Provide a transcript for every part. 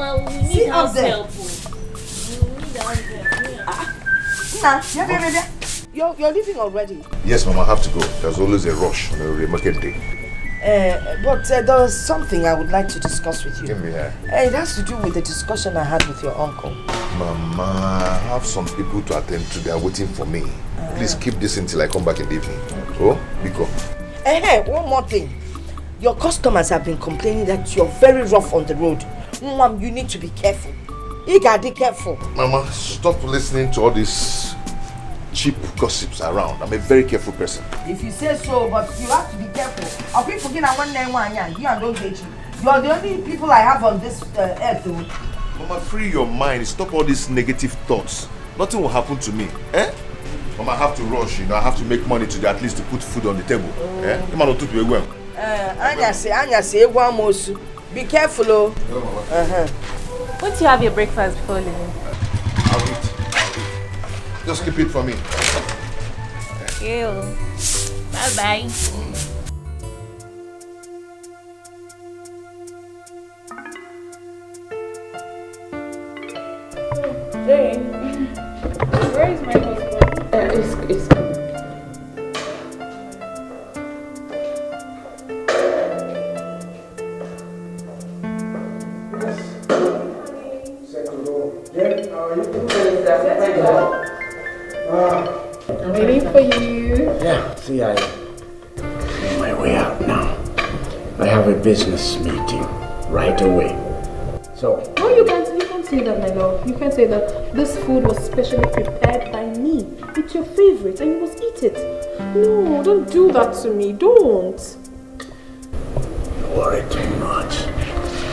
Mama, we need house help. You're leaving already? Yes, Mama, I have to go. There's always a rush on a market day. But there's something I would like to discuss with you. Give me here. It has to do with the discussion I had with your uncle. Mama, I have some people to attend to. They are waiting for me. Please keep this until I come back in the evening. Okay. Oh, Biko. One more thing. Your customers have been complaining that you're very rough on the road. Mom, you need to be careful. You gotta be careful. Mama, stop listening to all these cheap gossips around. I'm a very careful person. If you say so, but you have to be careful. I'll be forgetting one name one year. You and don't get you. You're the only people I have on this earth. Mama, free your mind. Stop all these negative thoughts. Nothing will happen to me. Mama, I have to rush. I have to make money today, at least to put food on the table. Anya say, one more. Be careful, oh. Won't you have your breakfast before leaving? I'll eat. Just keep it for me. Thank you. Bye-bye. Jane, where is my husband? It's coming. I'm waiting for you. Yeah, see, I'm on my way out now. I have a business meeting right away. So. No, you can't say that, my love. You can't say that. This food was specially prepared by me. It's your favorite and you must eat it. No, don't do that to me. Don't. Don't worry too much.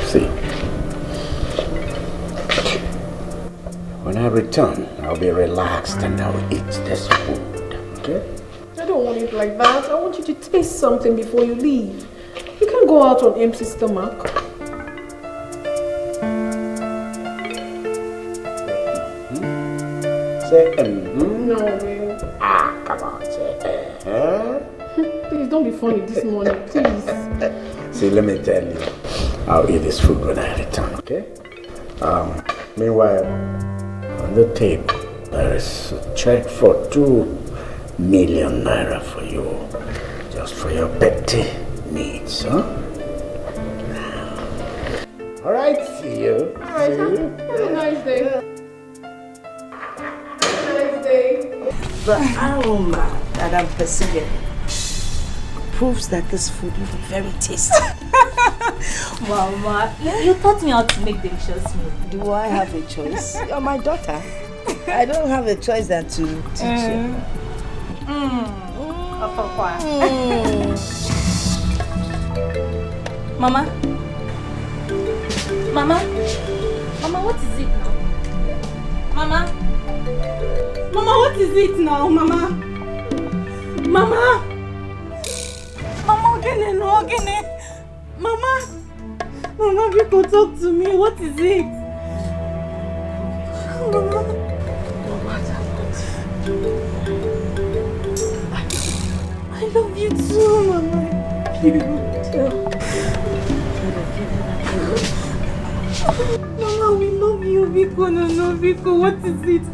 See. When I return, I'll be relaxed and I'll eat this food, okay? I don't want it like that. I want you to taste something before you leave. You can't go out on empty stomach. Say, No, babe. come on, say, Please don't be funny this morning, please. See, let me tell you, I'll eat this food when I return, okay? Meanwhile, on the table, there is a check for 2 million naira for you, just for your petty needs, huh? All right, see you. All right, have a nice day. The aroma that I'm perceiving proves that this food will be very tasty. Mama, you taught me how to make delicious meal. Do I have a choice? You're my daughter. I don't have a choice than to teach you. Mama, what is it now? Mama, what is it now, Mama? Mama, again. Mama, people talk to me. What is it? Mama. I love you too, Mama. Mama, we love you, Biko. No, Biko, what is it?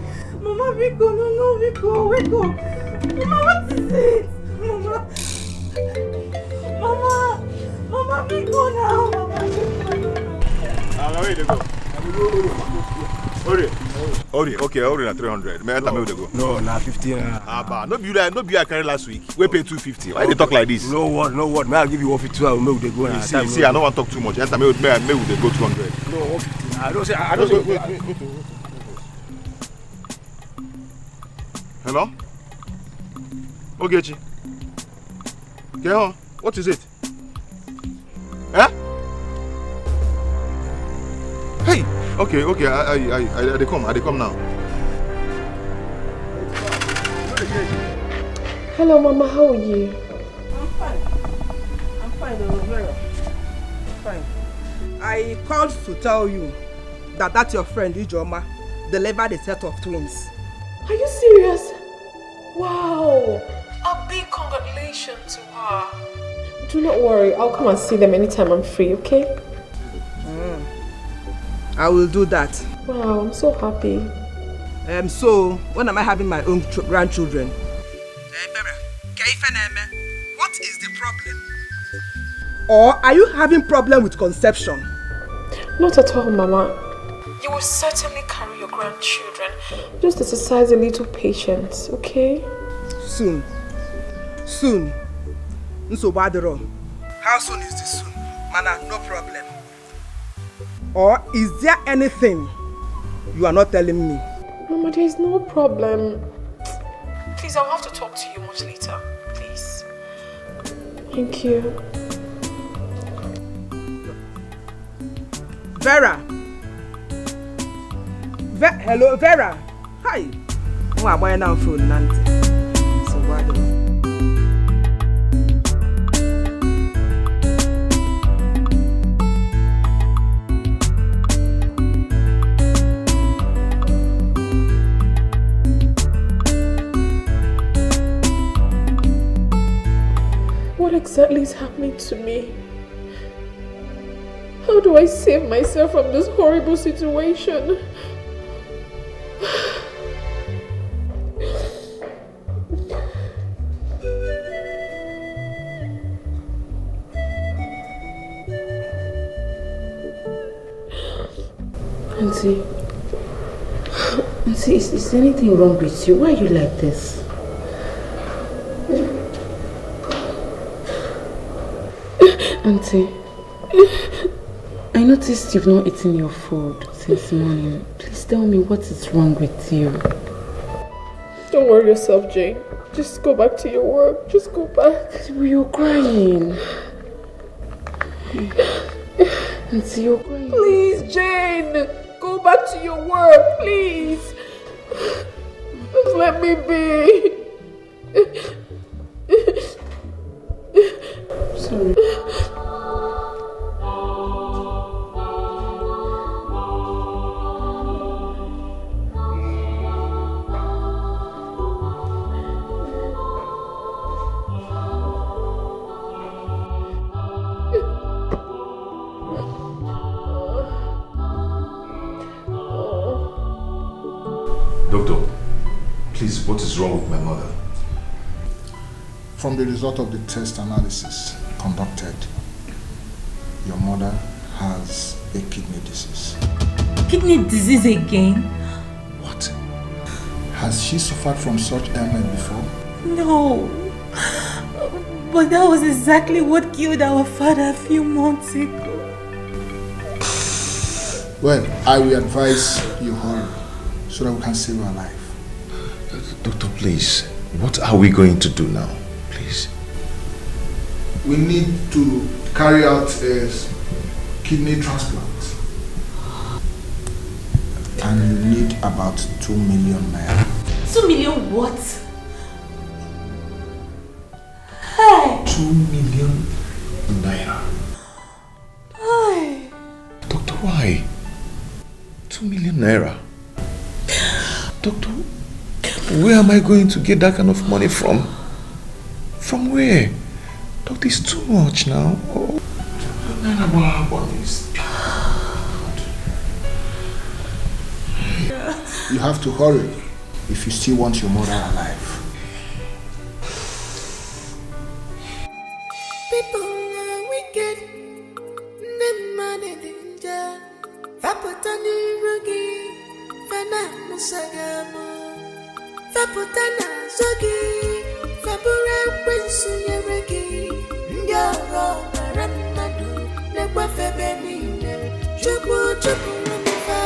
Mama, Biko, no, Biko, wake up. Mama, what is it? Mama, Biko now, Mama. Where they go? Okay, Ori na 300. May I tell me where they go? No, na 50. No be I carry last week. We pay 250. Why they talk like this? No word. May I give you 150? I will they go. See, I don't want to talk too much. Enter me they go 200. No, 150. I don't say. Wait. Hello? Ogechi. Get on. What is it? Hey! Okay, I come now. Hello, Mama, how are you? I'm fine, very fine. I called to tell you that your friend Ijoma delivered a set of twins. Are you serious? Wow! A big congratulations to her. Do not worry, I'll come and see them anytime I'm free, okay? I will do that. Wow, I'm so happy. So, when am I having my own grandchildren? What is the problem? Or are you having problem with conception? Not at all, Mama. You will certainly carry your grandchildren. Just exercise a little patience, okay? Soon. Soon. Nsobadero. How soon is this soon? Mana, no problem. Or is there anything you are not telling me? Mama, there is no problem. Please, I'll have to talk to you much later. Please. Thank you. Vera. Hello, Vera. Hi. Oh, I'm buying now phone, Nancy. So what? What exactly is happening to me? How do I save myself from this horrible situation? Auntie, is anything wrong with you? Why are you like this? Auntie, I noticed you've not eaten your food since morning. Please tell me what is wrong with you. Don't worry yourself, Jane. Just go back to your work. Just go back. You're crying. Auntie, you're crying. Please, Jane. Go back to your work, please. Just let me be. Sorry. Doctor, please, what is wrong with my mother? From the result of the test analysis conducted, your mother has a kidney disease. Kidney disease again? What? Has she suffered from such ailment before? No. But that was exactly what killed our father a few months ago. Well, I will advise you hurry so that we can save her life. Doctor, please, what are we going to do now? Please. We need to carry out a kidney transplant. And you need about 2 million naira. 2 million what? Hey! 2 million naira. Hey! Doctor, why? 2 million naira? Doctor, where am I going to get that kind of money from? From where? Doctor, it's too much now. Oh. You have to hurry if you still want your mother alive. People are wicked, them man in danger. Faputani rugi, fana musagamo. Faputana zogi, fabura wensu yeregi. Ndyago maramadu, nekwa febeni, chupu chupu rumifa.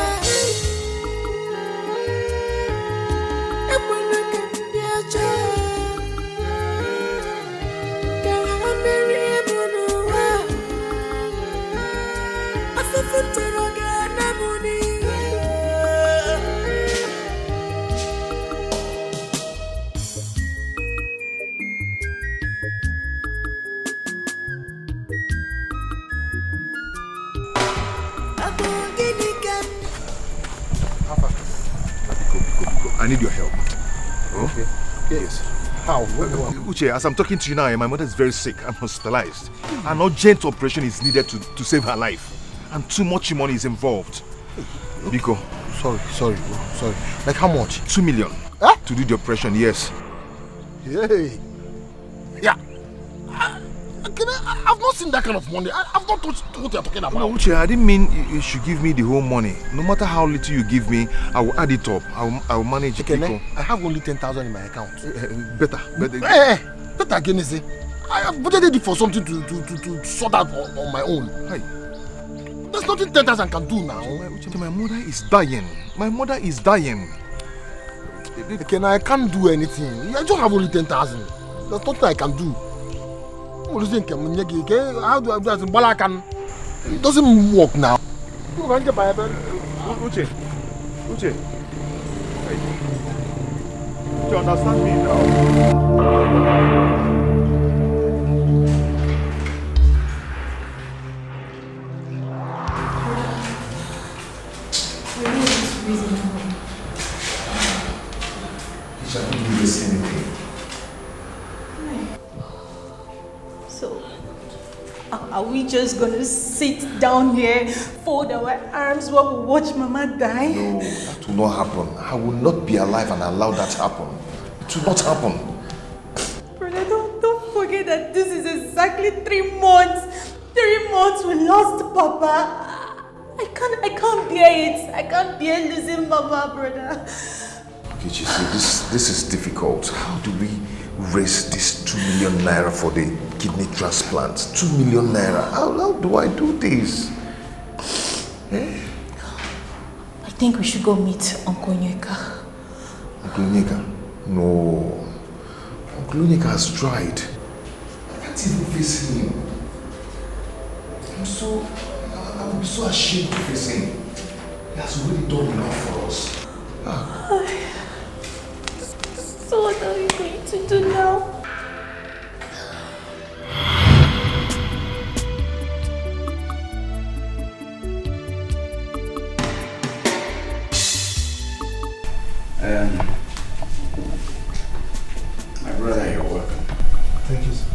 I need your help. Okay. Yes. How? Uche, as I'm talking to you now, my mother is very sick and hospitalized. An urgent operation is needed to save her life. And too much money is involved. Biko. Sorry. Like how much? 2 million. Huh? To do the operation, yes. Hey. Yeah. I've not seen that kind of money. I've not touched what you're talking about. No, Uche, I didn't mean you should give me the whole money. No matter how little you give me, I will add it up. I will manage it. I have only 10,000 in my account. Better. Better again, see. I have budgeted it for something to sort out on my own. Hey. There's nothing 10,000 can do now. Uche, my mother is dying. My mother is dying. Okay, now I can't do anything. I just have only 10,000. There's nothing I can do. How do I do that? It doesn't work now. Uche. You understand me now? So, are we just gonna sit down here, fold our arms while we watch Mama die? No, that will not happen. I will not be alive and allow that to happen. It will not happen. Brother, don't forget that this is exactly 3 months. 3 months we lost Papa. I can't bear it. I can't bear losing Mama, brother. Okay, you see, this is difficult. How do we raise this 2 million naira for the kidney transplant? 2 million naira. How do I do this? Eh? I think we should go meet Uncle Nyeka. Uncle Nyeka? No. Uncle Nyeka has tried. I can't even face him. I will be so ashamed to face him. He has already done enough for us. So what are we going to do now? My brother, you're welcome. Thank you, sir.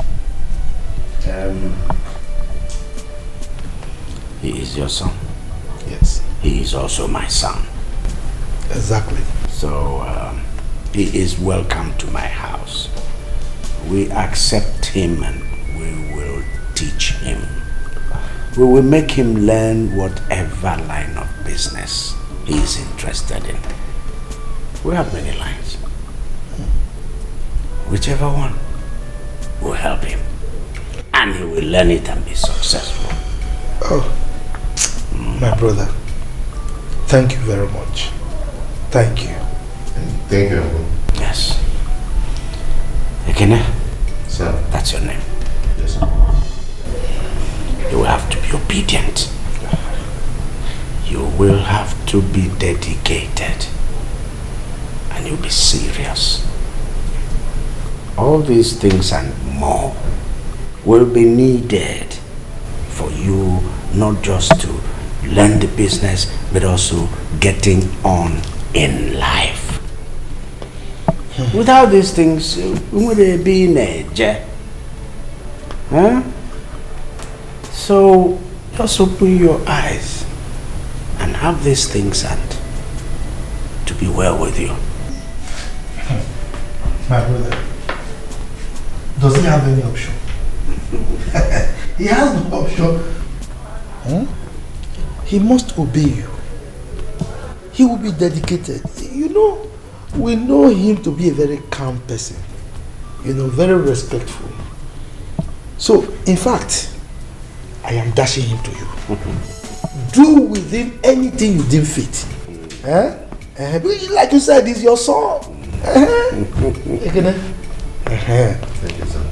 He is your son. Yes. He is also my son. Exactly. So, he is welcome to my house. We accept him and we will teach him. We will make him learn whatever line of business he is interested in. We have many lines. Whichever one will help him. And he will learn it and be successful. Oh, my brother, thank you very much. Thank you. Thank you, Uncle. Yes. Ekene? Sir. That's your name. Yes, sir. You will have to be obedient. You will have to be dedicated. And you'll be serious. All these things and more will be needed for you not just to learn the business, but also getting on in life. Without these things, would there be an edge? Huh? So just open your eyes and have these things and to be well with you. My brother, does he have any option? He has no option. Huh? He must obey you. He will be dedicated. You know, we know him to be a very calm person. You know, very respectful. So, in fact, I am dashing him to you. Do with him anything you deem fit. Like you said, he's your son. Thank you, sir.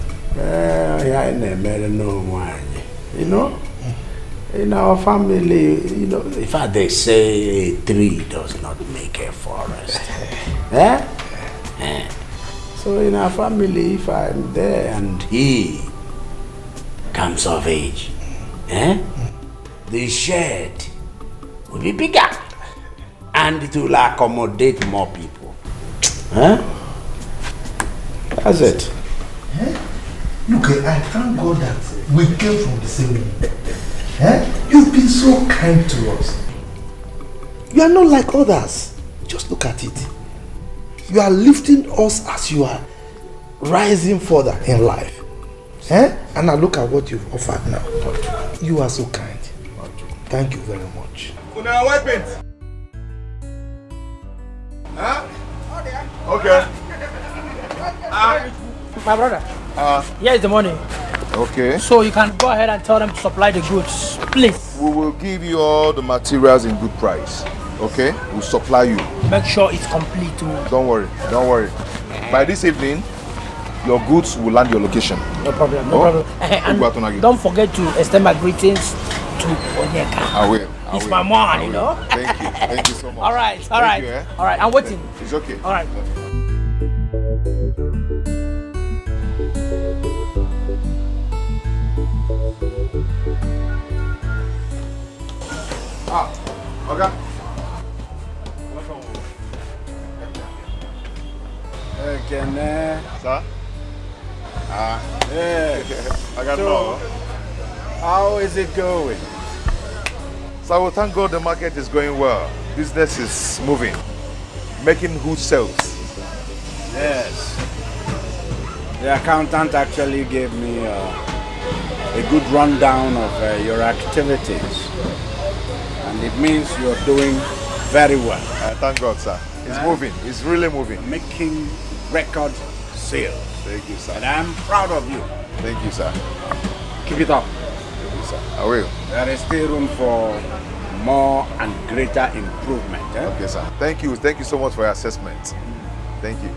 You know, in our family, you know, in fact, they say a tree does not make a forest. So in our family, if I'm there and he comes of age, the shed will be bigger and it will accommodate more people. That's it. Look, I thank God that we came from the same womb. You've been so kind to us. You are not like others. Just look at it. You are lifting us as you are rising further in life. And now look at what you've offered now. You are so kind. Thank you very much. Una weapons. Huh? Okay. My brother, here is the money. Okay. So you can go ahead and tell them to supply the goods, please. We will give you all the materials in good price. Okay? We'll supply you. Make sure it's complete too. Don't worry. By this evening, your goods will land your location. No problem, no problem. And don't forget to extend my greetings to Onyeka. I will. It's my man, you know. Thank you so much. All right. Thank you, All right, I'm waiting. It's okay. All right. Okay. Sir? I got no. How is it going? So well, thank God the market is going well. Business is moving. Making good sales. Yes. The accountant actually gave me a good rundown of your activities. And it means you're doing very well. Thank God, sir. It's moving. It's really moving. Making record sales. Thank you, sir. And I'm proud of you. Thank you, sir. Keep it up. Thank you, sir. I will. There is still room for more and greater improvement. Okay, sir. Thank you. Thank you so much for your assessment. Thank you.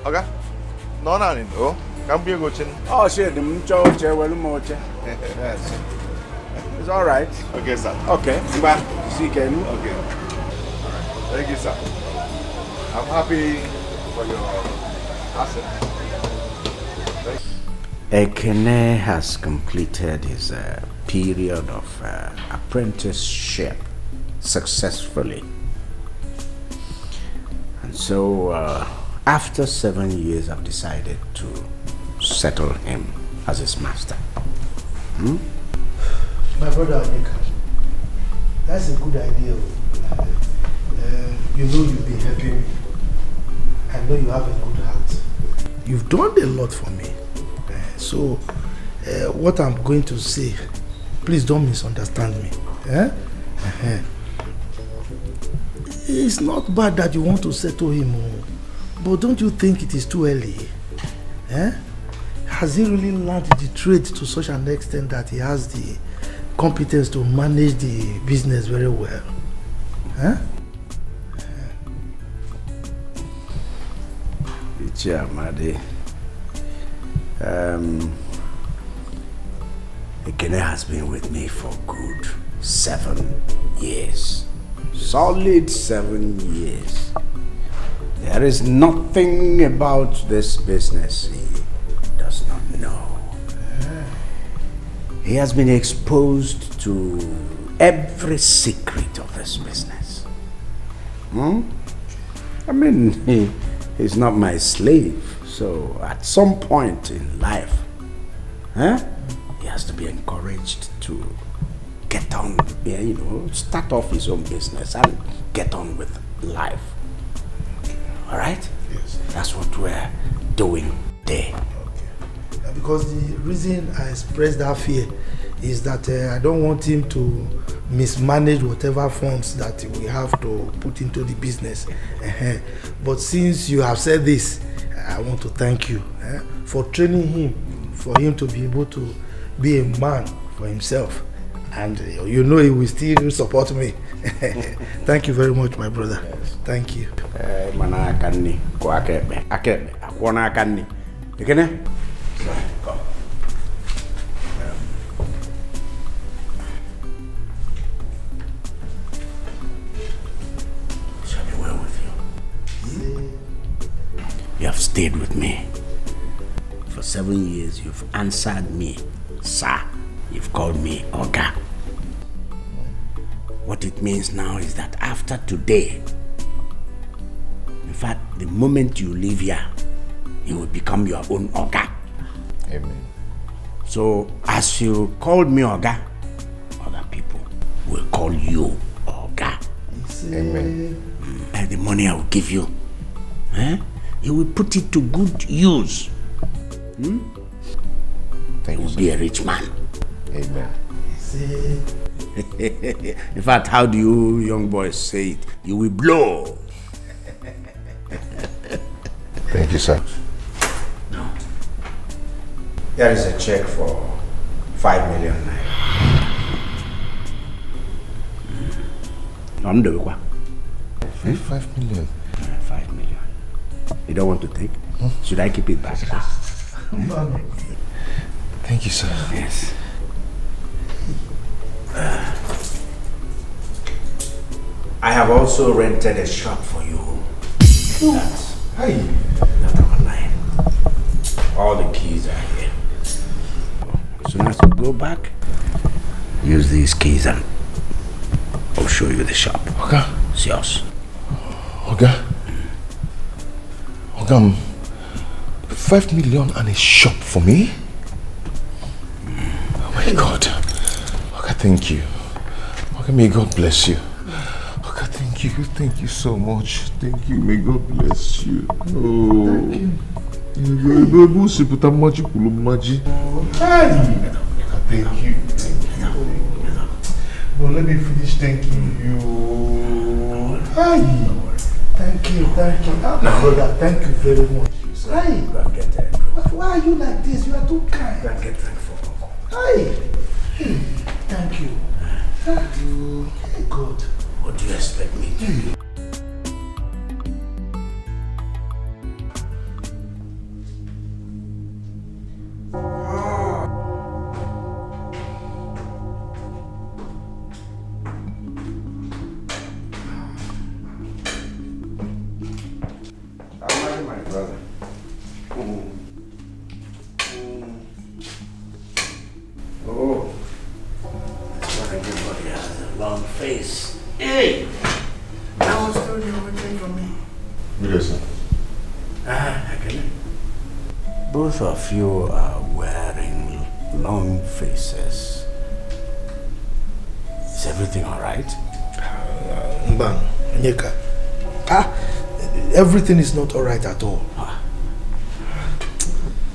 Okay. No. Come be go chin. Oh, shit. Yes. It's all right. Okay, sir. Okay. Bye. See you again. Okay. All right. Thank you, sir. I'm happy for your asset. Ekene has completed his period of apprenticeship successfully. And so after 7 years, I've decided to settle him as his master. My brother Onyeka, that's a good idea. You know you've been helping me. I know you have a good heart. You've done a lot for me. So, what I'm going to say, please don't misunderstand me. It's not bad that you want to settle him, but don't you think it is too early? Has he really learned the trade to such an extent that he has the competence to manage the business very well? Amadi. Ekene has been with me for good 7 years. Solid 7 years. There is nothing about this business he does not know. He has been exposed to every secret of this business. I mean, he's not my slave. So at some point in life, he has to be encouraged to get on, start off his own business and get on with life. All right? Yes. That's what we're doing today. Okay. Because the reason I expressed that fear is that I don't want him to mismanage whatever funds that we have to put into the business. But since you have said this, I want to thank you for training him, for him to be able to be a man for himself. And you know he will still support me. Thank you very much, my brother. Yes. Thank you. Shall be well with you. You have stayed with me. For 7 years, you've answered me, sir. You've called me Oga. What it means now is that after today, in fact, the moment you leave here, you will become your own Oga. Amen. So, as you called me Oga, other people will call you Oga. Amen. And the money I will give you, you will put it to good use. Thank you will be a rich man. Amen. In fact, how do you young boys say it? You will blow. Thank you, sir. There is a check for 5 million naira. I'm the one. 5 million. 5 million. You don't want to take? Should I keep it back? Thank you, sir. Yes. I have also rented a shop for you. That's not online. All the keys are here. As soon as you go back, use these keys and I'll show you the shop. Okay. It's yours. Okay. Okay. 5 million and a shop for me? Oh my God. Okay, thank you. Okay, may God bless you. Okay, thank you. Thank you so much. Thank you. May God bless you. Oh. Thank you. Thank you. No, let me finish thanking you. Hi. Thank you. My brother, thank you very much. Hi. Why are you like this? You are too kind. Don't get thankful. Hi. Thank you. Thank you. Hey, God. What do you expect me to do? My brother. Oh, that's why everybody has a long face. Hey! I was told you were waiting for me. Yes, sir. Okay. Both of you are wearing long faces. Is everything alright? Mban, Nyeka. Everything is not alright at all.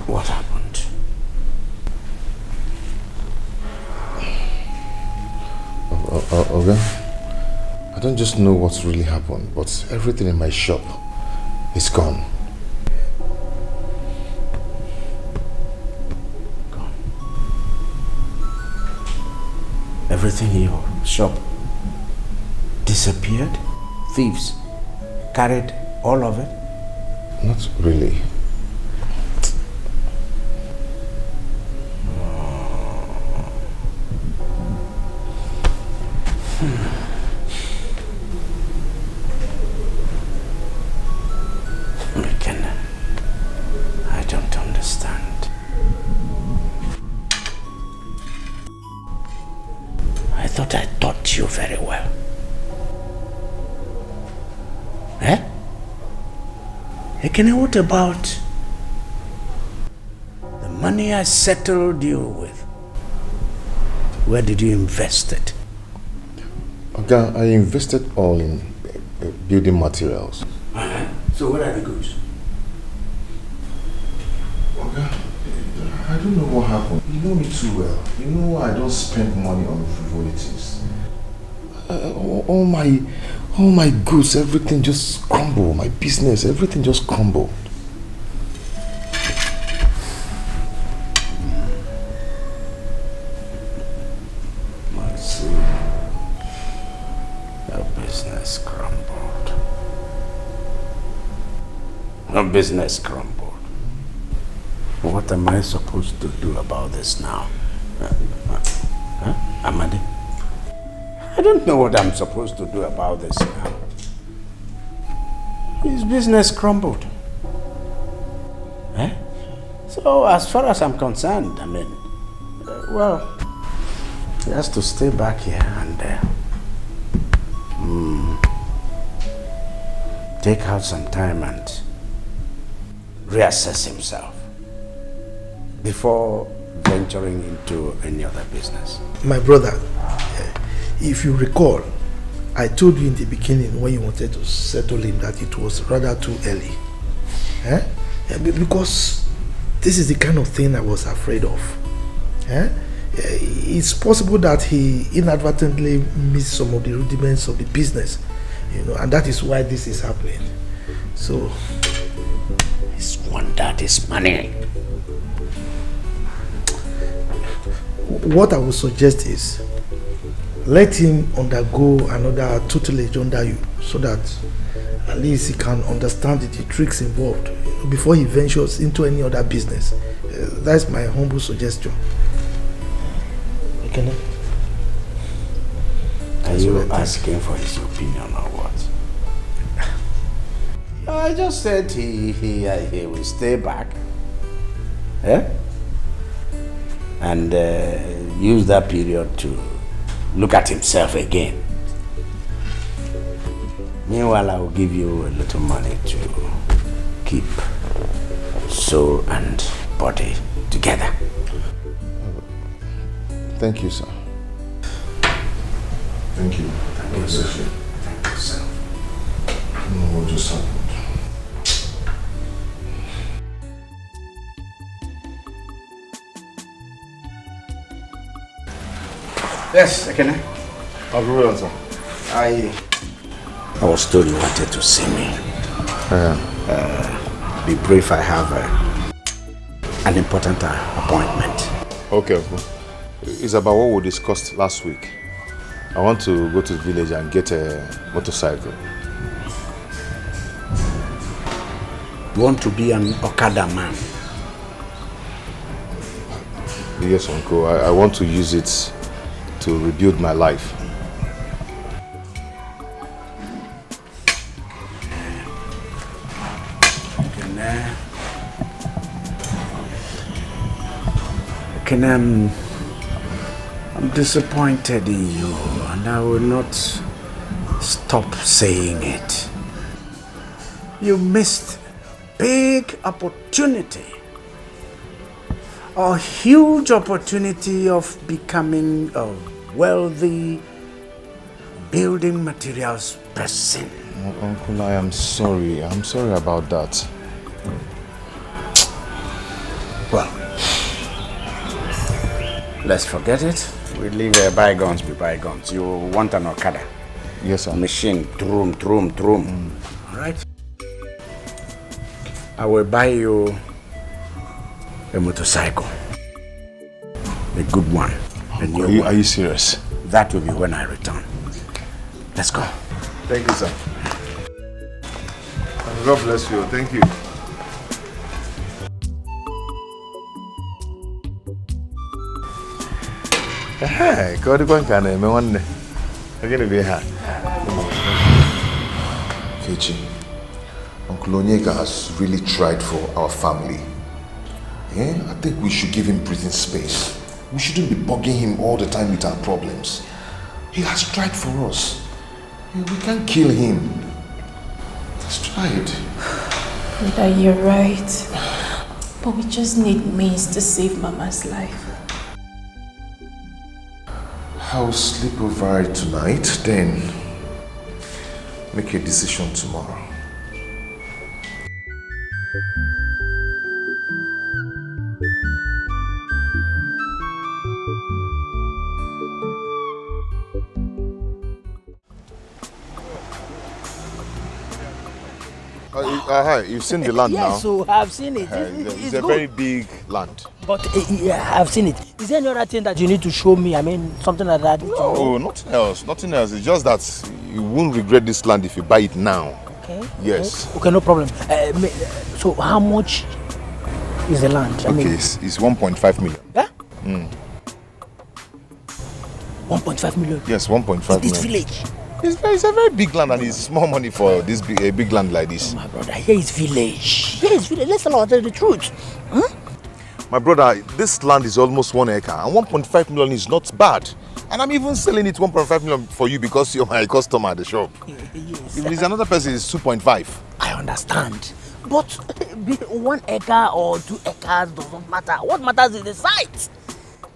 What happened? Okay. I don't just know what's really happened, but everything in my shop is gone. Gone. Everything in your shop disappeared? Thieves carried all of it? Not really. I don't understand. I thought I taught you very well. Ekene, what about the money I settled you with? Where did you invest it? Okay, I invested all in building materials. So where are the goods? Okay, I don't know what happened. You know me too well. You know I don't spend money on frivolities. All my goods, everything just crumbled. My business, everything just crumbled. I see. Your business crumbled. Your business crumbled. What am I supposed to do about this now? Amadi? I don't know what I'm supposed to do about this now. His business crumbled. So as far as I'm concerned, I mean, well, he has to stay back here and take out some time and reassess himself before venturing into any other business. My brother, if you recall, I told you in the beginning when you wanted to settle him that it was rather too early. Eh? Because this is the kind of thing I was afraid of. Eh? It's possible that he inadvertently missed some of the rudiments of the business, and that is why this is happening. So, he squandered his money. What I would suggest is, let him undergo another tutelage under you, so that at least he can understand the tricks involved before he ventures into any other business. That's my humble suggestion. Okay. Are you asking for his opinion or what? I just said he will stay back, and use that period to look at himself again. Meanwhile, I will give you a little money to keep soul and body together. Thank you, sir. Thank you. Thank you, sir. Thank you, sir. I don't know what just happened. Yes, Ekene. I'll be well, sir. I was told you wanted to see me. Be brief, I have an important appointment. Okay, Uncle. It's about what we discussed last week. I want to go to the village and get a motorcycle. You want to be an Okada man? Yes, Uncle. I want to use it to rebuild my life. I'm disappointed in you, and I will not stop saying it. You missed big opportunity, a huge opportunity of becoming a wealthy building materials person. Oh, Uncle, I am sorry. I'm sorry about that. Well, let's forget it. We leave bygones be bygones. You want an Okada? Yes, sir. Machine, trum. All right. I will buy you a motorcycle, a good one. Are you serious? That will be when I return. Let's go. Thank you, sir. God bless you. Thank you. Hey, go to one can me one. Again, be here. Kechi, Uncle Onyeka has really tried for our family. I think we should give him breathing space. We shouldn't be bugging him all the time with our problems. He has tried for us. We can't kill him. He's tried. Brother, you're right. But we just need means to save Mama's life. I'll sleep over it tonight, then make a decision tomorrow. Hi, you've seen the land now? Yes, so I've seen it. It's a very big land. But yeah, I've seen it. Is there any other thing that you need to show me? I mean, something like that? No, nothing else. Nothing else. It's just that you won't regret this land if you buy it now. Okay. Yes. Okay, no problem. So how much is the land? It's 1.5 million. Yeah? 1.5 million? Yes, 1.5 million. This village? It's a very big land and it's small money for this big land like this. Oh, my brother, here is village. Here is village. Let's tell the truth. Huh? My brother, this land is almost 1 acre and 1.5 million is not bad. And I'm even selling it 1.5 million for you because you're my customer at the shop. Yes. If it's another person, it's 2.5. I understand. But 1 acre or 2 acres doesn't matter. What matters is the site.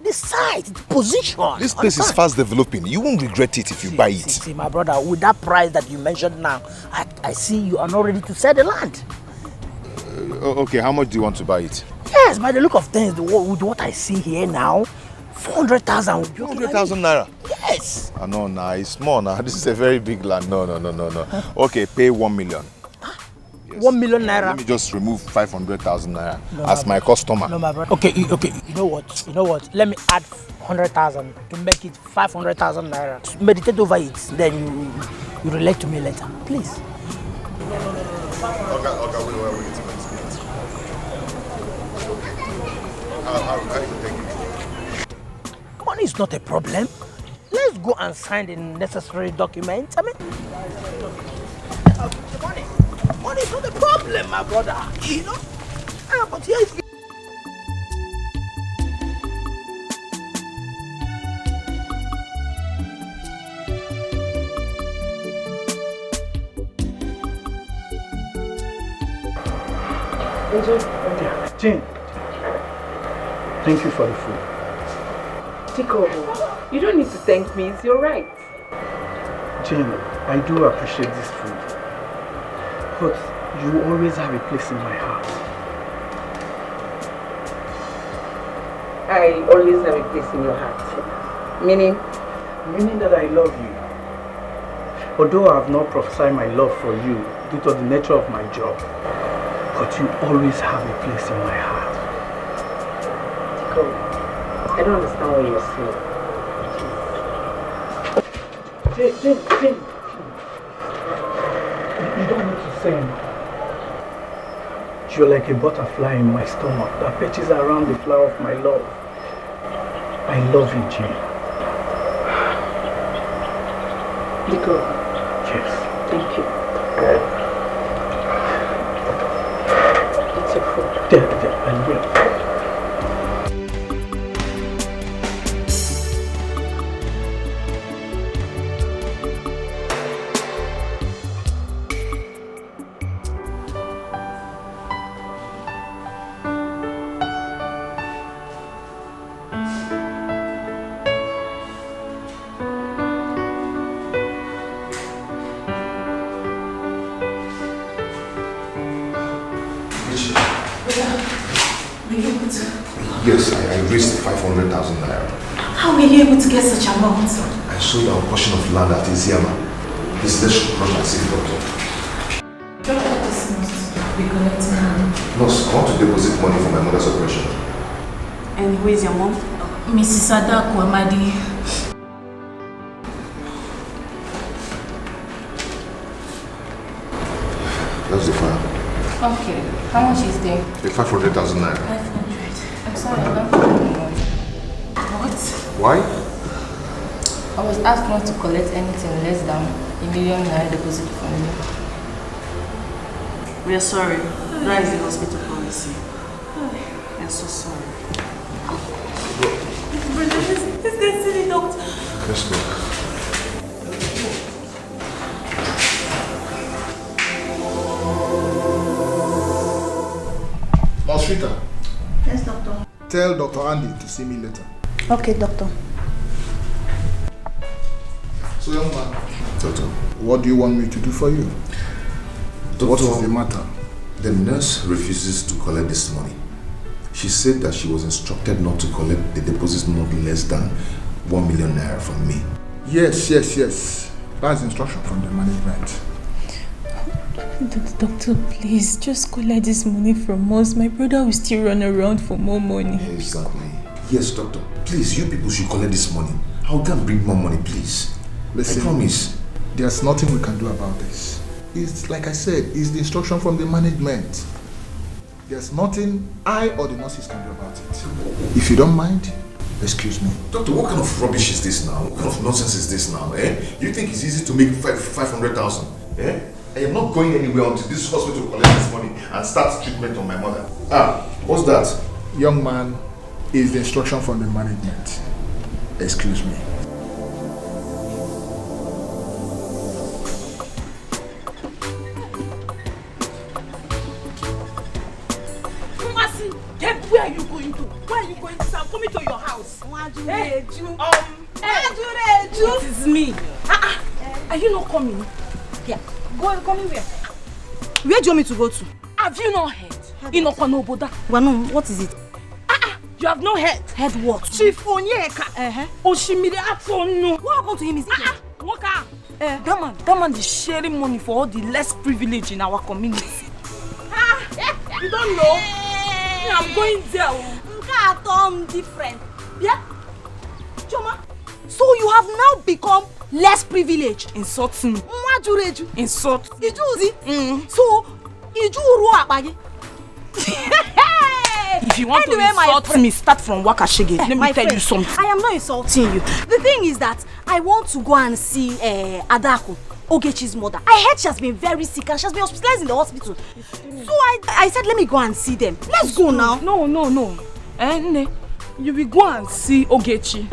the site, the position. This place is fast developing. You won't regret it if you buy it. See, my brother, with that price that you mentioned now, I see you are not ready to sell the land. Okay, how much do you want to buy it? Yes, by the look of things, with what I see here now, 400,000. 400,000 naira? Yes. No, it's small now. This is a very big land. No. Okay, pay 1 million. Yes. 1 million naira? Let me just remove 500,000 naira as my customer. No, my brother. Okay, you know what? Let me add 100,000 to make it 500,000 naira. Meditate over it, then you relate to me later. Please. Okay, wait. How do you take it? Money is not a problem. Let's go and sign the necessary documents. I mean, money is not a problem, my brother. You know? But here is... Jane, thank you for the food. Etiko, you don't need to thank me, it's your right. Jane, I do appreciate this food, but you always have a place in my heart. I always have a place in your heart. Meaning? Meaning that I love you. Although I have not prophesied my love for you due to the nature of my job, but you always have a place in my heart. Etiko, I don't understand what you're saying. Jane. You don't need to say anything. You're like a butterfly in my stomach that perches around the flower of my love. I love you, Jane. Etiko. Yes. Thank you. It's your food. I will. Yes, I raised 500,000 naira. How were you able to get such amount? I sold our portion of land at Iziama. This let's rush and see the doctor. This must be collecting money. Nurse, I want to deposit money for my mother's operation. And who is your mom? Mrs. Adaku Amadi. That's the file. Okay, how much is there? 500,000 naira. 500. I'm sorry, I don't know. What? Why? I was asked not to collect anything less than $1 million naira deposit from you. We are sorry. That is the hospital policy. We are so sorry. Let's get to the doctor. Let's go. Rita. Yes, doctor. Tell Dr. Andy to see me later. Okay, doctor. So, young man. Doctor. What do you want me to do for you? Doctor, what is the matter? The nurse refuses to collect this money. She said that she was instructed not to collect the deposit not less than 1 million naira from me. Yes. That's instruction from the management. Doctor, please, just collect this money from us. My brother will still run around for more money. Exactly. Yes, doctor. Please, you people should collect this money. I'll go and bring more money, please. Listen, I promise. There's nothing we can do about this. It's like I said, it's the instruction from the management. There's nothing I or the nurses can do about it. If you don't mind, excuse me. Doctor, what kind of rubbish is this now? What kind of nonsense is this now, eh? You think it's easy to make 500,000, eh? I am not going anywhere until this hospital collects this money and starts treatment on my mother. What's that? Young man, is the instruction from the management. Excuse me. Where are you going to? Where are you going to? I'm coming to your house. house. It is me. Are you not coming? Yeah. Coming where? Where do you want me to go to? Have you not heard? Inokwanoboda. Wanu, what is it? You have no head. Head what? Chief Onyeka. Oshimiri Atonu. What happened to him? Is he dead? Waka. That man is sharing money for all the less privileged in our community. You don't know? I'm going there. Tom different. Yeah? Choma. So you have now become less privileged. Insulting. Mwajureju. Insult. Ijuzi. So Iju uru akpagi. If you want to insult me, start from Wakashige. Let me tell you something. I am not insulting you. The thing is that I want to go and see Adako, Ogechi's mother. I heard she has been very sick and she has been hospitalized in the hospital. So I said, let me go and see them. Let's go now. No. You will go and see Ogechi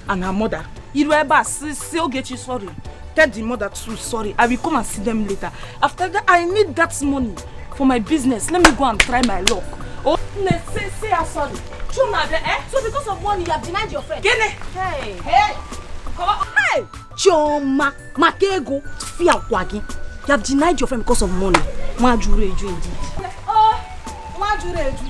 and her mother. You will ever see Ogechi sorry. Tell the mother too sorry. I will come and see them later. After that, I need that money for my business. Let me go and try my luck. Oh, say I'm sorry. So because of money, you have denied your friend? Hey! Come on. Hey! Choma, Makego, Fia Kwagi. You have denied your friend because of money. Majureju indeed. Oh, Majureju.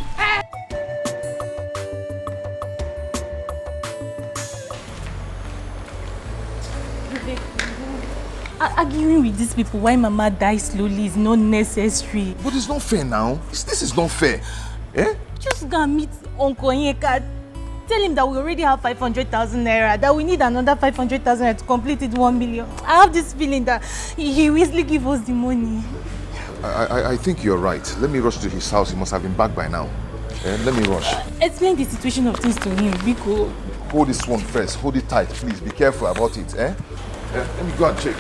Arguing with these people why Mama dies slowly is not necessary. But it's not fair now. This is not fair. Eh? Just go and meet Uncle Onyeka. Tell him that we already have 500,000 naira, that we need another 500,000 naira to complete it 1 million. I have this feeling that he will easily give us the money. I think you're right. Let me rush to his house. He must have been back by now. Let me rush. Explain the situation of things to him, Biko. Hold this one first. Hold it tight, please. Be careful about it. Let me go and check.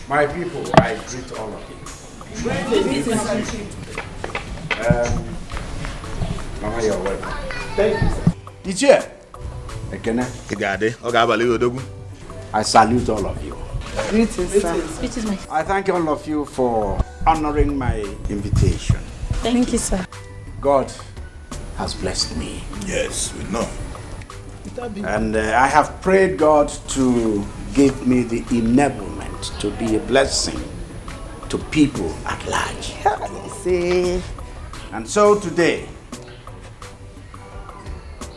My people, I greet all of you. Mama, you're welcome. Thank you, sir. Teacher, I salute all of you. Greetings, sir. I thank all of you for honoring my invitation. Thank you, sir. God has blessed me. Yes, we know. And I have prayed God to give me the enablement to be a blessing to people at large. And so today,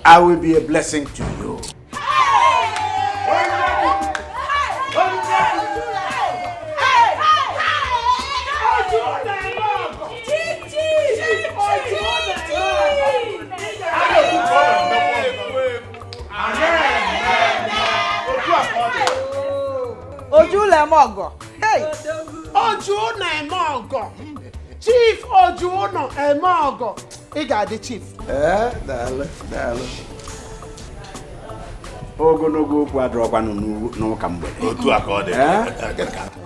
I will be a blessing to you. Ojulemogo. Hey! Ojunemogo. Chief Ojunemogo. He got the chief. Dale. Ogonogo kwadrokwa no kambwede. Otu akode.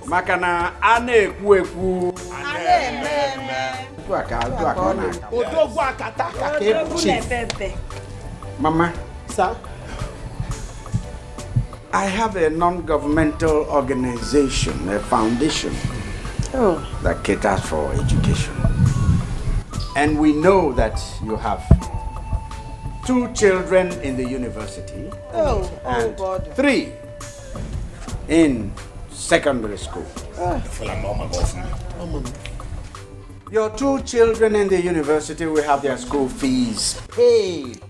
Makana ana-ekwu. Odogwu akata ka chief. Mama. Sir? I have a non-governmental organization, a foundation that caters for education. And we know that you have 2 children in the university and God. 3 in secondary school. Your 2 children in the university will have their school fees paid.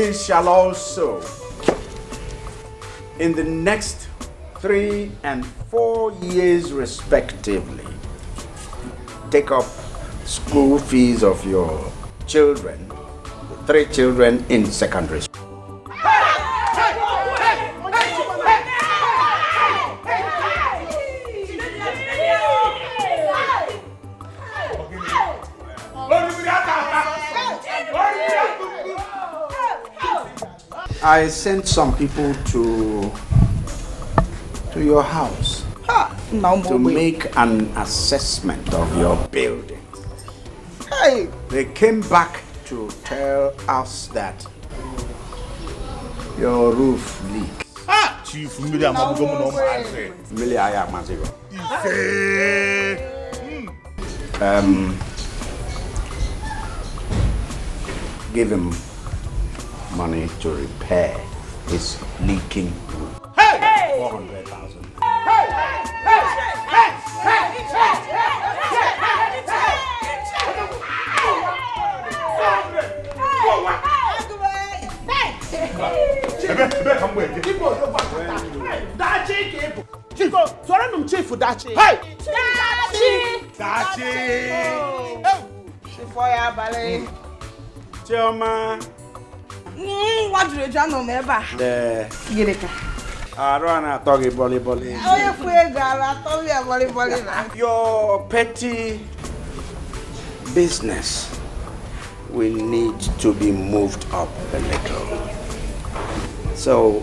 we shall also, in the next 3 and 4 years respectively, take up school fees of your children, the 3 children in secondary school. I sent some people to your house to make an assessment of your building. Hey! They came back to tell us that your roof leaks. Chief, Millie, I'm going to Millie, I am Mazigo. Give him money to repair his leaking roof. Hey! 400,000. Chioma. What do you know never? Your petty business will need to be moved up a little. So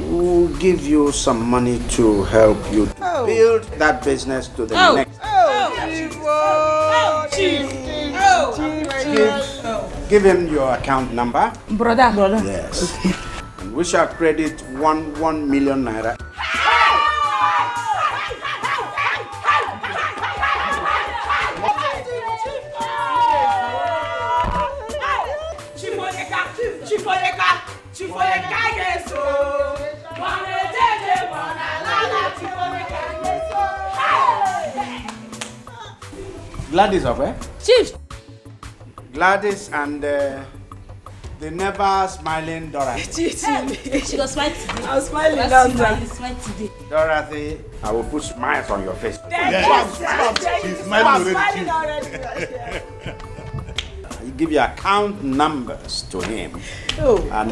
we'll give you some money to help you to build that business to the next. Give him your account number. Brother. Yes. And we shall credit 1 million naira. Gladys of where? Chief. Gladys and the never smiling Dorothy. She was smiling today. I was smiling last time. Today. Dorothy, I will put smiles on your face. Yes. She's smiling already. You give your account numbers to him, and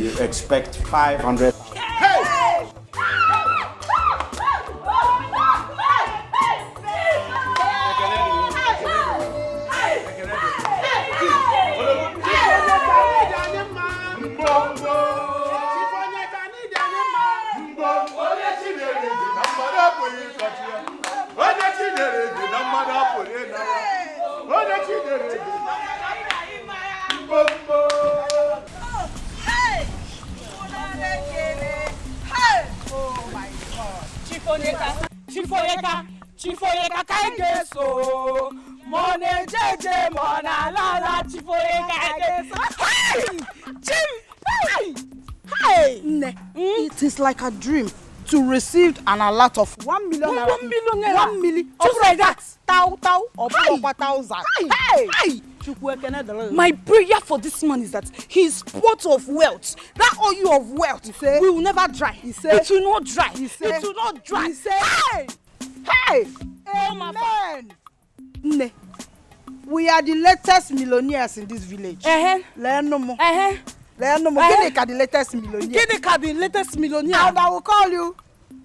you expect 500. Chifoyeka kaigeso mone jeje mona lala chifoyeka kaigeso. Hey! Hey! It is like a dream to receive an alert of 1 million naira. 1 million naira. 1 million. Just like that. Tau or 1,000. Hey! My prayer for this man is that his pot of wealth, that oil of wealth, will never dry. It will not dry. It will not dry. Hey! Hey! Amen! Ne. We are the latest millionaires in this village. Learn no more. Learn no more. Ginika the latest millionaire. Ginika the latest millionaire. And I will call you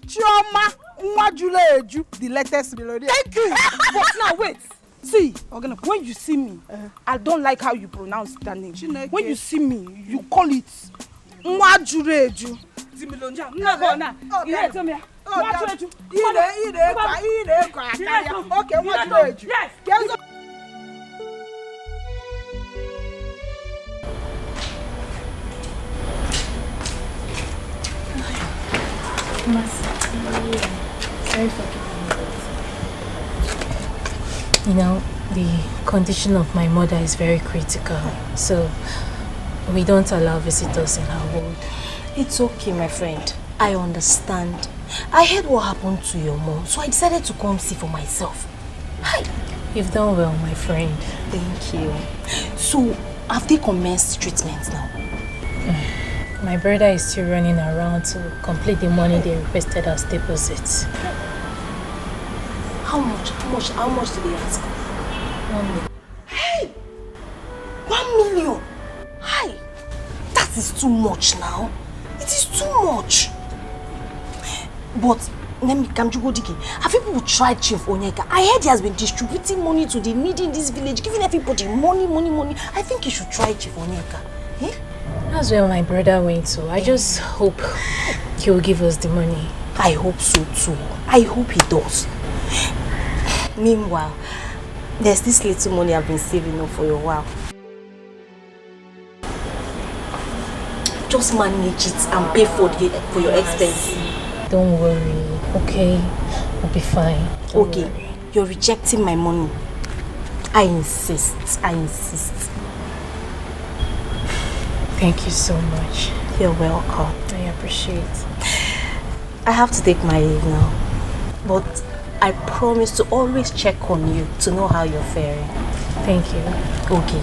Chioma Nwajuleju, the latest millionaire. Thank you. But now wait. See, when you see me, I don't like how you pronounce that name. When you see me, you call it Nwajuleju. The millionaire. No, you tell me. Nwajuleju. Okay, Nwajuleju. Yes. Sorry for keeping you. You know, the condition of my mother is very critical, so we don't allow visitors in our ward. It's okay, my friend. I understand. I heard what happened to your mom, so I decided to come see for myself. Hi. You've done well, my friend. Thank you. So, have they commenced treatment now? My brother is still running around to complete the money they requested as deposits. How much? How much did they ask? 1 million. Hey! 1 million! Hi! That is too much now. It is too much. But, Kamjugodike, have people tried Chief Onyeka? I heard he has been distributing money to the needy in this village, giving everybody money. I think he should try Chief Onyeka. Eh? That's where my brother went to. I just hope he will give us the money. I hope so too. I hope he does. Meanwhile, there's this little money I've been saving up for a while. Just manage it and pay for your expenses. Don't worry, okay? We'll be fine. Okay, you're rejecting my money. I insist. Thank you so much. You're welcome. I appreciate. I have to take my leave now. But I promise to always check on you to know how you're faring. Thank you. Okay.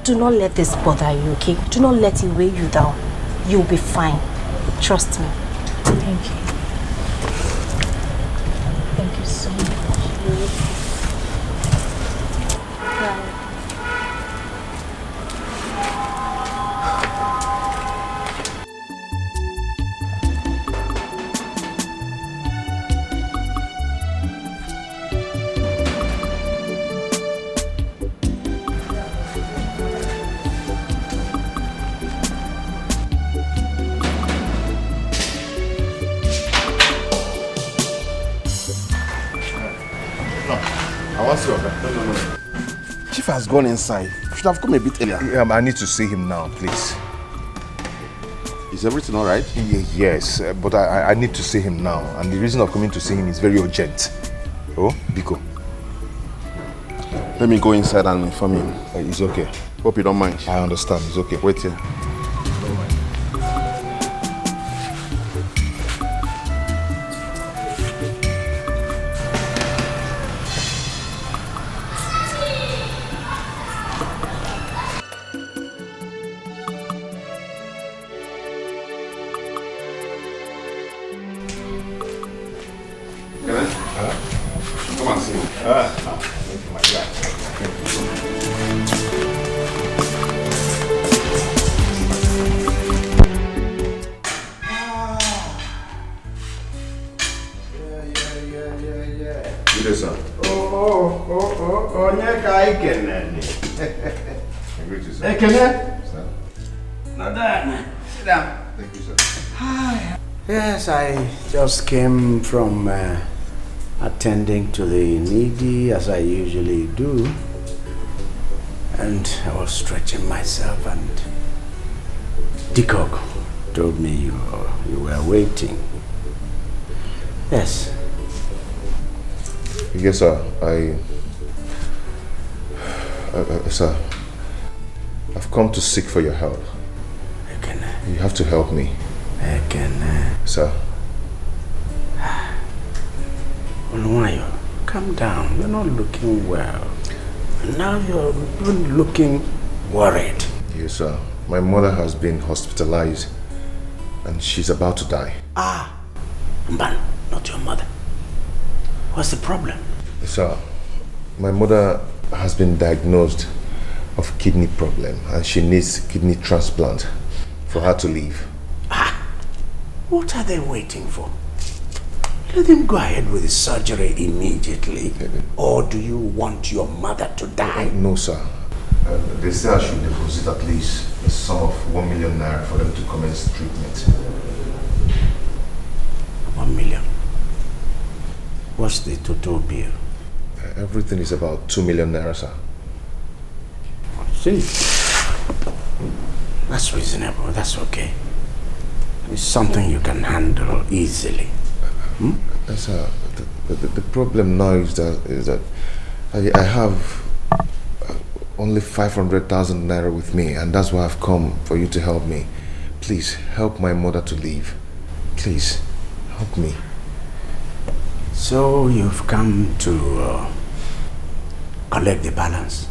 Do not let this bother you, okay? Do not let it weigh you down. You'll be fine. Trust me. Thank you. Thank you so much. Bye. No. Chief has gone inside. You should have come a bit earlier. I need to see him now, please. Is everything all right? Yes, but I need to see him now. And the reason of coming to see him is very urgent. Oh, Biko. Let me go inside and inform him. It's okay. Hope you don't mind. I understand. It's okay. Wait here. Come and see him. Thank you, my guy. Yes, sir. Onyeka Ikene. I greet you, sir. Ikene? Sir. Nadana. Sit down. Thank you, sir. Hi. Yes, I just came from attending to the needy as I usually do. And I was stretching myself and Etiko told me you were waiting. Yes. Yes, sir. Sir, I've come to seek for your help. You have to help me. Sir. Oluwayo, calm down. You're not looking well. Now you're even looking worried. Yes, sir. My mother has been hospitalized and she's about to die. Mban, not your mother. What's the problem? Sir, my mother has been diagnosed of kidney problem and she needs kidney transplant for her to live. What are they waiting for? Let them go ahead with the surgery immediately. Or do you want your mother to die? No, sir. They say I should deposit at least a sum of 1 million naira for them to commence treatment. 1 million. What's the total bill? Everything is about 2 million naira, sir. See? That's reasonable. That's okay. It's something you can handle easily. Sir, the problem now is that I have only 500,000 naira with me, and that's why I've come for you to help me. Please help my mother to live. Please help me. So you've come to collect the balance.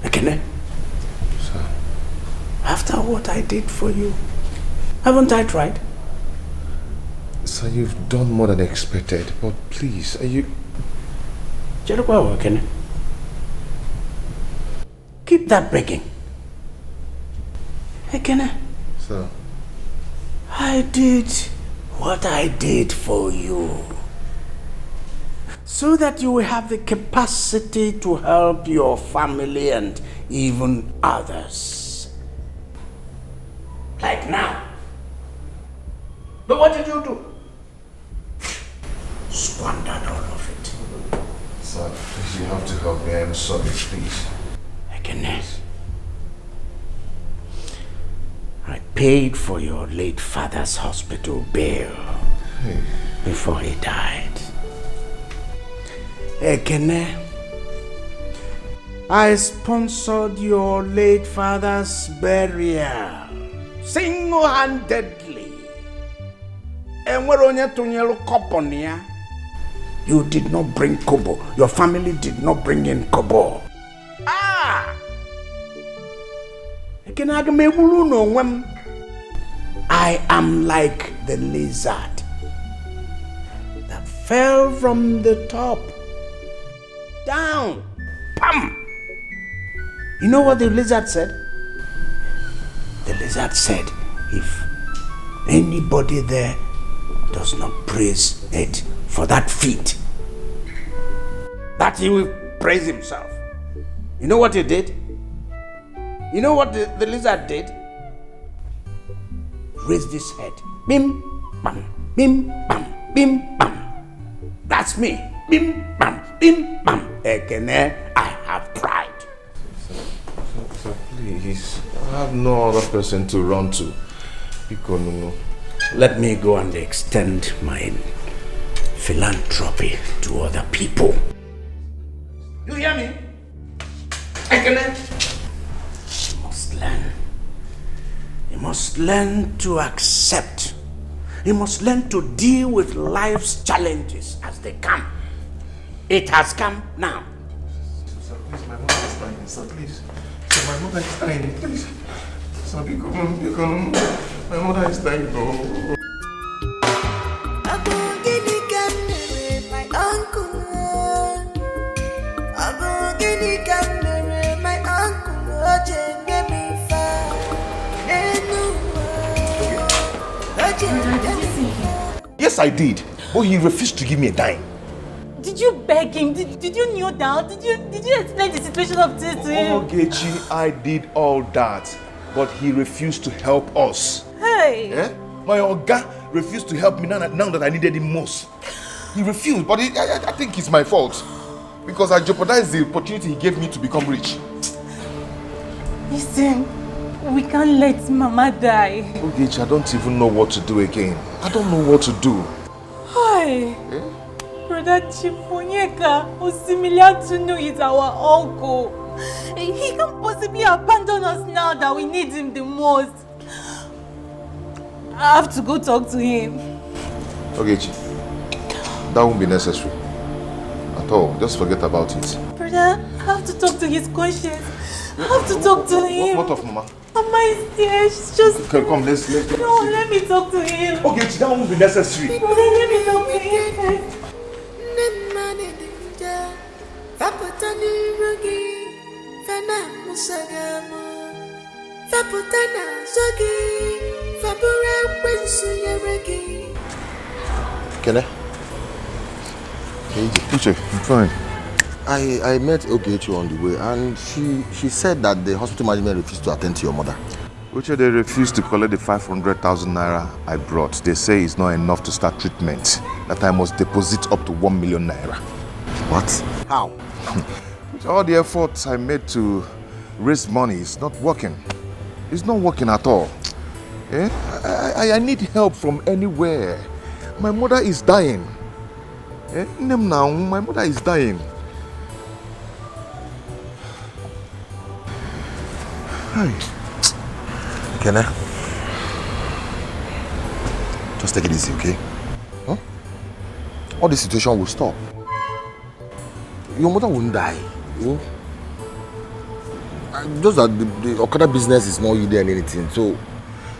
Okay? Sir. After what I did for you. Haven't I tried? Sir, you've done more than expected, but please, are you... Keep that begging. Ekene. Sir. I did what I did for you. So that you will have the capacity to help your family and even others. Like now. But what did you do? Squandered all of it. Sir, please, you have to help me. I am sorry, please. Ekene. I paid for your late father's hospital bill before he died. Ekene, I sponsored your late father's burial single-handedly. You did not bring kobo. Your family did not bring in kobo. I am like the lizard that fell from the top down. Pam! You know what the lizard said? The lizard said, if anybody there does not praise it for that feat, that he will praise himself. You know what he did? You know what the lizard did? Raised his head. Bim, bam, bim, bam, bim, bam. That's me. Bim, bam, bim, bam. Ekene, I have tried. Sir, please. I have no other person to run to. Let me go and extend my philanthropy to other people. You hear me? Ekene, you must learn. You must learn to accept. You must learn to deal with life's challenges as they come. It has come now. Sir, please, my mother is dying. Sir, please. Sir, my mother is dying. Please. Sir, my mother is dying. No. Yes, I did. But he refused to give me a dime. Did you beg him? Did you kneel down? Did you explain the situation of this to him? Ogechi, I did all that. But he refused to help us. Hey! My Oga refused to help me now that I needed him most. He refused, but I think it's my fault. Because I jeopardized the opportunity he gave me to become rich. Listen, we can't let Mama die. Ogechi, I don't even know what to do again. I don't know what to do. Hi. Brother Chifonyeka, Osimiliatuno is our uncle. He can't possibly abandon us now that we need him the most. I have to go talk to him. Ogechi, that won't be necessary. At all. Just forget about it. Brother, I have to talk to his conscience. I have to talk to him. What of Mama? Mama is there. She's just... Okay, come, let's No, let me talk to him. Ogechi, that won't be necessary. Brother, let me talk to him first. Can I? Uche, I'm fine. I met Ogechi on the way and she said that the hospital management refused to attend to your mother. Uche, they refused to collect the 500,000 naira I brought. They say it's not enough to start treatment. That I must deposit up to 1 million naira. What? How? With all the efforts I made to raise money, it's not working. It's not working at all. I need help from anywhere. My mother is dying. Now, my mother is dying. Hi. Can I? Just take it easy, okay? Huh? All this situation will stop. Your mother won't die. Just that the Okada business is not yielding anything, so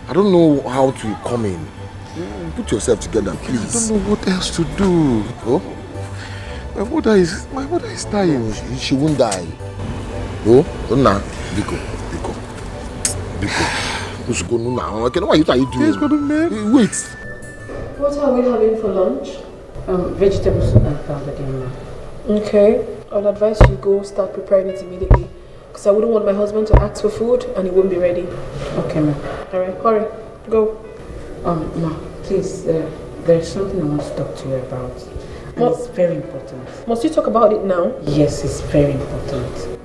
I don't know how to come in. Put yourself together, please. I don't know what else to do. Oh? My mother is dying. She won't die. Oh? Nah. Biko. Why are you doing? Yes, but man. Wait. What are we having for lunch? Vegetable soup and pounded yam. Okay. I would advise you go start preparing it immediately. Because I wouldn't want my husband to ask for food and it won't be ready. Okay, ma'am. Alright, hurry. Go. Ma, please, there's something I want to talk to you about. And it's very important. Must you talk about it now? Yes, it's very important.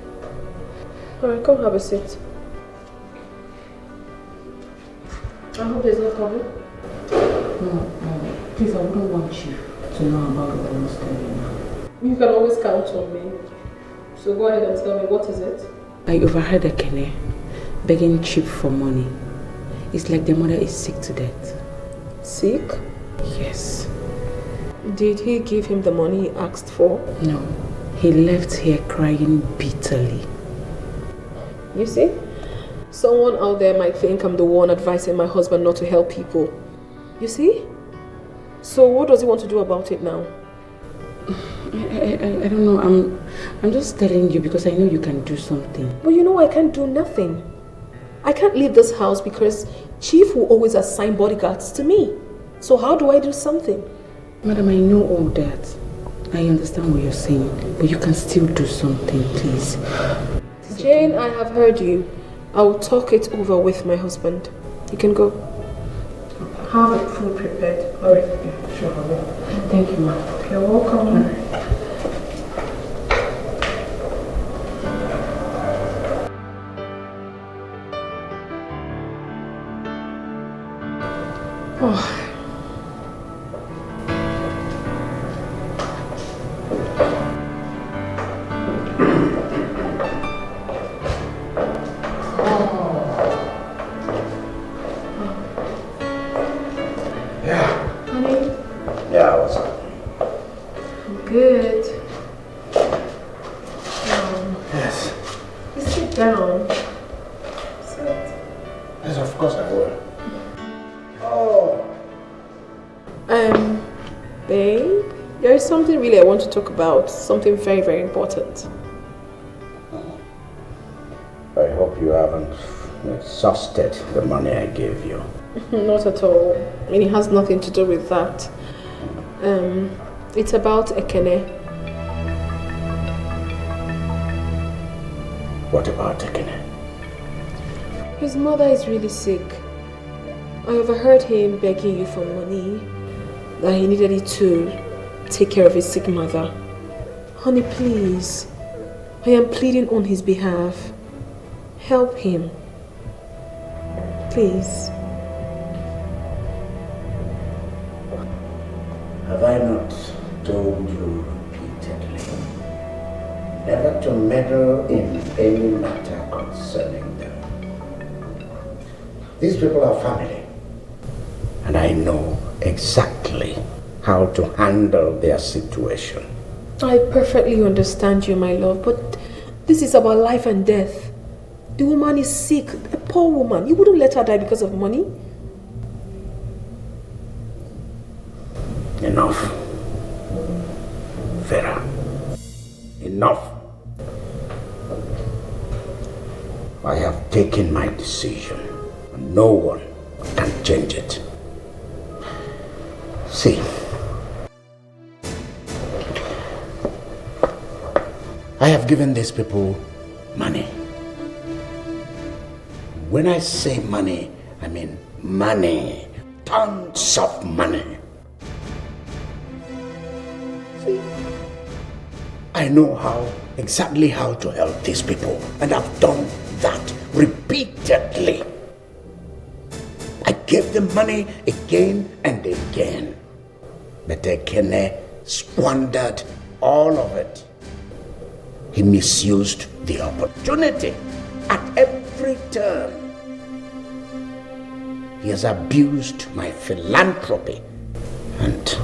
Alright, come have a seat. I hope there's no problem. No, please, I wouldn't want you to know about what I must tell you now. You can always count on me. So go ahead and tell me, what is it? I overheard Ekene begging Chip for money. It's like the mother is sick to death. Sick? Yes. Did he give him the money he asked for? No. He left here crying bitterly. You see? Someone out there might think I'm the one advising my husband not to help people. You see? So what does he want to do about it now? I don't know. I'm just telling you because I know you can do something. But you know I can't do nothing. I can't leave this house because Chief will always assign bodyguards to me. So how do I do something? Madam, I know all that. I understand what you're saying, but you can still do something, please. Jane, I have heard you. I will talk it over with my husband. You can go. Have it food prepared. Alright. Yeah, sure, I will. Thank you, ma'am. You're welcome. Oh. Good. Yes. Sit down. Sit. Yes, of course I will. Oh. Babe, there is something really I want to talk about. Something very, very important. I hope you haven't exhausted the money I gave you. Not at all. I mean, it has nothing to do with that. It's about Ekene. What about Ekene? His mother is really sick. I overheard him begging you for money, that he needed it to take care of his sick mother. Honey, please. I am pleading on his behalf. Help him. Please. Have I not told you repeatedly never to meddle in any matter concerning them? These people are family, and I know exactly how to handle their situation. I perfectly understand you, my love, but this is about life and death. The woman is sick, a poor woman. You wouldn't let her die because of money? Enough. Vera. Enough. I have taken my decision, and no one can change it. See, I have given these people money. When I say money, I mean money. Tons of money. See, I know exactly how to help these people, and I've done that repeatedly. I gave them money again and again, but Ekene squandered all of it. He misused the opportunity at every turn. He has abused my philanthropy, and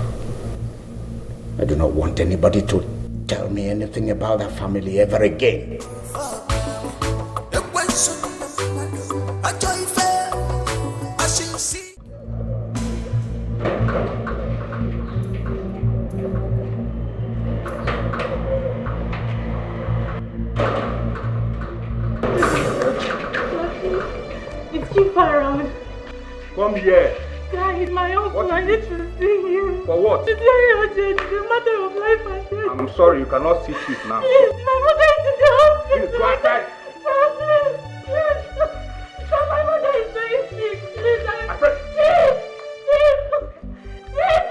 I do not want anybody to tell me anything about that family ever again. see. It's too far around. Come here. Guys, my uncle, What? I need to see you. For what? It's very urgent. It's a matter of life and death. I'm sorry, you cannot sit with now. Please, my mother is in the hospital. Please, go outside. Please. My mother is very sick. Please, Alfred. Chief,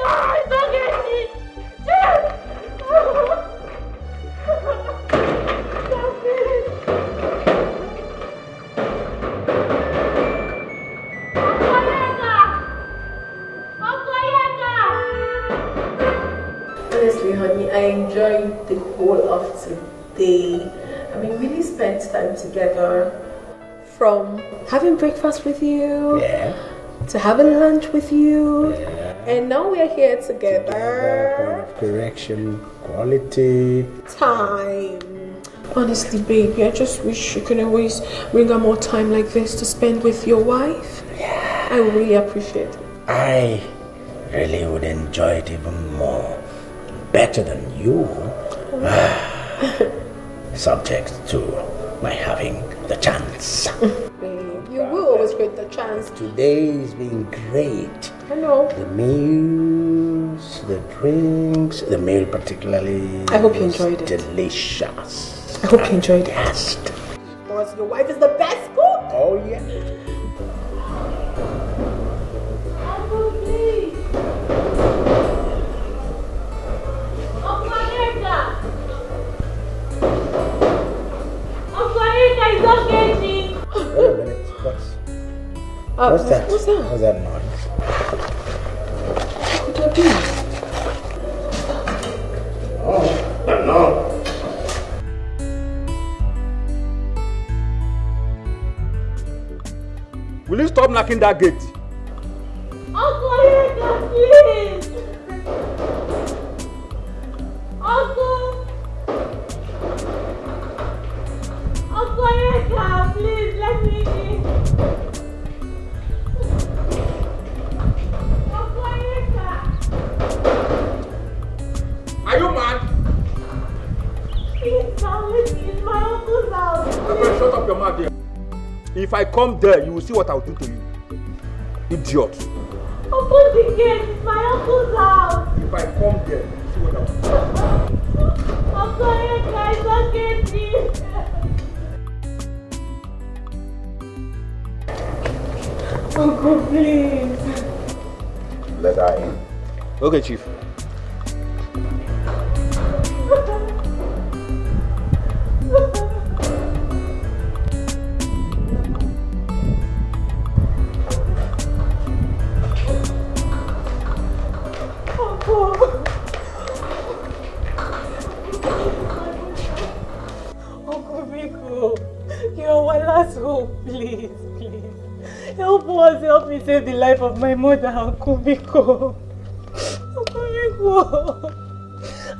don't get me. Honestly, honey, I enjoyed the whole of today. I mean, really spent time together. From having breakfast with you, to having lunch with you, and now we are here together. Correction, quality time. Honestly, baby, I just wish you could always bring out more time like this to spend with your wife. Yeah. I really appreciate it. I really would enjoy it even more. Better than you. Subject to my having the chance. Babe, you will always get the chance. Today's been great. I know. The meals, the drinks, the meal particularly. I hope you enjoyed it. Delicious. I hope you enjoyed it. Yes. Because your wife is the best cook. Oh, yeah. Uncle, please. Is okay, Chief. Wait a minute. What's that? What's that? What's that noise? What could that be? Oh, no. Will you stop knocking that gate? Uncle, please. Uncle. Uncle, please let me in. Are you mad? Please, now let me in my uncle's house. Okay, shut up your mouth there. If I come there, you will see what I'll do to you. Idiot. Open the gate, it's my uncle's house. If I come there, you will see what I'll do. Uncle, guys, don't get me. Uncle, please. Let her in. Okay, Chief. Uncle Rico, you're our last hope, please, please. Help us, help me save the life of my mother, Uncle Rico. Uncle Rico,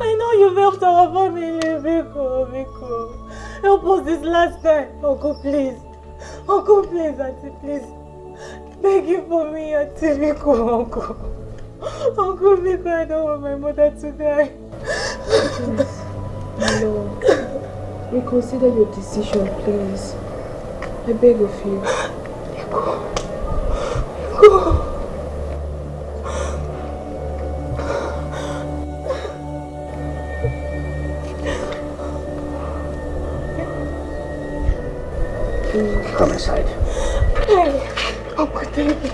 I know you've helped our family, Rico. Help us this last time, Uncle, please. Uncle, please, Auntie, please. Beg you for me, Auntie Rico, Uncle. Uncle Rico, I don't want my mother to die. No. Reconsider your decision, please. I beg of you. Rico. Come inside. Hey, Uncle, thank you.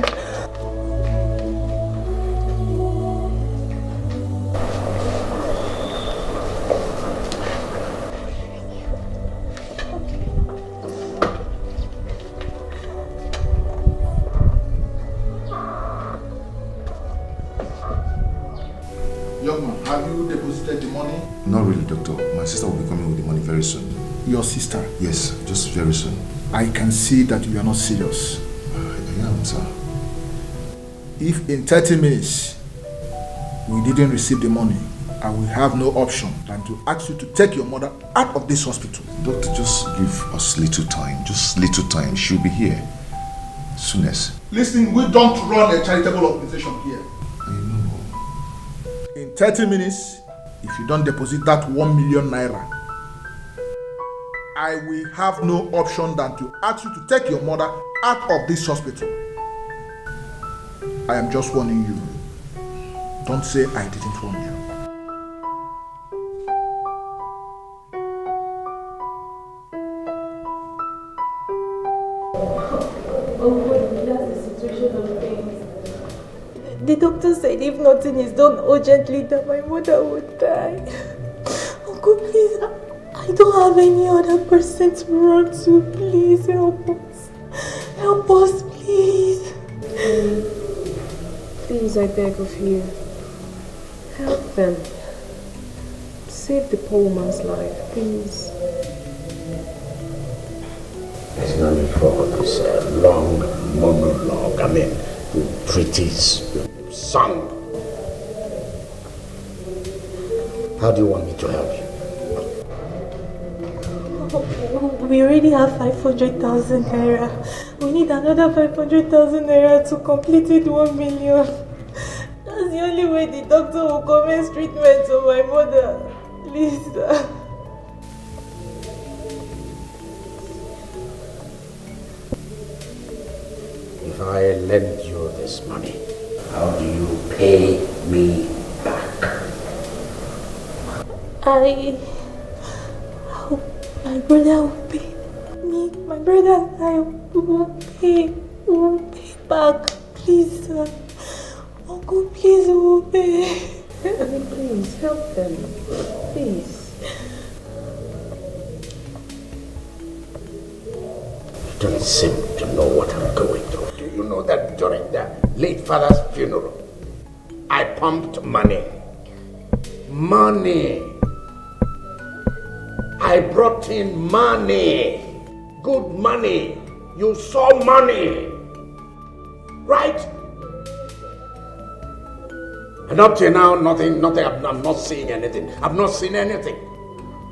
Young man, have you deposited the money? Not really, doctor. My sister will be coming with the money very soon. Your sister? Yes, just very soon. I can see that you are not serious. I am, sir. If in 30 minutes we didn't receive the money, I will have no option than to ask you to take your mother out of this hospital. Doctor, just give us little time. Just little time. She'll be here. soonest. Listen, we don't run a charitable organization here. I know. In 30 minutes, if you don't deposit that 1 million naira, I will have no option than to ask you to take your mother out of this hospital. I am just warning you. Don't say I didn't warn you. The doctor said if nothing is done urgently, that my mother would die. Uncle, please, I don't have any other person to run to. Please help us. Help us, please. Please, I beg of you. Help them. Save the poor woman's life, please. There's no need for this long monologue. I mean, treatise, song. How do you want me to help you? We already have 500,000 naira. We need another 500,000 naira to complete it 1 million. That's the only way the doctor will commence treatment of my mother. Please, sir. If I lend you this money, how do you pay me back? My brother will pay me. My brother and I will pay back. Please, sir. Uncle, please, will pay. Please, help them. Please. You don't seem to know what I'm going through. Do you know that during the late father's funeral, I pumped money? Money. I brought in money. Good money. You saw money. Right? And up to now, nothing, I'm not seeing anything. I've not seen anything.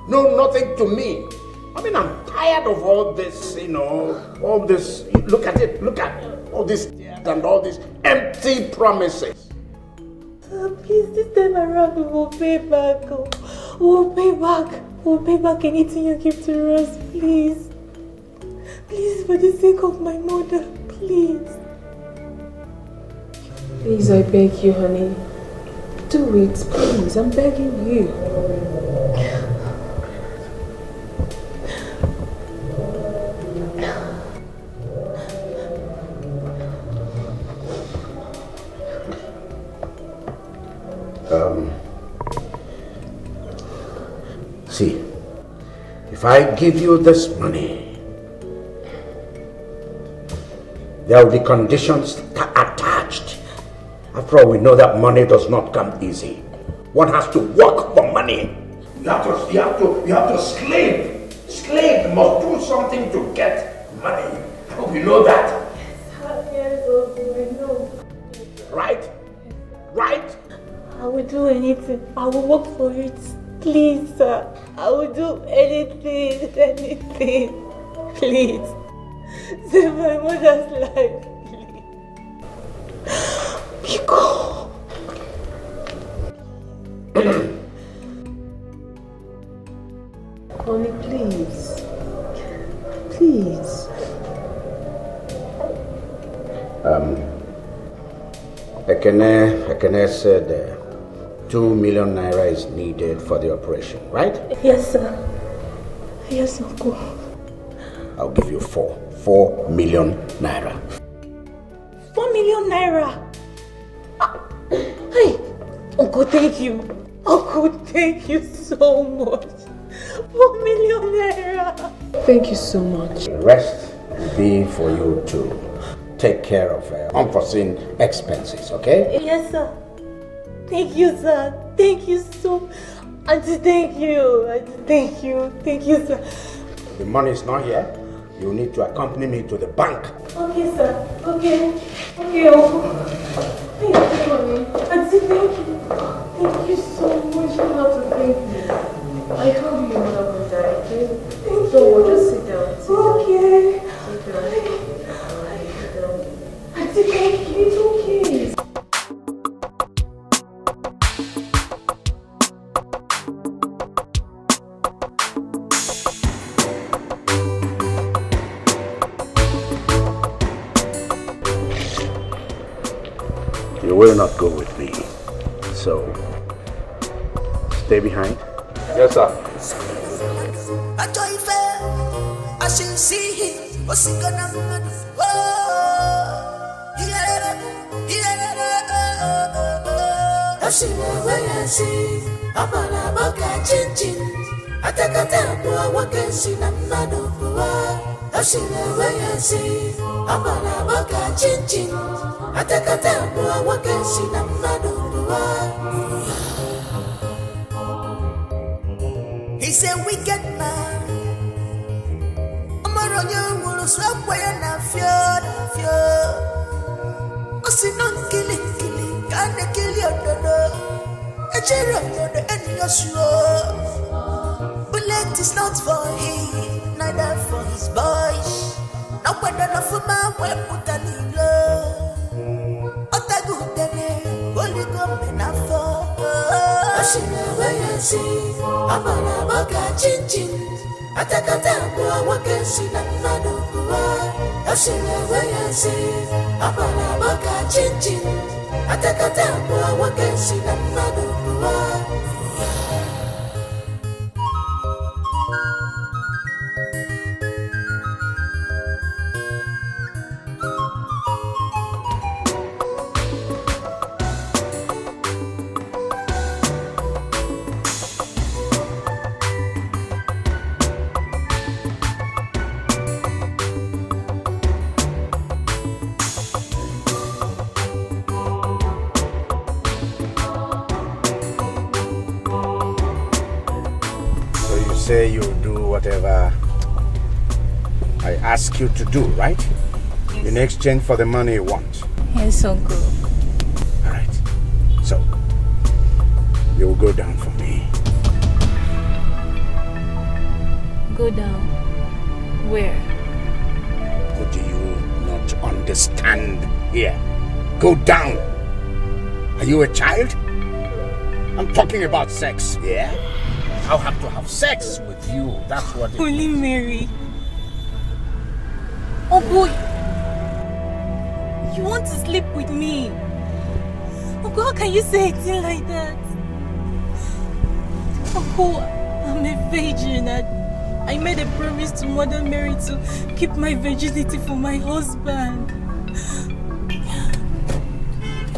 No, nothing to me. I mean, I'm tired of all this, all this. Look at it, look at all this and all these empty promises. Please, this time around we will pay back. We'll pay back. We'll pay back anything you give to us, please. Please, for the sake of my mother, please. Please, I beg you, honey. Do it, please. I'm begging you. See, if I give you this money, there will be conditions attached. After all, we know that money does not come easy. One has to work for money. You have to slave. Slave must do something to get money. I hope you know that. Yes, Uncle, I know. Right? Right? I will do anything. I will work for it. Please, sir. I will do anything. Please. Save my mother's life. Pico. Only please. Please. Ekene said 2 million naira is needed for the operation, right? Yes, sir. Yes, Uncle. I'll give you 4 million naira. 4 million naira. Hey, Uncle, thank you. Uncle, thank you so much. 4 million naira. Thank you so much. The rest will be for you to take care of unforeseen expenses, okay? Yes, sir. Thank you, sir. Thank you so much. Auntie, thank you. Auntie, thank you. Thank you, sir. The money is not here. You need to accompany me to the bank. Okay, sir. Okay. Okay, Uncle. Thank you, honey. Auntie, thank you. Thank you so much. You don't have to thank me. I told you your mother would die, okay? Thank you. So, just sit down. Okay. Sit down. Sit down. You will not go with me. So, stay behind. Yes, sir. I should see him. What's he gonna do? I see my way, I see. I'm on a boca chin. I take a tempo, I walk and see the man of the world. I see my way, I see. I'm on a boca chin. I take a tempo, I walk and see the man of the world. He's a wicked man. I'm a royal wool, swap way and a fear. I see no killing, can't kill your dodo. A cherub, the end of sure. Bullet is not for him, neither for his boys. No better enough for my way, put a little. Otago, holy gum enough for. I see the way I see. I'm on a boca chin. I take a tempo, I walk and see the man of the world. I see the way I see. I'm on a boca chin. I take a tempo, I walk and see the man of the world. Say you'll do whatever I ask you to do, right? Yes. In exchange for the money you want. Yes, Uncle. All right. So, you will go down for me. Go down? Where? What do you not understand here? Go down. Are you a child? I'm talking about sex, yeah? I'll have to have sex with you. That's what it Holy is. Mary. Oh boy. You want to sleep with me? Uncle, how can you say a thing like that? Uncle, I'm a virgin and I made a promise to Mother Mary to keep my virginity for my husband.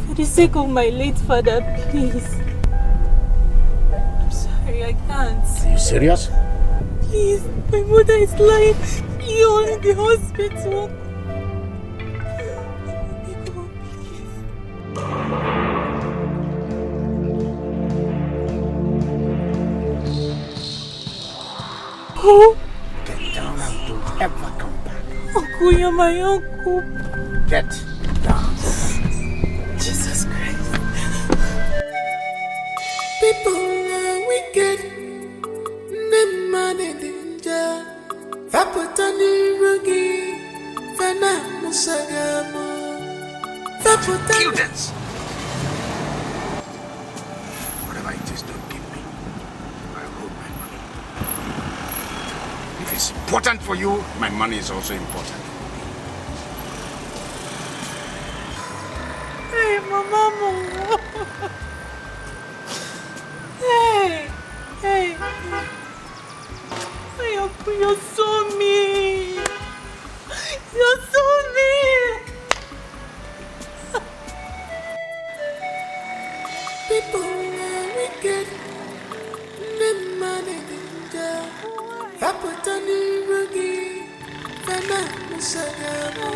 For the sake of my late father, please. I can't. Are you serious? Please, my mother is lying. You're in the hospital. Oh. Get down and don't ever come back. Uncle, you're my uncle. Get down. Jesus Christ. People are wicked. Them man in danger. Vapotani rugi. Vana musagamo. Vapotani. Students. Whatever it is, don't give me. I hold my money. If it's important for you, my money is also important. Hey, Mama. Hey. Hey, Uncle, you're so mean. You're so mean. People are wicked. Them man in danger. Vapotani rugi. Vana musagamo.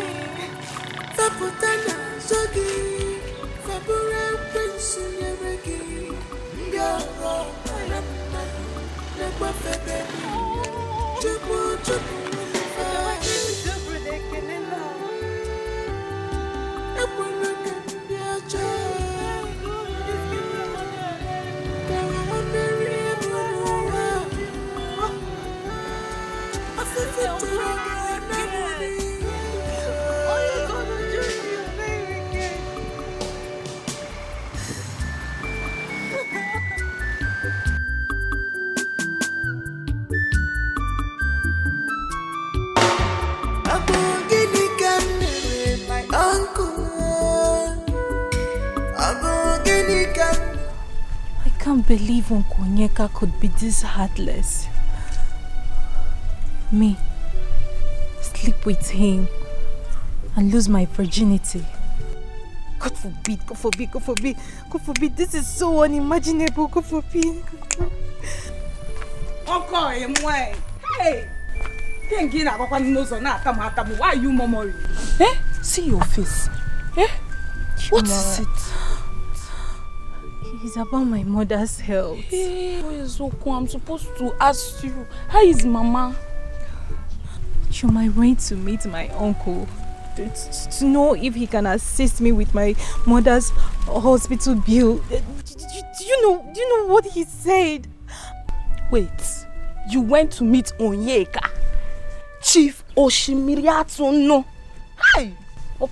Vapotana zogi. Vapura prince yeregi. Ngaro. can't believe Uncle Onyeka could be this heartless. Me, sleep with him and lose my virginity. God forbid, God forbid, God forbid, God forbid. This is so unimaginable, God forbid. Uncle, hey! Why are you murmuring? Eh? See your face. Eh? What is it? It's about my mother's health. Hey, I'm supposed to ask you. How is Mama? Chuma, I went to meet my uncle to know if he can assist me with my mother's hospital bill. Do you know what he said? Wait, you went to meet Onyeka? Chief Oshimiriatu no. Hi! Do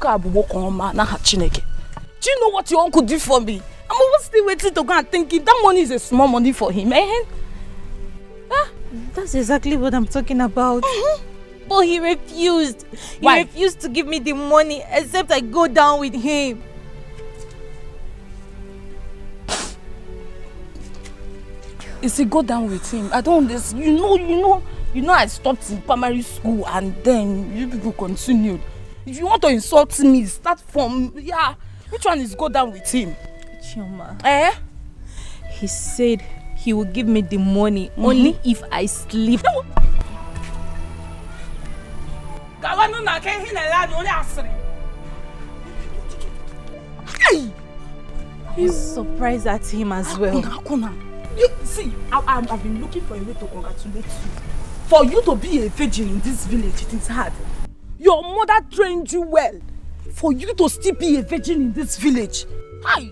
you know what your uncle did for me? I'm always still waiting to go and thinking that money is a small money for him, eh? Huh? That's exactly what I'm talking about. But he refused. He refused to give me the money except I go down with him. Is he go down with him? I don't understand. You know I stopped in primary school and then you people continued. If you want to insult me, start from, which one is go down with him? Chioma. Eh? He said he will give me the money only if I sleep. I'm surprised at him as well. You see, I've been looking for a way to congratulate you. For you to be a virgin in this village, it is hard. Your mother trained you well. For you to still be a virgin in this village, hi,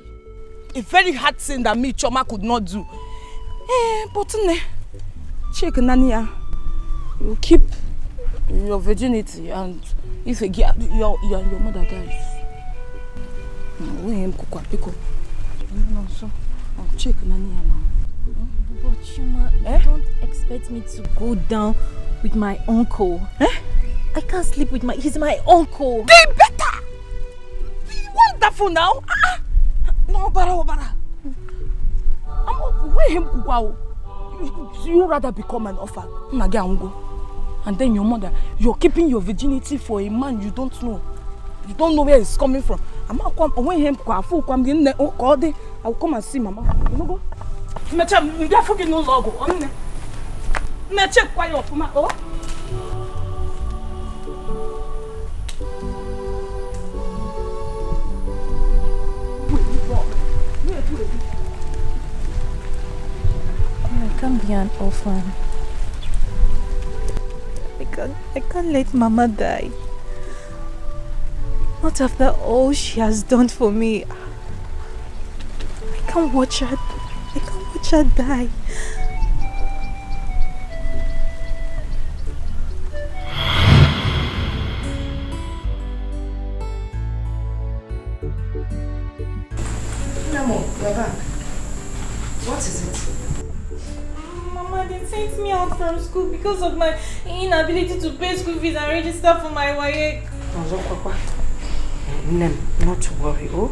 a very hard thing that me, Choma, could not do. But check Nania, you keep your virginity, and if your mother dies, check Nania now. But Chuma, you don't expect me to go down with my uncle. I can't sleep with he's my uncle. They better! Wonderful now! No, Bara. You rather become an orphan. And then your mother, you're keeping your virginity for a man you don't know. You don't know where it's coming from. I will come and see Mama. You know go? I can't be an orphan. I can't let Mama die. Not after all she has done for me. I can't watch her die. Namo, you're back. What is it? Mama, they sent me out from school because of my inability to pay school fees and register for my WAEC. Nem, not to worry, oh?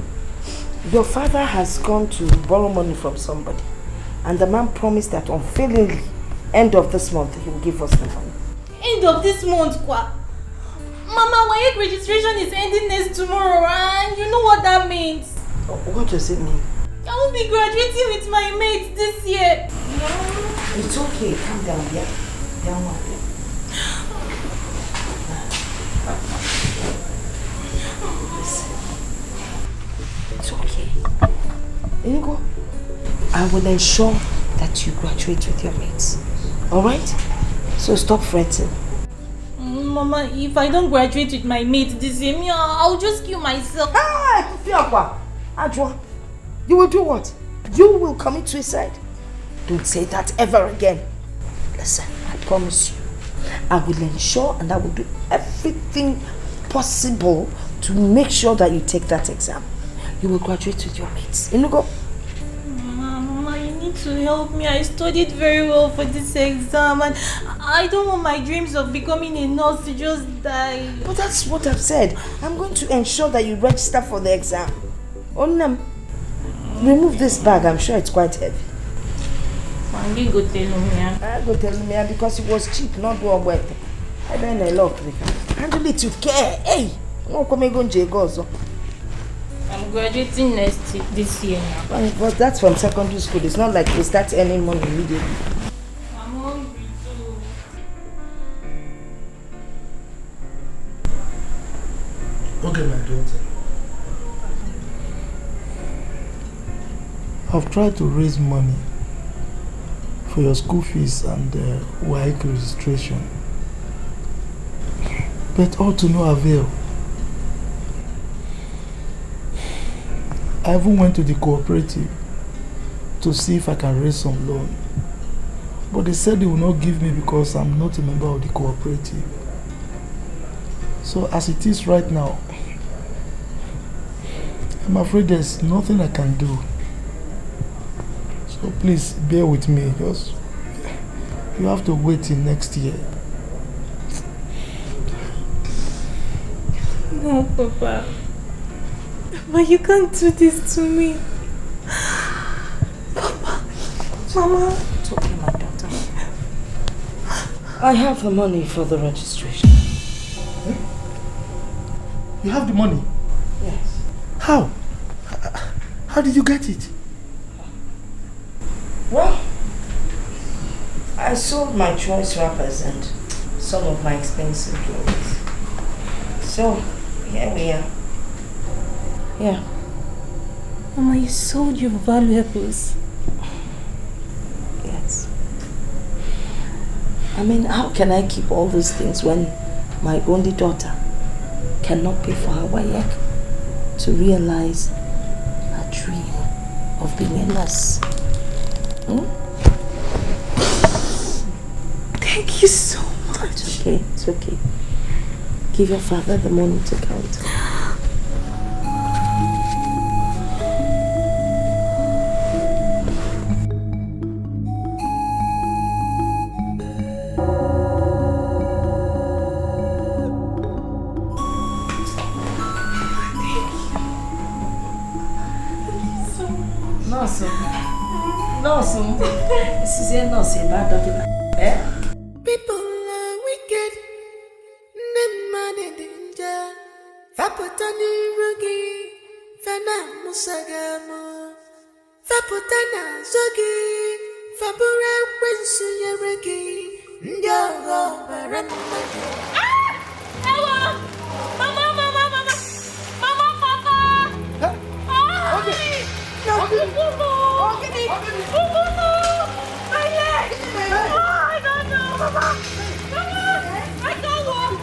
Your father has gone to borrow money from somebody, and the man promised that unfailingly, end of this month, he will give us the money. End of this month, kwa? Mama, WAEC registration is ending next tomorrow, and you know what that means? What does it mean? I will be graduating with my mates this year. It's okay, calm down, yeah? Don't worry. Listen. It's okay. Etiko, I will ensure that you graduate with your mates. Alright? So stop fretting. Mama, if I don't graduate with my mates this year, I'll just kill myself. Ajwa, you will do what? You will commit suicide? Don't say that ever again. Listen, I promise you, I will ensure and I will do everything possible to make sure that you take that exam. You will graduate with your mates. Etiko? Mama, you need to help me. I studied very well for this exam and I don't want my dreams of becoming a nurse to just die. But that's what I've said. I'm going to ensure that you register for the exam. Onny, remove this bag. I'm sure it's quite heavy. Mangi go tell me. I go tell me because it was cheap, not what wet. I don't know. Handle it with care. Hey, no come go also. I'm graduating this year now. But that's from secondary school. It's not like we start earning money immediately. I'm hungry too. Okay, my daughter. I've tried to raise money for your school fees and WAEC registration, but all to no avail. I even went to the cooperative to see if I can raise some loan, but they said they will not give me because I'm not a member of the cooperative. So as it is right now, I'm afraid there's nothing I can do. So please bear with me, just you have to wait till next year. No, Papa. Mama, you can't do this to me. Papa, Mama. It's okay, my daughter. I have the money for the registration. You have the money? Yes. How? How did you get it? Well, I sold my choice wrappers and some of my expensive clothes. So, here we are. Yeah. Mama, you sold your valuables. Yes. I mean, how can I keep all these things when my only daughter cannot pay for her WAEC to realize her dream of being a nurse? Thank you so much. It's okay, it's okay. Give your father the money to count. This is a nurse, bad doctor. Eh? People are wicked. Them mad in danger. Faputani rugi. Fana musagamo. Faputana zogi. Fabura wensu yeregi. Ndogo baramadi. Ewa! Mama! Mama, Papa! Huh? Okay. No, my leg! Oh, I don't know, Mama! I can't walk!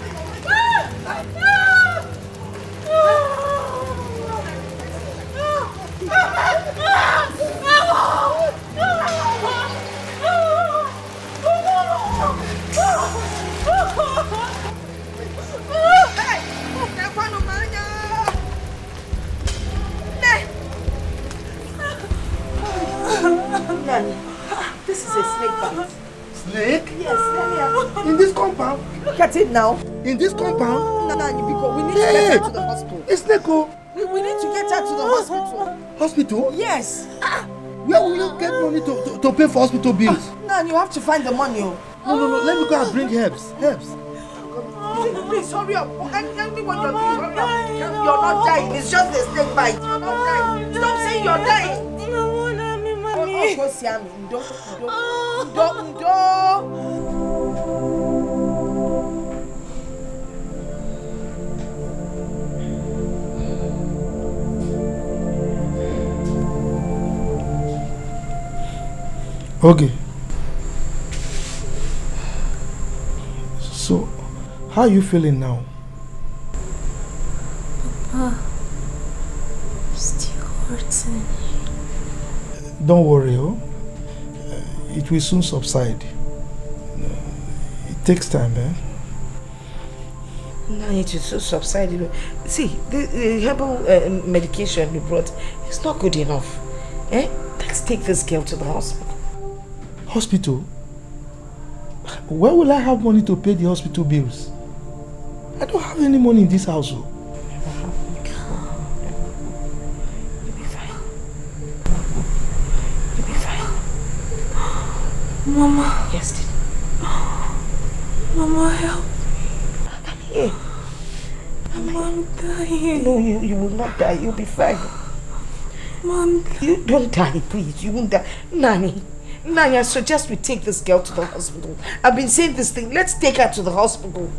Nani, this is a snake bite. Snake? Yes, Nani. In this compound? Look at it now. In this compound? Nani, because we need to get her to the hospital. It's snake, oh. We need to get her to the hospital. Hospital? Yes. Where will you get money to pay for hospital bills? Nani, you have to find the money. No. Let me go and bring herbs. Please hurry up. Anyone you're doing, hurry up. You're not dying. It's just a snake bite. You're not dying. Stop saying you're dying. Okay. So, how are you feeling now? Papa, still hurting. Don't worry, it will soon subside. It takes time, No, it will soon subside. See, the herbal medication you brought is not good enough. Let's take this girl to the hospital. Hospital? Where will I have money to pay the hospital bills? I don't have any money in this house. You'll be fine. You'll be fine. Mama. Yes, dear. Mama, help. Come here. I'm dying. No, you will not die. You'll be fine. Mom, you don't die, please. You won't die. Nani, I suggest we take this girl to the hospital. I've been saying this thing. Let's take her to the hospital.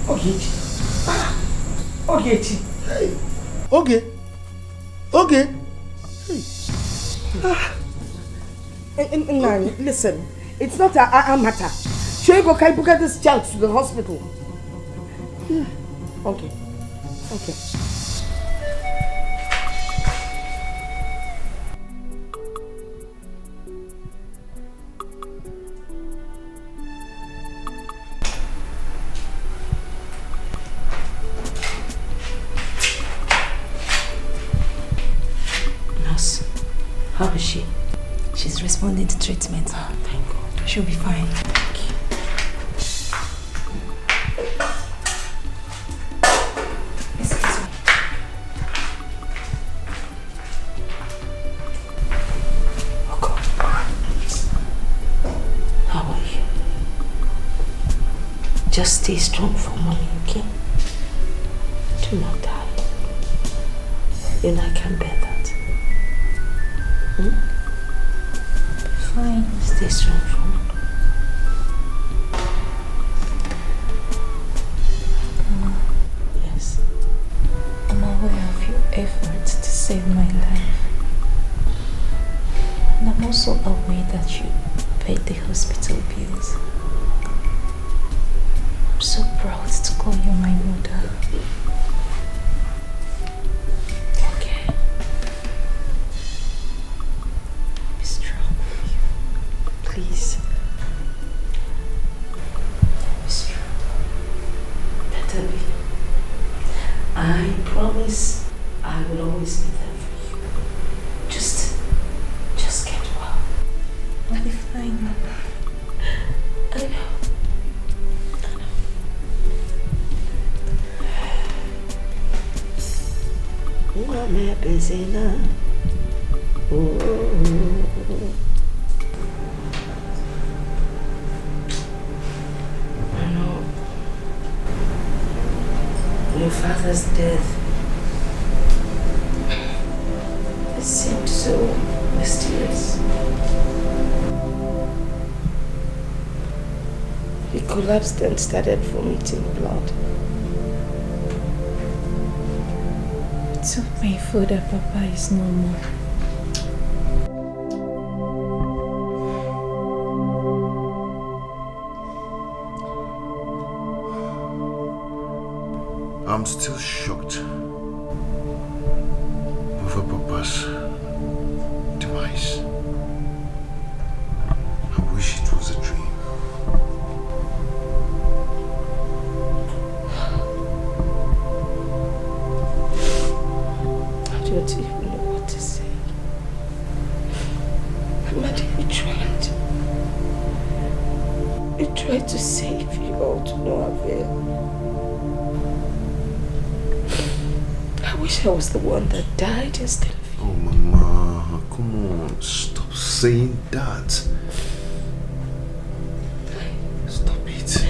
Ogechi. Ogechi. Hey. Okay. Hey. Nani, listen. It's not a matter. Shego, can you get this child to the hospital? Okay. Nurse, how is she? She's responding to treatment. Oh, thank God. She'll be fine. Just stay strong for mommy, okay? Do not die. You know I can bear that. Fine. Stay strong for me. Mama. Yes. I'm aware of your efforts to save my life. And I'm also aware that you paid the hospital bills. I'm so proud to call you my mother. Okay. Be strong, please. Be strong. Better be. I promise I will always be there for you. Just get well. I'll be fine, Mama. I know. Me busy now. I know your father's death. It seemed so mysterious. He collapsed and started vomiting blood. So painful that Papa is no more. I'm still shocked over Papa's demise. I wish it was a dream. I don't even know what to say. But you tried to save you all to no avail. I wish I was the one that died instead of you. Oh, Mama, come on, stop saying that. Stop it.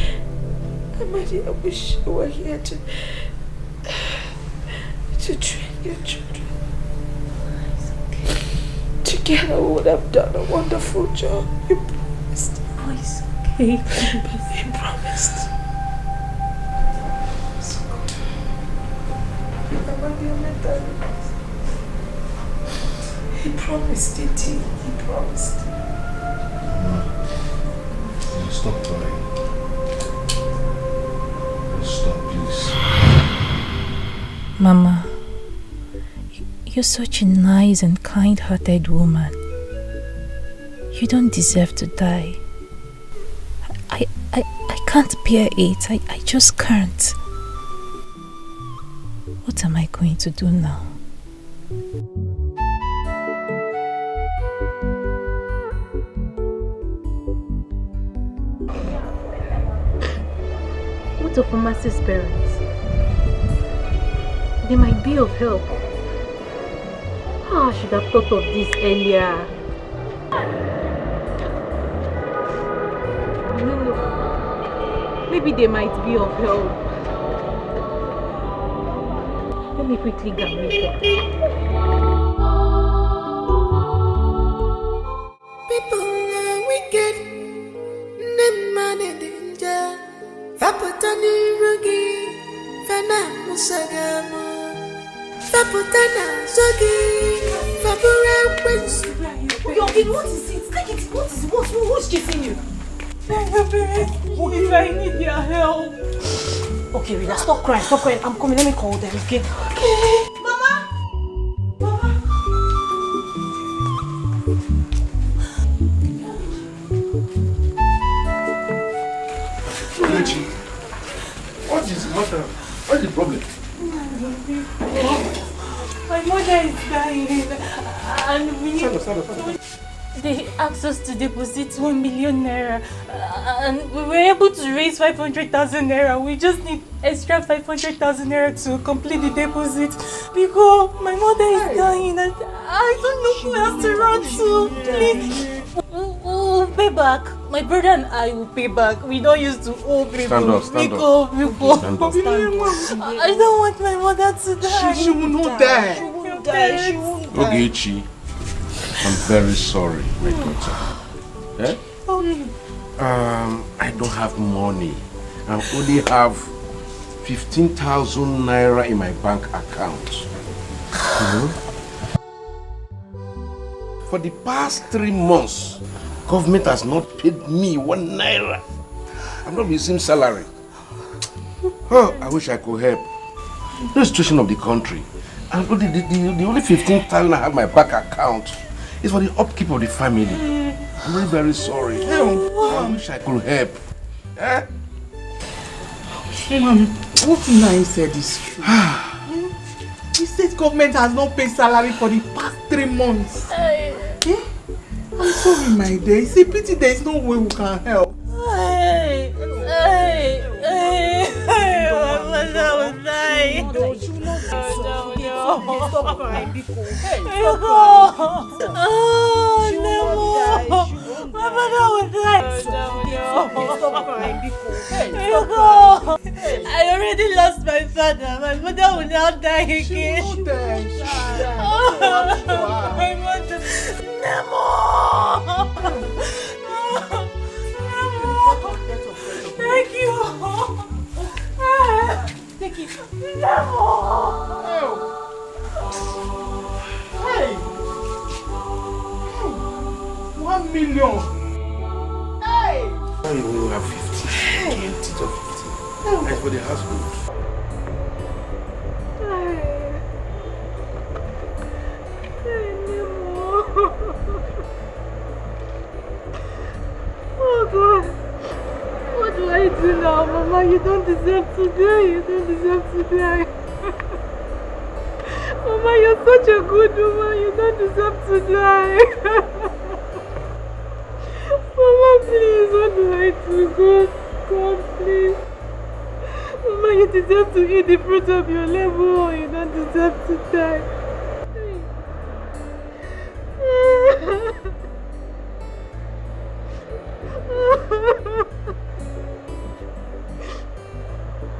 Amadi, I wish you were here to train your children. Together we would have done a wonderful job. You promised. Oh, it's okay. You promised. He promised, didn't he? He promised. Mama, stop crying. Stop, please. Mama, you're such a nice and kind-hearted woman. You don't deserve to die. I can't bear it. I just can't. What am I going to do now? What of Mercy's parents? They might be of help. Oh, I should have thought of this earlier. No. Maybe they might be of help. Let me quickly get me there. People are wicked, them man in danger. Faputani rugi, fana musagamo. Faputana zogi, fapura wensu. Yogi, what is it? Take it. What is it? Who's chasing you? If I need their help. Okay, Rita, stop crying. I'm coming. Let me call them, okay? Okay. Mama. What is the matter? What's the problem? My mother is dying and we need... Stand up. They asked us to deposit 1 million naira and we were able to raise 500,000 naira. We just need extra 500,000 naira to complete the deposit because my mother is dying and I don't know who else to run to. Please. We'll pay back. My brother and I will pay back. We don't used to owe people. Stand up. I don't want my mother to die. She will not die. She won't die. Ogechi, I'm very sorry, my daughter. Eh? I don't have money. I only have 15,000 naira in my bank account. For the past 3 months, government has not paid me 1 naira. I've not received salary. Oh, I wish I could help. The situation of the country. And the only 15,000 I have in my bank account is for the upkeep of the family. I'm really very sorry. I wish I could help. Eh? Mom, what Nai said is true. The state government has not paid salary for the past 3 months. I'm sorry, my dear. It's a pity there is no way we can help. My mother will die. Stop crying, Biko. My mother will die. Stop crying, Biko. I already lost my father. My mother will now die again. My mother. Nemo! Thank you. Take it. Nemo! Hey! 1 million! Hey! We will have 50. 20 to 50. That's for the household. Oh God, what do I do now, Mama? You don't deserve to die. You don't deserve to die. Mama, you're such a good woman. You don't deserve to die. Mama, please, what do I do? God, please. Mama, you deserve to eat the fruit of your labor. You don't deserve to die.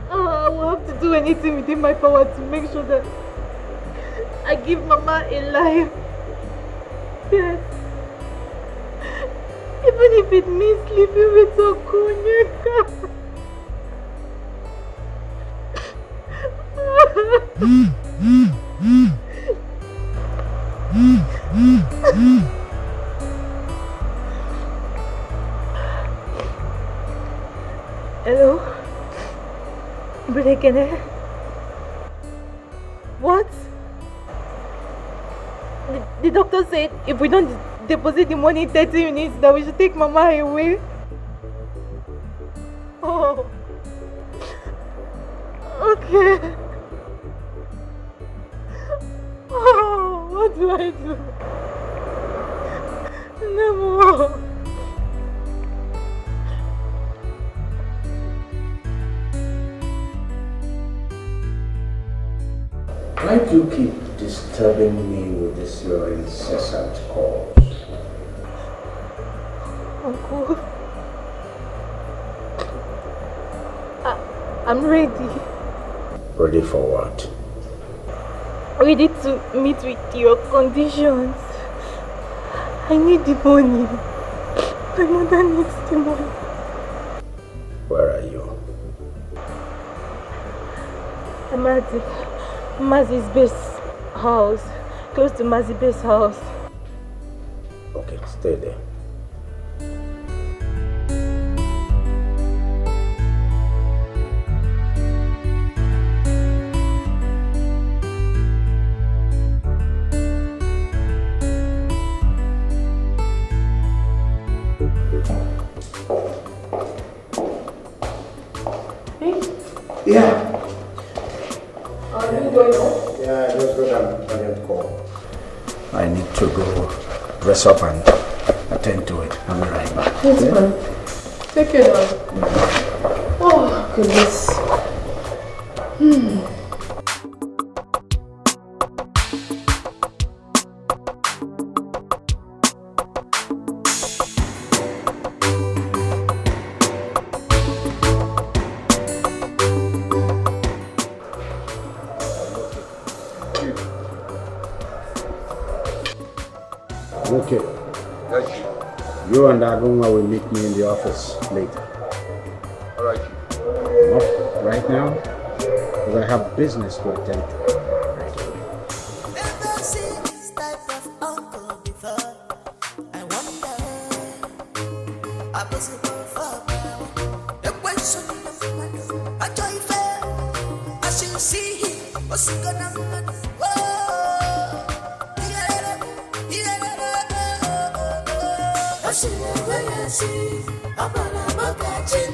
I will have to do anything within my power to make sure that I give Mama a life. Yes. Even if it means sleeping with Okunyeka. Hello? Brother, what? The doctor said if we don't deposit the money in 30 minutes that we should take Mama away. Oh. Okay. Oh, what do I do? No more. Try to keep disturbing me with this your incessant calls? Uncle, I'm ready. Ready for what? Ready to meet with your conditions. I need the money. My mother needs the money. Where are you? I'm at Mazi's base house. Close to Mazi's base house. Okay, stay there. Yeah. Are you going home? Yeah, just go down and call. I need to go dress up and attend to it. I'll be right back. It's fine. Take care now. Oh, goodness. Okay. You and Agunga will meet me in the office later. Alright. Not right now, because I have business to attend to. Never seen this type of uncle before. I wonder, I was for the question of I joy fair. I should see him, what's gonna happen? I see, I'm a chin.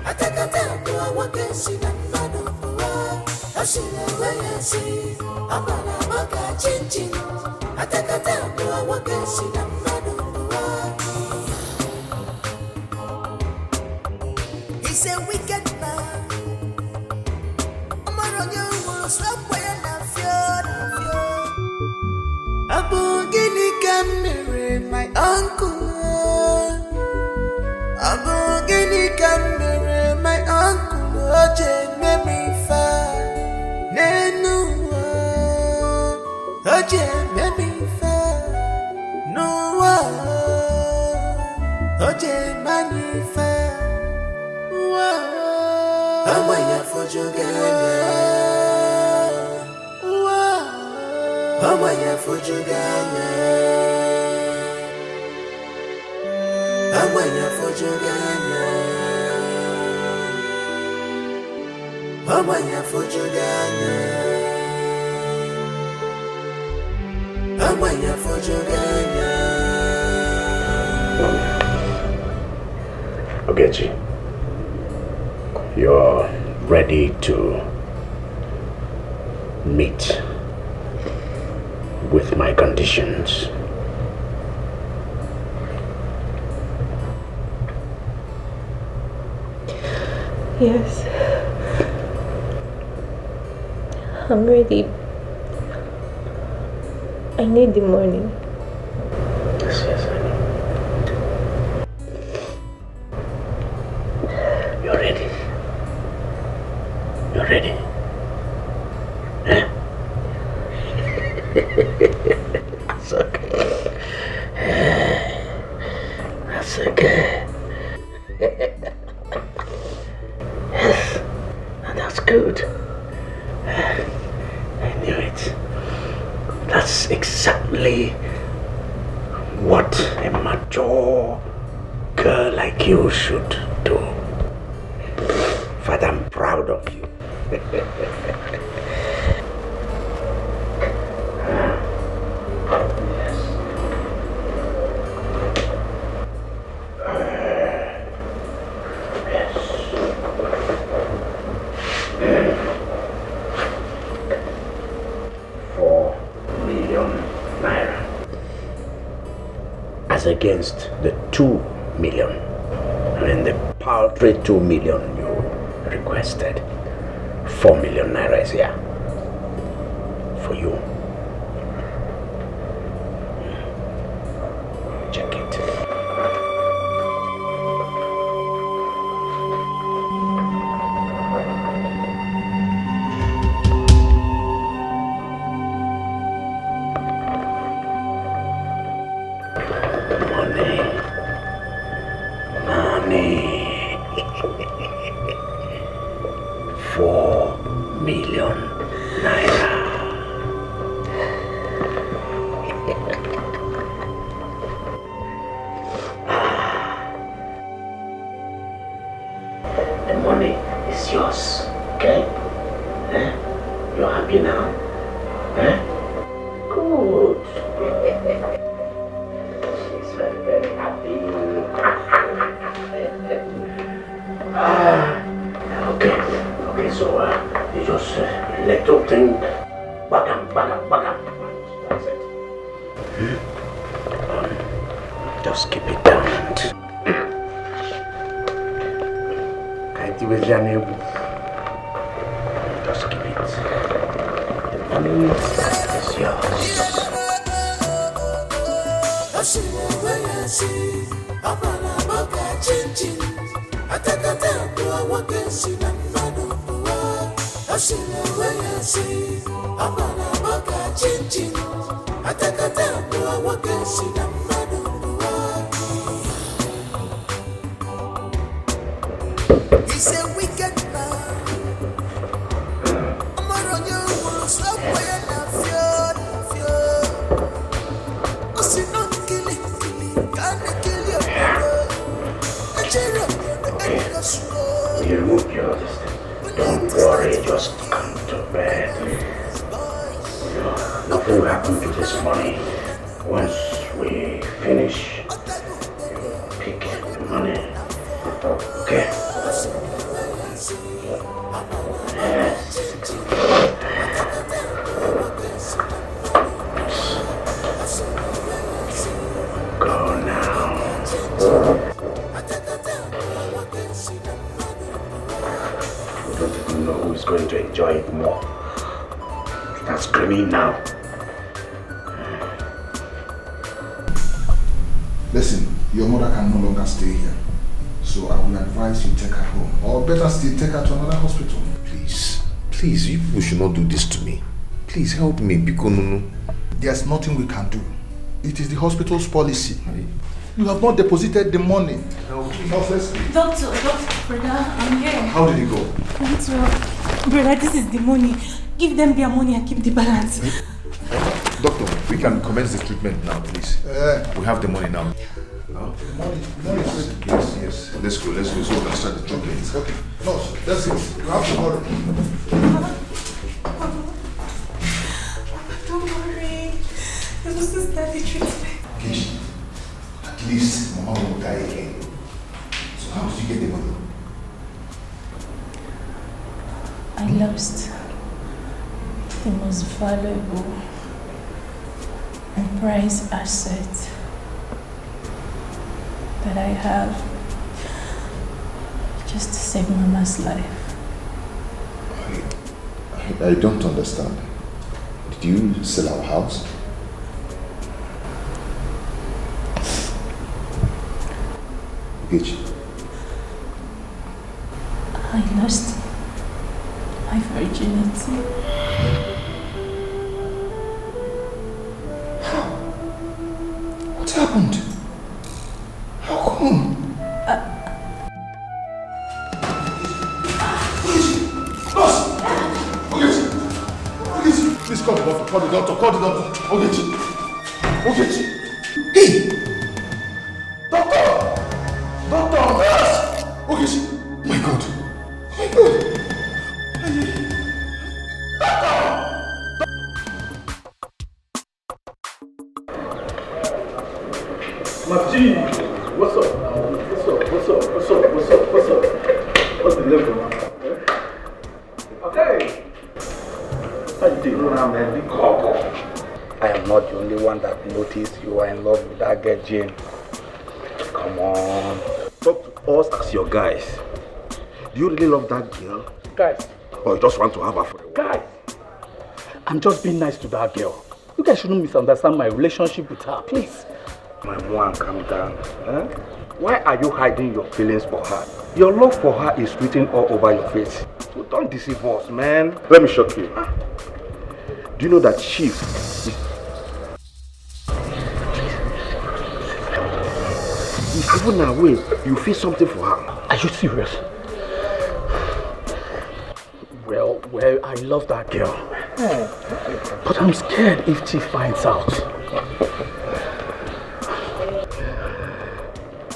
I take a time to a walk and see that man of the world. I see, I'm a chin. I take a time to a walk and see that man of the world. He's a wicked man. I'm a young stop when I feel. A boogie can marry my uncle. Abogini camera, my uncle, Oje, me fa. Nenu, Oje, me fa. No, Oje, manifa. Amaya for Jugana. Amaya for Jugana. Amaya for Jugana. Amaya for Jugana. Amaya for Jugana. Ogechi, you're ready to meet with my conditions. Yes. I'm ready. I need the money. Yes, I know. You're ready. You're ready. Huh? That's okay. That's okay. Yes, and that's good. I knew it. That's exactly what a mature girl like you should do. Father, I'm proud of you. Against the 2 million. I mean, the paltry 2 million you requested. 4 million naira is here. for you. Check it. Money. 4 million naira. The money is yours, okay? You're happy now? Good. She's very, very happy. Okay, so you just little thing, bagam. That's it. Just keep it down. Can't you just keep it. The money is yours. He's a wicked man. I'm a run you, stop playing that fear. I see no killing, can't kill your brother. You remove your don't worry, just come to bed. Nothing will happen to this money. Once we finish, you pick the money. Okay? Yes. Go now. We don't even know who is going to enjoy it more. Start screaming now. Listen, your mother can no longer stay here. So I will advise you take her home. Or better still, take her to another hospital. Please, you people should not do this to me. Please help me, Bikonunu. There's nothing we can do. It is the hospital's policy. You have not deposited the money. Doctor, brother, I'm here. How did it go? It's well. Brother, this is the money. Give them their money and keep the balance. Doctor, we can commence the treatment now, please. We have the money now. Yes. Let's go. So we can start the treatment. Okay. No, let's go. You have tomorrow. Don't worry. I was just start the treatment. Kishi, at least Mama will die again. So how did you get the money? I lost the most valuable and prized asset that I have just to save Mama's life. I don't understand. Did you sell our house? Ogechi. I lost my virginity. What happened? How come? Please call the doctor. Ogechi. Hey! Doctor! Nurse! Ogechi. My God. Marty, what's up? What's the level now? Okay. How you doing? I am not the only one that noticed you are in love with that girl, Jane. Come on. Talk to us as your guys. Do you really love that girl? Guys. Or you just want to have her for a while? Guys. I'm just being nice to that girl. You guys shouldn't misunderstand my relationship with her, please. My mom, calm down. Huh? Why are you hiding your feelings for her? Your love for her is written all over your face. So don't deceive us, man. Let me shock you. Do you know that she is even away? You feel something for her? Are you serious? Well, I love that girl. But I'm scared if she finds out.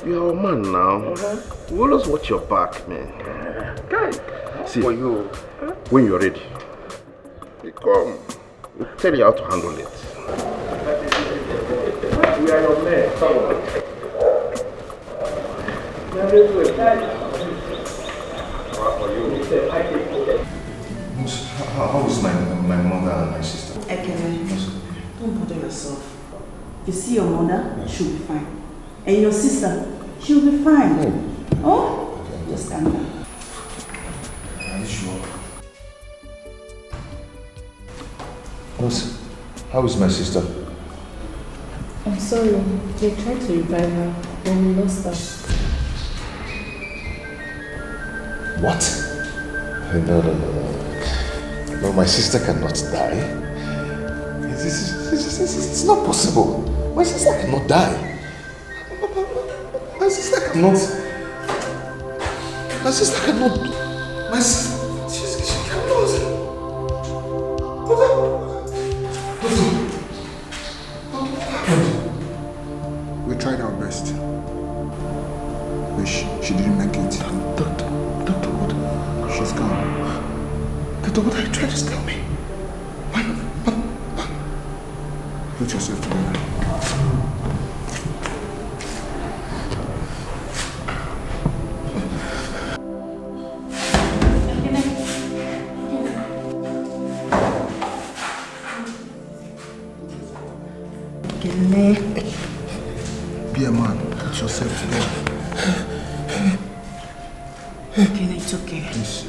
You're a man now. You always watch your back, man. See, for you, when you're ready, you come. We'll tell you how to handle it. We are your men. How is my mother and my sister? Ekene, don't bother yourself. You see your mother, she'll be fine. And your sister, she'll be fine. Oh? Just calm down. Are you sure? How is my sister? I'm sorry. They tried to revive her, but we lost her. What? No. No, my sister cannot die. It's not possible. My sister cannot die. My sister cannot. My sister cannot. My sister. She cannot. What happened? We tried our best. But she didn't make it. Doctor, what? She's gone. Doctor, what are you trying to tell me? Put yourself together. Be a man. Put yourself together. Okay, it's okay. Please.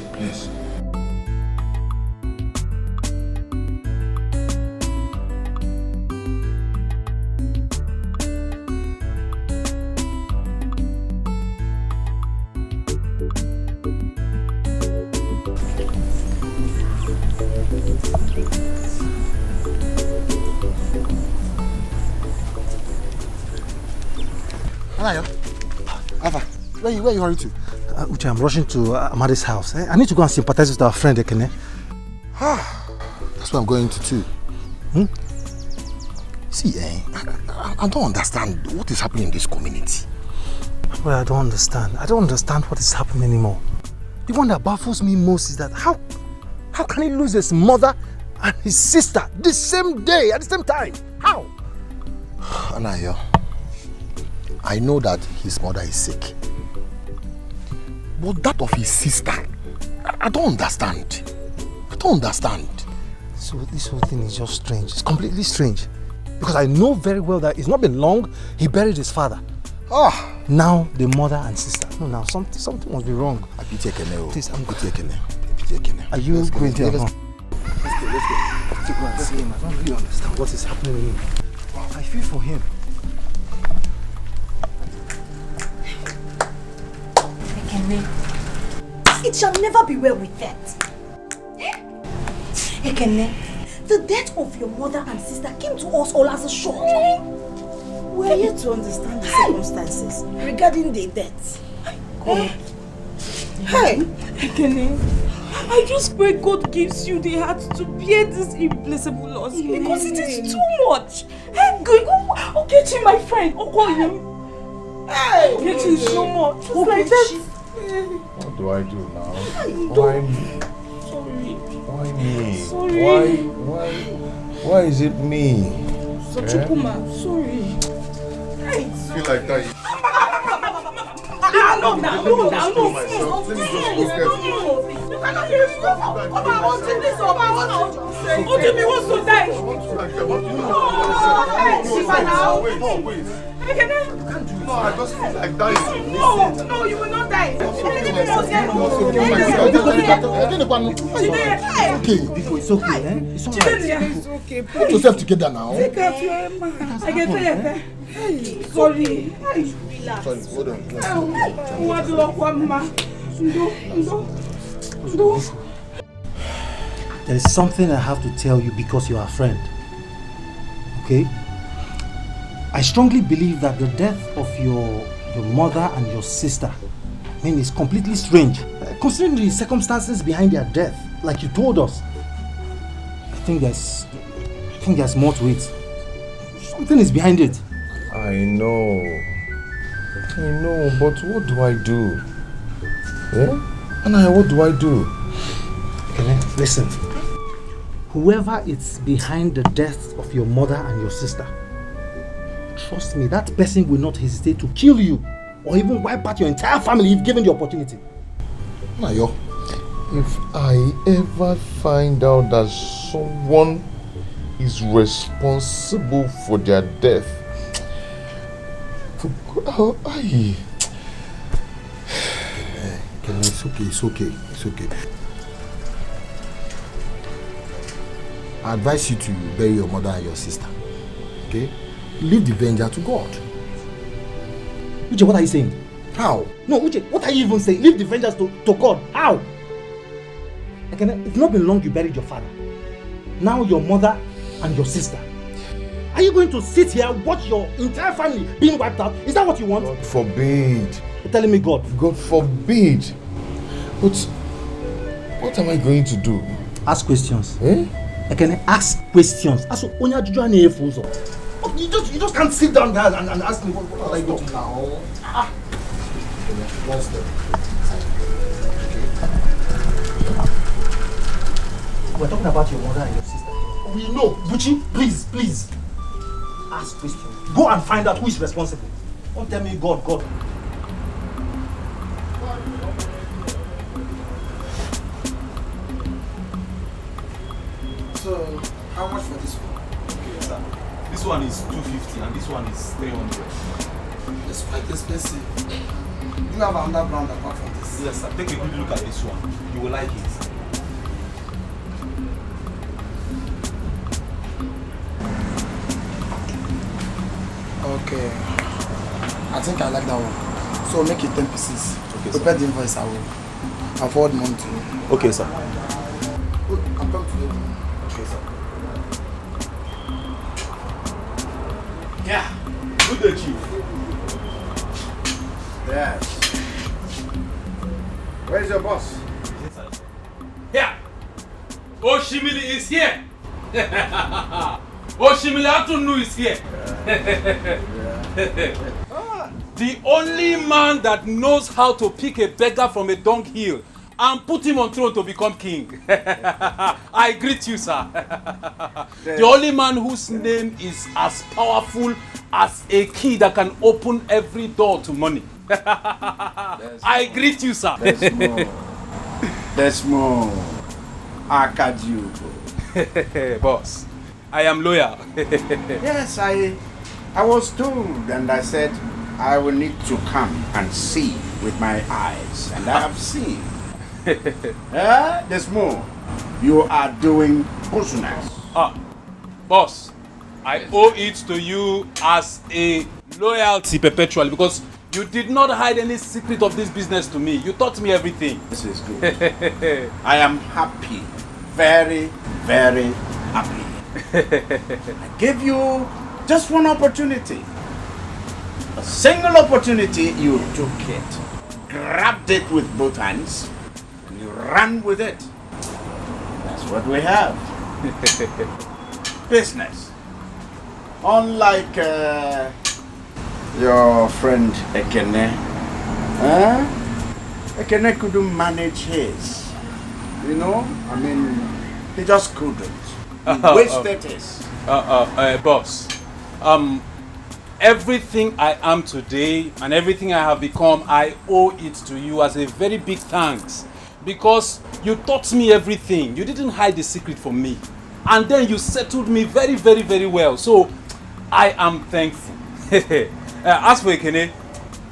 Where are you hurrying to? Uche, I'm rushing to Amadi's house. I need to go and sympathize with our friend Ekene. That's where I'm going to too. See, I don't understand what is happening in this community. Well, I don't understand. I don't understand what is happening anymore. The one that baffles me most is that how can he lose his mother and his sister the same day, at the same time? How? Anayo, I know that his mother is sick. But that of his sister, I don't understand. So this whole thing is just strange. It's completely strange. Because I know very well that it's not been long he buried his father. Now the mother and sister. No, now something must be wrong. Please, I'm going. Are you going to? Let's go. Let's go and see him. I don't really understand what is happening to him. I feel for him. It shall never be well with that. Ekene, the death of your mother and sister came to us all as a shock. We are here to understand the circumstances regarding the death. God. Hey, Ekene, I just pray God gives you the heart to bear this irreplaceable loss because it is too much. Hey, Ogechi, my friend, Okoye. Hey, Ogechi is no more. Just like that. What do I do now? Why me? Sorry. Why is it me? Sochukuma, sorry. I feel like that. No. Ojimi wants to die. No, I just feel like dying. No, you will not die. Okay, Biko, it's okay, eh? It's alright. It's okay. Put yourself together now. Take out your Emma. I can tell you. Sorry. Relax. Sorry, hold on. What do you want? There is something I have to tell you because you are a friend. Okay? I strongly believe that the death of your mother and your sister, I mean, is completely strange. Considering the circumstances behind their death, like you told us, I think there's more to it. Something is behind it. I know, but what do I do? Yeah? Anaya, what do I do? Okay, listen. Whoever is behind the death of your mother and your sister, trust me, that person will not hesitate to kill you or even wipe out your entire family if given the opportunity. Nayo, if I ever find out that someone is responsible for their death, It's okay. I advise you to bury your mother and your sister. Okay? Leave the vengeance to God. Uche, what are you saying? How? No, Uche, what are you even saying? Leave the vengeance to God. How? It's not been long you buried your father. Now your mother and your sister. Are you going to sit here and watch your entire family being wiped out? Is that what you want? God forbid. You're telling me God? God forbid. But what am I going to do? Ask questions. Ask questions. You just can't sit down there and ask me what I do now. One step. We're talking about your mother and your sister. We know. Buchi, please. Ask questions. Go and find out who is responsible. Don't tell me God. So, how much for this one? Okay, sir. This one is 250 and this one is 300. It's quite expensive. Do you have another brand apart from this? Yes, sir. Take a good look at this one. You will like it. Okay. I think I like that one. So make it 10 pieces. Okay, prepare the invoice. I'll forward money to you. Okay, sir. I'm coming to you. Okay, sir. Yeah. Good day, Chief. Yes. Where's your boss? Here. Oshimili is here. Oshimili 1&2 is here. The only man that knows how to pick a beggar from a dunghill and put him on throne to become king. I greet you, sir. The only man whose name is as powerful as a key that can open every door to money. I greet you, sir. There's more. Akaju. Boss, I am loyal. Yes, I was told, and I said I will need to come and see with my eyes, and I have seen. There's more. You are doing business. Boss, I owe it to you as a loyalty perpetually because you did not hide any secret of this business to me. You taught me everything. This is good. I am happy. Very, very happy. I gave you just one opportunity. A single opportunity, you took it. Grabbed it with both hands. And you ran with it. That's what we have. Business. Unlike your friend Ekene. Ekene couldn't manage his. You know? I mean, he just couldn't. He wasted his. Boss, everything I am today and everything I have become, I owe it to you as a very big thanks Because you taught me everything. You didn't hide the secret from me. And then you settled me very, very, very well. So I am thankful. As for Ekene,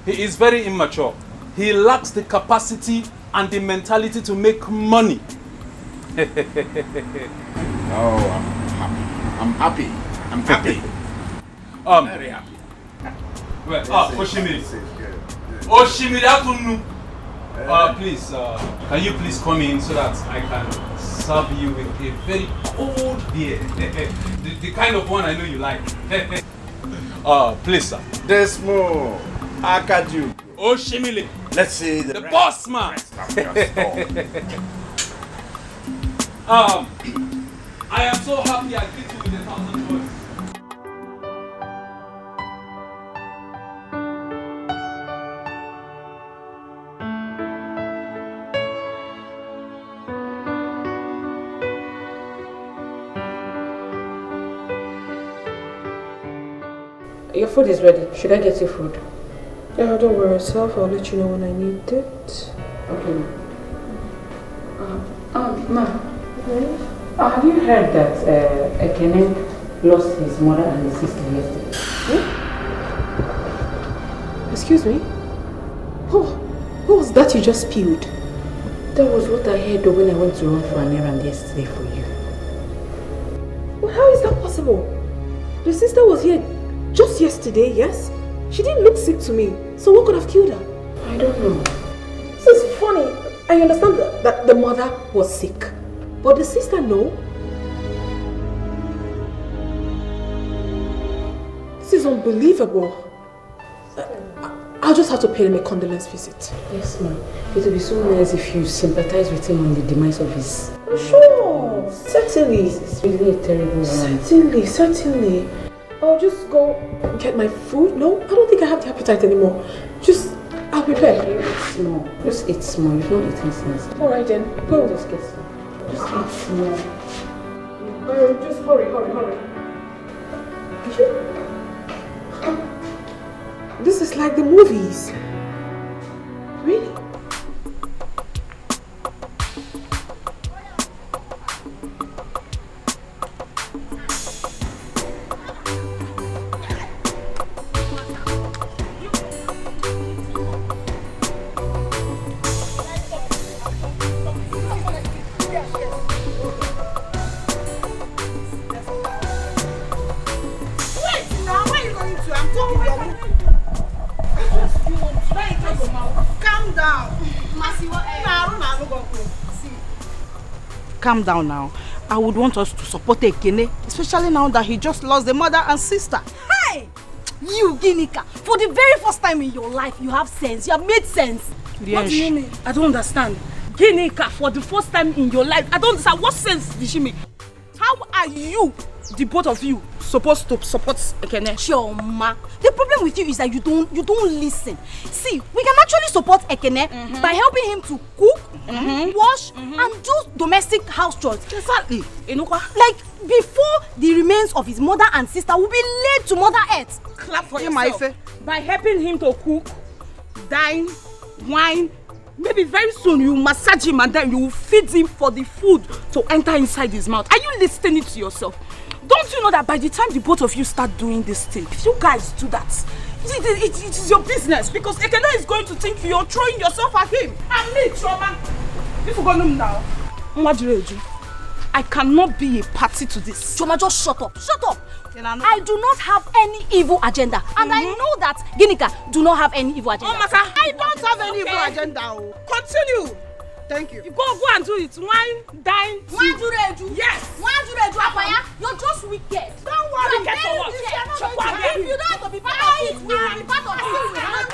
he is very immature. He lacks the capacity and the mentality to make money. I'm happy. I'm happy. Very happy. Well, Oshimiri. Oshimiri Atunu. Please, can you please come in so that I can serve you with a very cold beer? the kind of one I know you like. Please, sir. There's more. Akaju. Oshimiri. Let's see the boss man. I am so happy I greet you with 1,000 words. Your food is ready. Should I get you food? Yeah, don't worry yourself. I'll let you know when I need it. Okay. Ma. Have you heard that Ekene lost his mother and his sister yesterday? Excuse me? What was that you just spilled? That was what I heard when I went to run for an errand yesterday for you. Well, how is that possible? The sister was here just yesterday, yes? She didn't look sick to me. So what could have killed her? I don't know. This is funny. I understand that the mother was sick. But the sister, no. This is unbelievable. I'll just have to pay him a condolence visit. Yes, ma'am. It would be so nice if you sympathize with him on the demise of his... Sure, certainly. It's really a terrible one. Certainly. I'll just go get my food. No, I don't think I have the appetite anymore. I'll prepare. Eat small. Just eat small. You've not eaten since. Alright then, go. Just get some. Just eat small. Just hurry. This is like the movies. Really? Calm down now. I would want us to support Ekene, especially now that he just lost the mother and sister. Hey! You, Ginika, for the very first time in your life, you have sense. You have made sense. What do you mean? I don't understand. Ginika, for the first time in your life, I don't understand. What sense did she make? How are you, the both of you, supposed to support Ekene? Chioma, the problem with you is that you don't listen. See, we can actually support Ekene by helping him to cook, wash, and do domestic house chores. Exactly. Like before the remains of his mother and sister will be laid to Mother Earth. Clap for yourself. By helping him to cook, dine, wine, maybe very soon you massage him and then you will feed him for the food to enter inside his mouth. Are you listening to yourself? Don't you know that by the time the both of you start doing this thing, if you guys do that, it is your business, because Ekene is going to think you're throwing yourself at him. And me, Chioma. If you go home now, I cannot be a party to this. Chioma, just shut up. Shut up. I do not have any evil agenda. And I know that Ginika do not have any evil agenda. Oh, Masa, I don't have any evil agenda. Continue. Thank you. Go and do it. Wine, dine, yes. You're just wicked. Don't worry. If you don't have to be part of it, we will be part of it.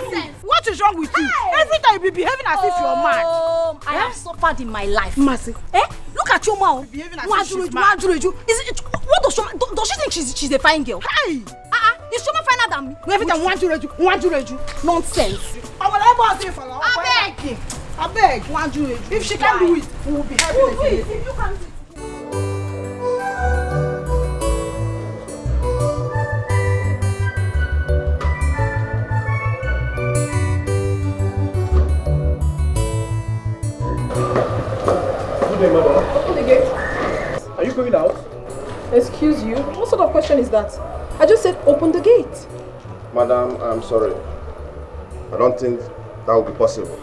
Nonsense. What is wrong with you? Every time you be behaving as if you're mad. I have suffered in my life. Mercy. Look at your mouth. Behaving as if she's mad. What does Shoma, does she think she's a fine girl? Hey! Is Shoma finer than me? Every time want to nonsense. I beg. If she can do it, we will be happy. If you can do it. going out? Excuse you? What sort of question is that? I just said open the gate. Madam, I'm sorry. I don't think that will be possible.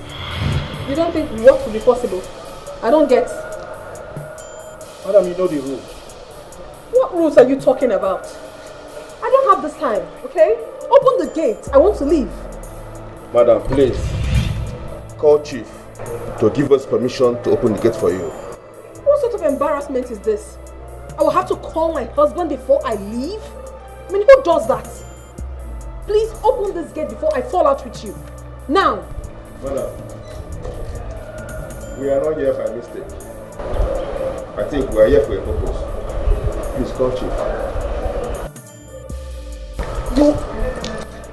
You don't think what will be possible? I don't get. Madam, you know the rules. What rules are you talking about? I don't have this time, okay? Open the gate. I want to leave. Madam, please. Call Chief to give us permission to open the gate for you. What sort of embarrassment is this? I will have to call my husband before I leave? I mean, who does that? Please open this gate before I fall out with you. Now! Madam, we are not here by mistake. I think we are here for a purpose. Please call Chief.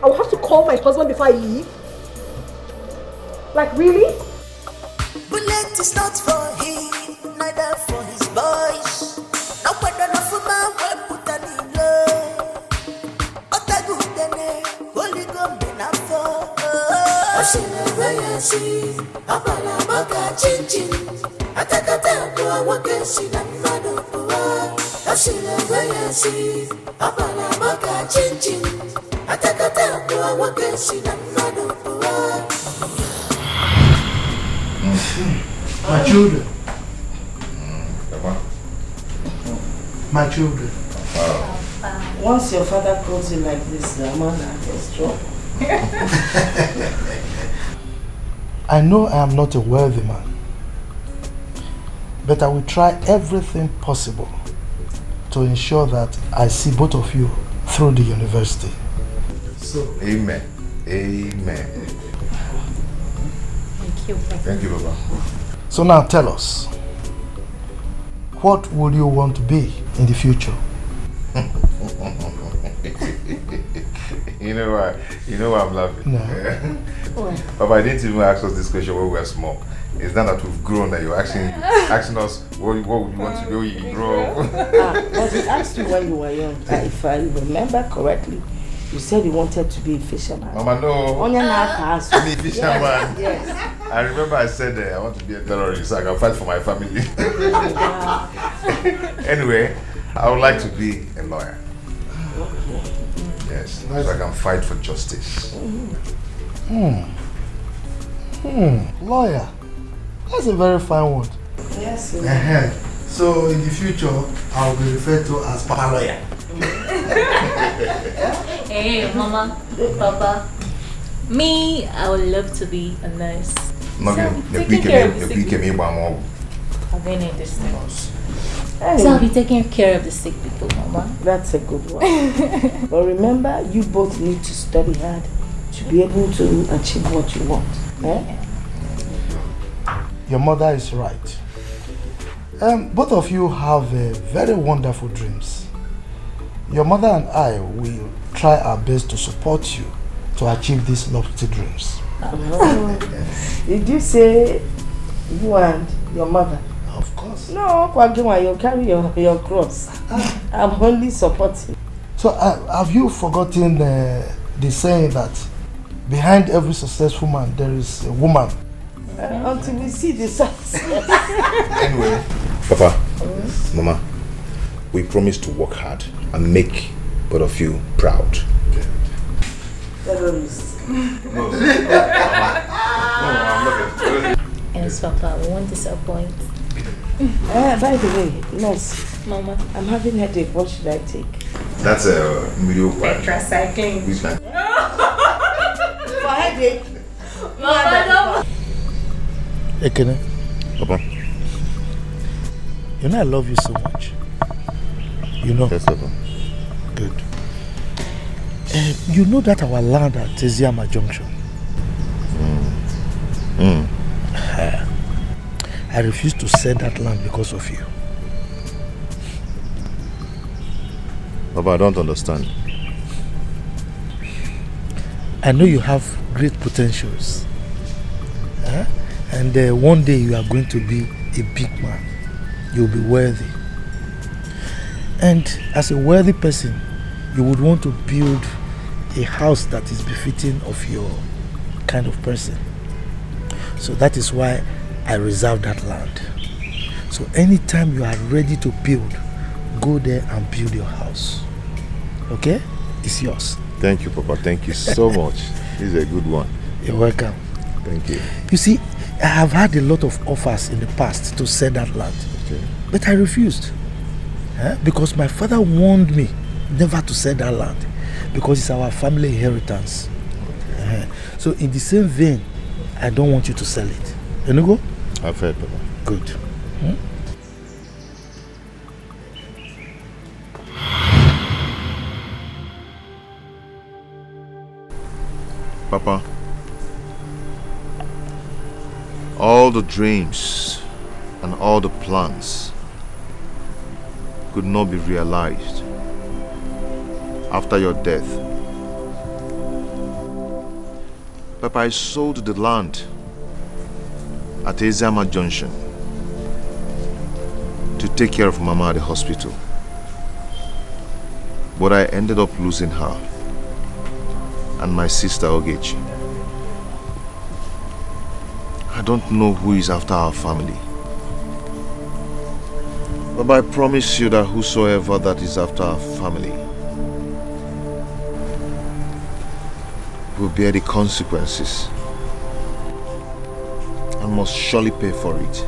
I will have to call my husband before I leave? Like, really? Bullet is not for him, neither for his boys. No better enough for my way, put an in love. Ota gudene, holy gum enough for. Ashina Rayasi, Abala Maka Chinchin. Atakata, do I walk a sin and Madopua. Ashina Rayasi, Abala Maka Chinchin. Atakata, do I walk a sin and Madopua. My children. My children. Once your father calls you like this, the man is trouble. I know I am not a wealthy man, but I will try everything possible to ensure that I see both of you through the university. So, Amen. Amen. Thank you, Papa. Thank you, Baba. So now tell us, what would you want to be in the future? You know why I'm laughing? No. Papa, I didn't even ask us this question when we were small. It's not that we've grown that you're asking us what would you want to do when you grow up. But we asked you when you were young. If I remember correctly, you said you wanted to be a fisherman. Mama, no. On your house. I'm a fisherman. Yes. I remember I said I want to be a terrorist so I can fight for my family. Anyway, I would like to be a lawyer. Yes, so I can fight for justice. Lawyer. That's a very fine word. Yes. So in the future, I'll be referred to as Papa Lawyer. Hey, Mama, Papa. Me, I would love to be a nurse. No, taking care of the sick people. I've been in this thing. So I'll be taking care of the sick people, Mama. That's a good one. But remember, you both need to study hard to be able to achieve what you want. Your mother is right. Both of you have very wonderful dreams. Your mother and I will try our best to support you to achieve these lofty dreams. Did you say you and your mother? Of course. No, Kwagima, you carry your cross. I'm only supporting. So have you forgotten the saying that behind every successful man there is a woman? Until we see the success. Anyway, Papa, Mama, we promise to work hard and make both of you proud. Terrorists. No, Yes, Papa, we won't disappoint. By the way, nurse, Mama, I'm having a headache. What should I take? That's a mediocre. Tetracycline. Which kind? For headache. Mama, Ekene, Papa. you know I love you so much. You know? Yes, Papa. Good. You know that our land at Teziama Junction? I refuse to sell that land because of you. Papa, I don't understand. I know you have great potentials. And one day you are going to be a big man. You'll be worthy. And as a worthy person, you would want to build a house that is befitting of your kind of person. So that is why I reserve that land. So anytime you are ready to build, go there and build your house. Okay? It's yours. Thank you, Papa. Thank you so much. This is a good one. You're welcome. Thank you. You see, I have had a lot of offers in the past to sell that land. Okay. But I refused. Because my father warned me never to sell that land. Because it's our family inheritance. Okay. So in the same vein, I don't want you to sell it. You know go? I've heard, Papa. Good. Papa, all the dreams and all the plans could not be realized after your death. Papa, I sold the land at Ezama Junction to take care of Mama at the hospital. But I ended up losing her and my sister Ogechi. I don't know who is after our family. But I promise you that whosoever that is after our family will bear the consequences and must surely pay for it.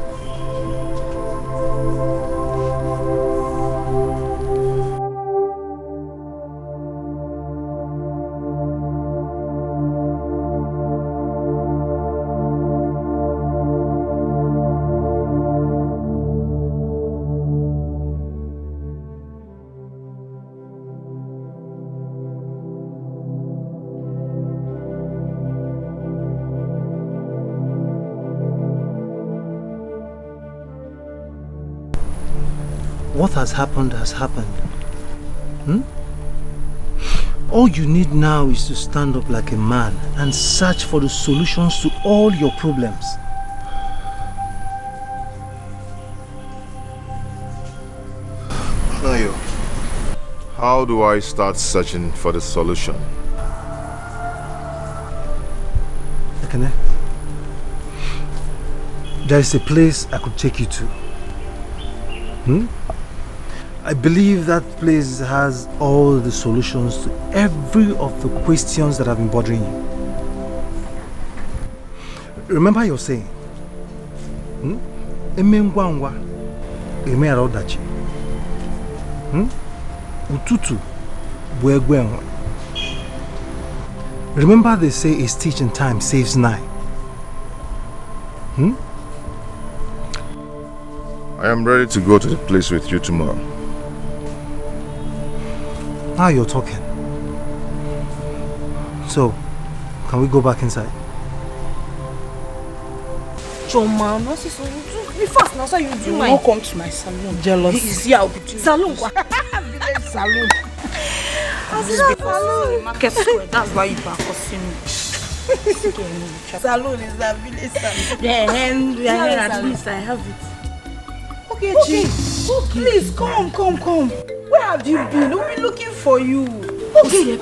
What has happened has happened. All you need now is to stand up like a man and search for the solutions to all your problems. Nayo, how do I start searching for the solution? Ekene, there is a place I could take you to. I believe that place has all the solutions to every of the questions that have been bothering you. Remember your saying, Ututu buegwenwa. Remember they say a stitch in time saves 9. I am ready to go to the place with you tomorrow. Now you're talking. So, can we go back inside? Choma, no, so be fast now, so you do my. Come to my salon. Jealous. Is here, I'll be doing. Salon, salon. Salon. Market square. That's why you are costing me. Salon is a village salon. Yeah, at least I have it. Okay, please come. Where have you been? We'll be looking for you. Okay.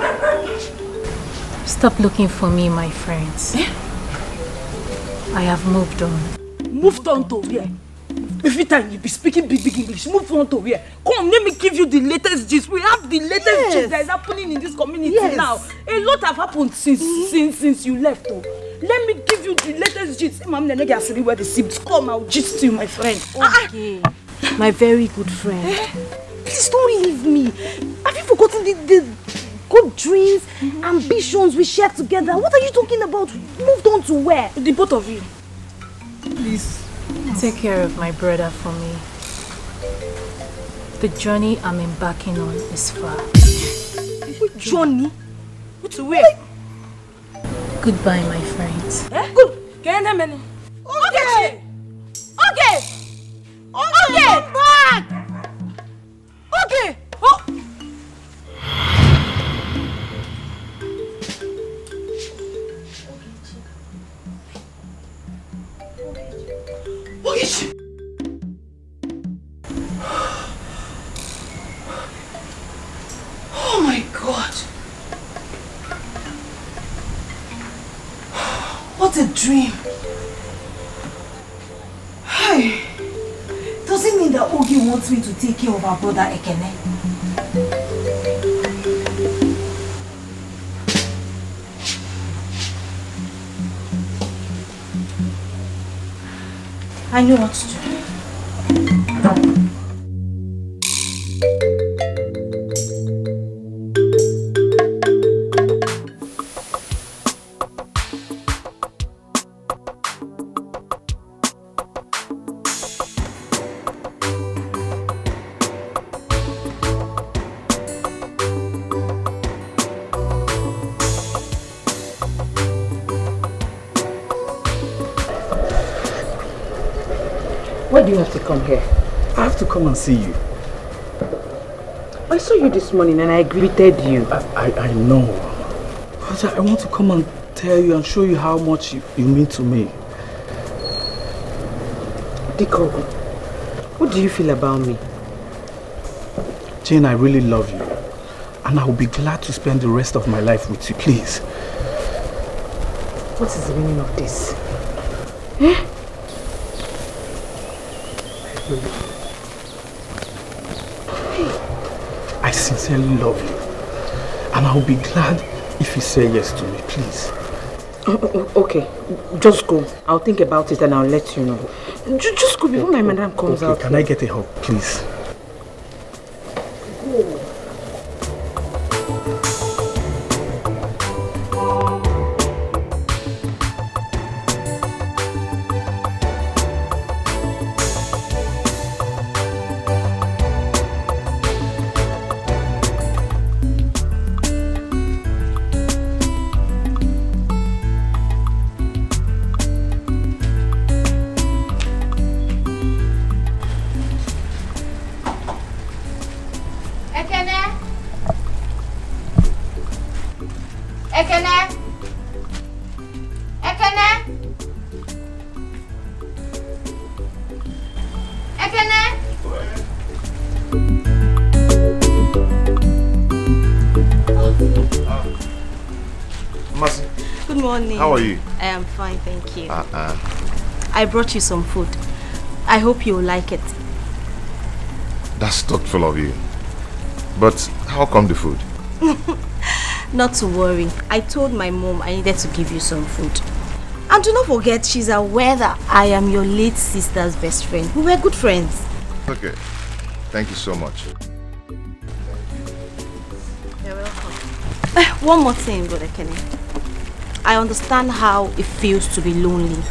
Stop looking for me, my friends. I have moved on. Moved on to where? Every time you be speaking big English, move on to where? Come, let me give you the latest gist. We have the latest gist that is happening in this community now. A lot have happened since you left. Oh. Let me give you the latest gist. Mom, the nigga see where the seeds come. I'll gist you, my friend. Okay, my very good friend. Please don't leave me. Have you forgotten the good dreams, ambitions we shared together? What are you talking about? Moved on to where? The both of you. Please. Take care of my brother for me. The journey I'm embarking on is far. What journey? What's the way? Goodbye, my friends. Good. Can you hear me? Okay. Back! Okay. Oh. Oh my God. What a dream. Hey, it Does it mean that Ogi wants me to take care of our brother Ekene? I know what to do. Why do you have to come here? I have to come and see you. I saw you this morning and I greeted you. I know. But I want to come and tell you and show you how much you mean to me. Etiko, what do you feel about me? Jane, I really love you. And I will be glad to spend the rest of my life with you, please. What is the meaning of this? Eh? I sincerely love you. And I will be glad if you say yes to me, please. Okay, just go. I'll think about it and I'll let you know. Just go before my madam comes out. Can I get a hug, please? How are you? I am fine, thank you. I brought you some food. I hope you will like it. That's thoughtful of you. But how come the food? Not to worry. I told my mom I needed to give you some food. And do not forget, she's aware that I am your late sister's best friend. We were good friends. Okay. Thank you so much. You're welcome. One more thing, Brother Kenny. I understand how it feels to be lonely.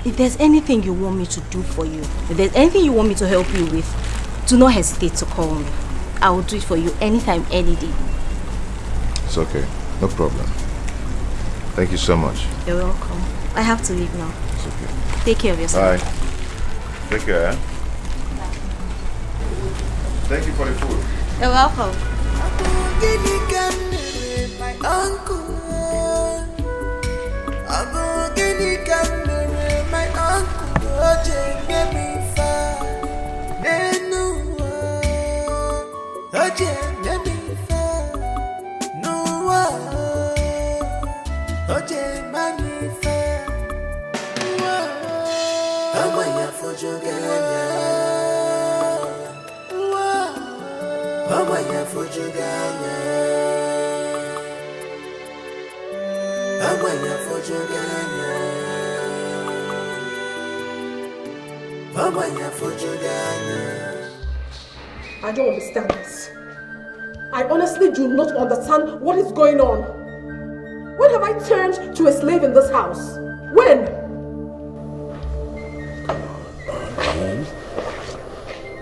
If there's anything you want me to do for you, if there's anything you want me to help you with, do not hesitate to call me. I will do it for you anytime, any day. It's okay. No problem. Thank you so much. You're welcome. I have to leave now. It's okay. Take care of yourself. Bye. Take care. Eh? Thank you for the food. You're welcome. My uncle, my uncle, get me far. Get me far. No money far. I'm waiting for you, I'm waiting for you, I'm waiting for you, I'm waiting for you. I don't understand this. I honestly do not understand what is going on. When have I turned to a slave in this house? When?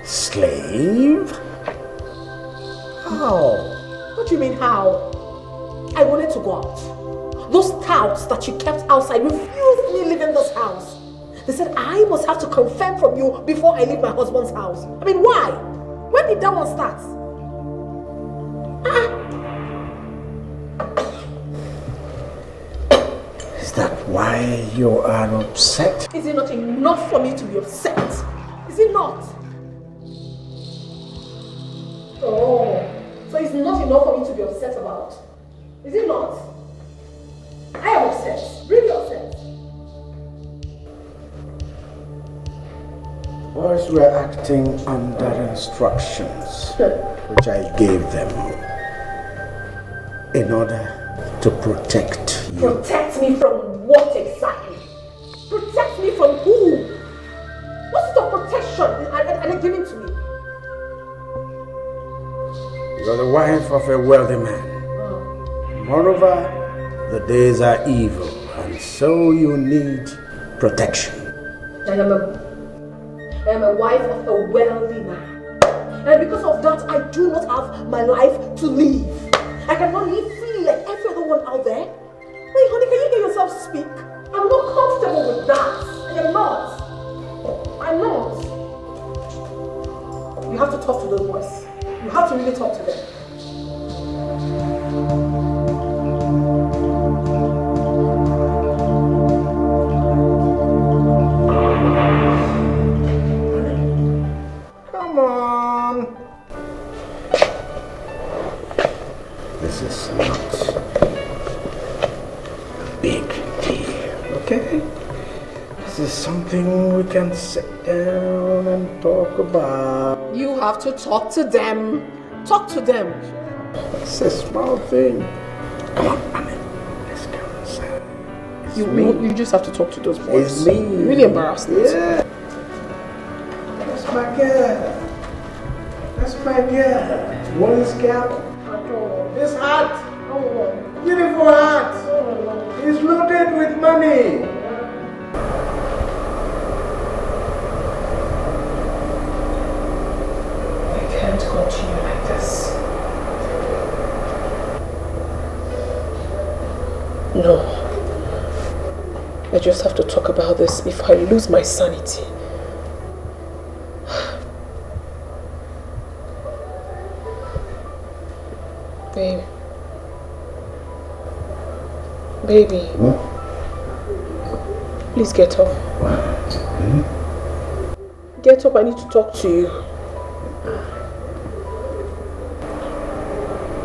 Slave? How? What do you mean how? I wanted to go out. Those touts that you kept outside refused me leaving this house. They said I must have to confirm from you before I leave my husband's house. I mean, why? When did that one start? Is that why you are upset? Is it not enough for me to be upset? Is it not? Oh, so it's not enough for me to be upset about? Is it not? I am upset, really upset. boys were acting under instructions which I gave them in order to protect you. Protect me from what exactly? Protect me from who? What sort of protection are they giving to me? You're the wife of a wealthy man. Moreover, the days are evil, and so you need protection. And I am a wife of a wealthy man. And because of that, I do not have my life to live. I cannot live freely like every other one out there. Wait, honey, can you hear yourself speak? I'm not comfortable with that. I am not. I'm not. You have to talk to those boys. You have to really talk to them. Come on. This is not a big deal, okay? This is something we can sit down and talk about. You have to talk to them. Talk to them. It's a small thing. Come on, Annie. Let's go inside. You just have to talk to those boys. It's me. You're really embarrassed. Yeah. That's my girl. That's my girl. What is cap? This hat. Beautiful hat. It's loaded with money. I can't continue like this. No. I just have to talk about this if I lose my sanity. Babe. Baby. Please get up. Get up, I need to talk to you.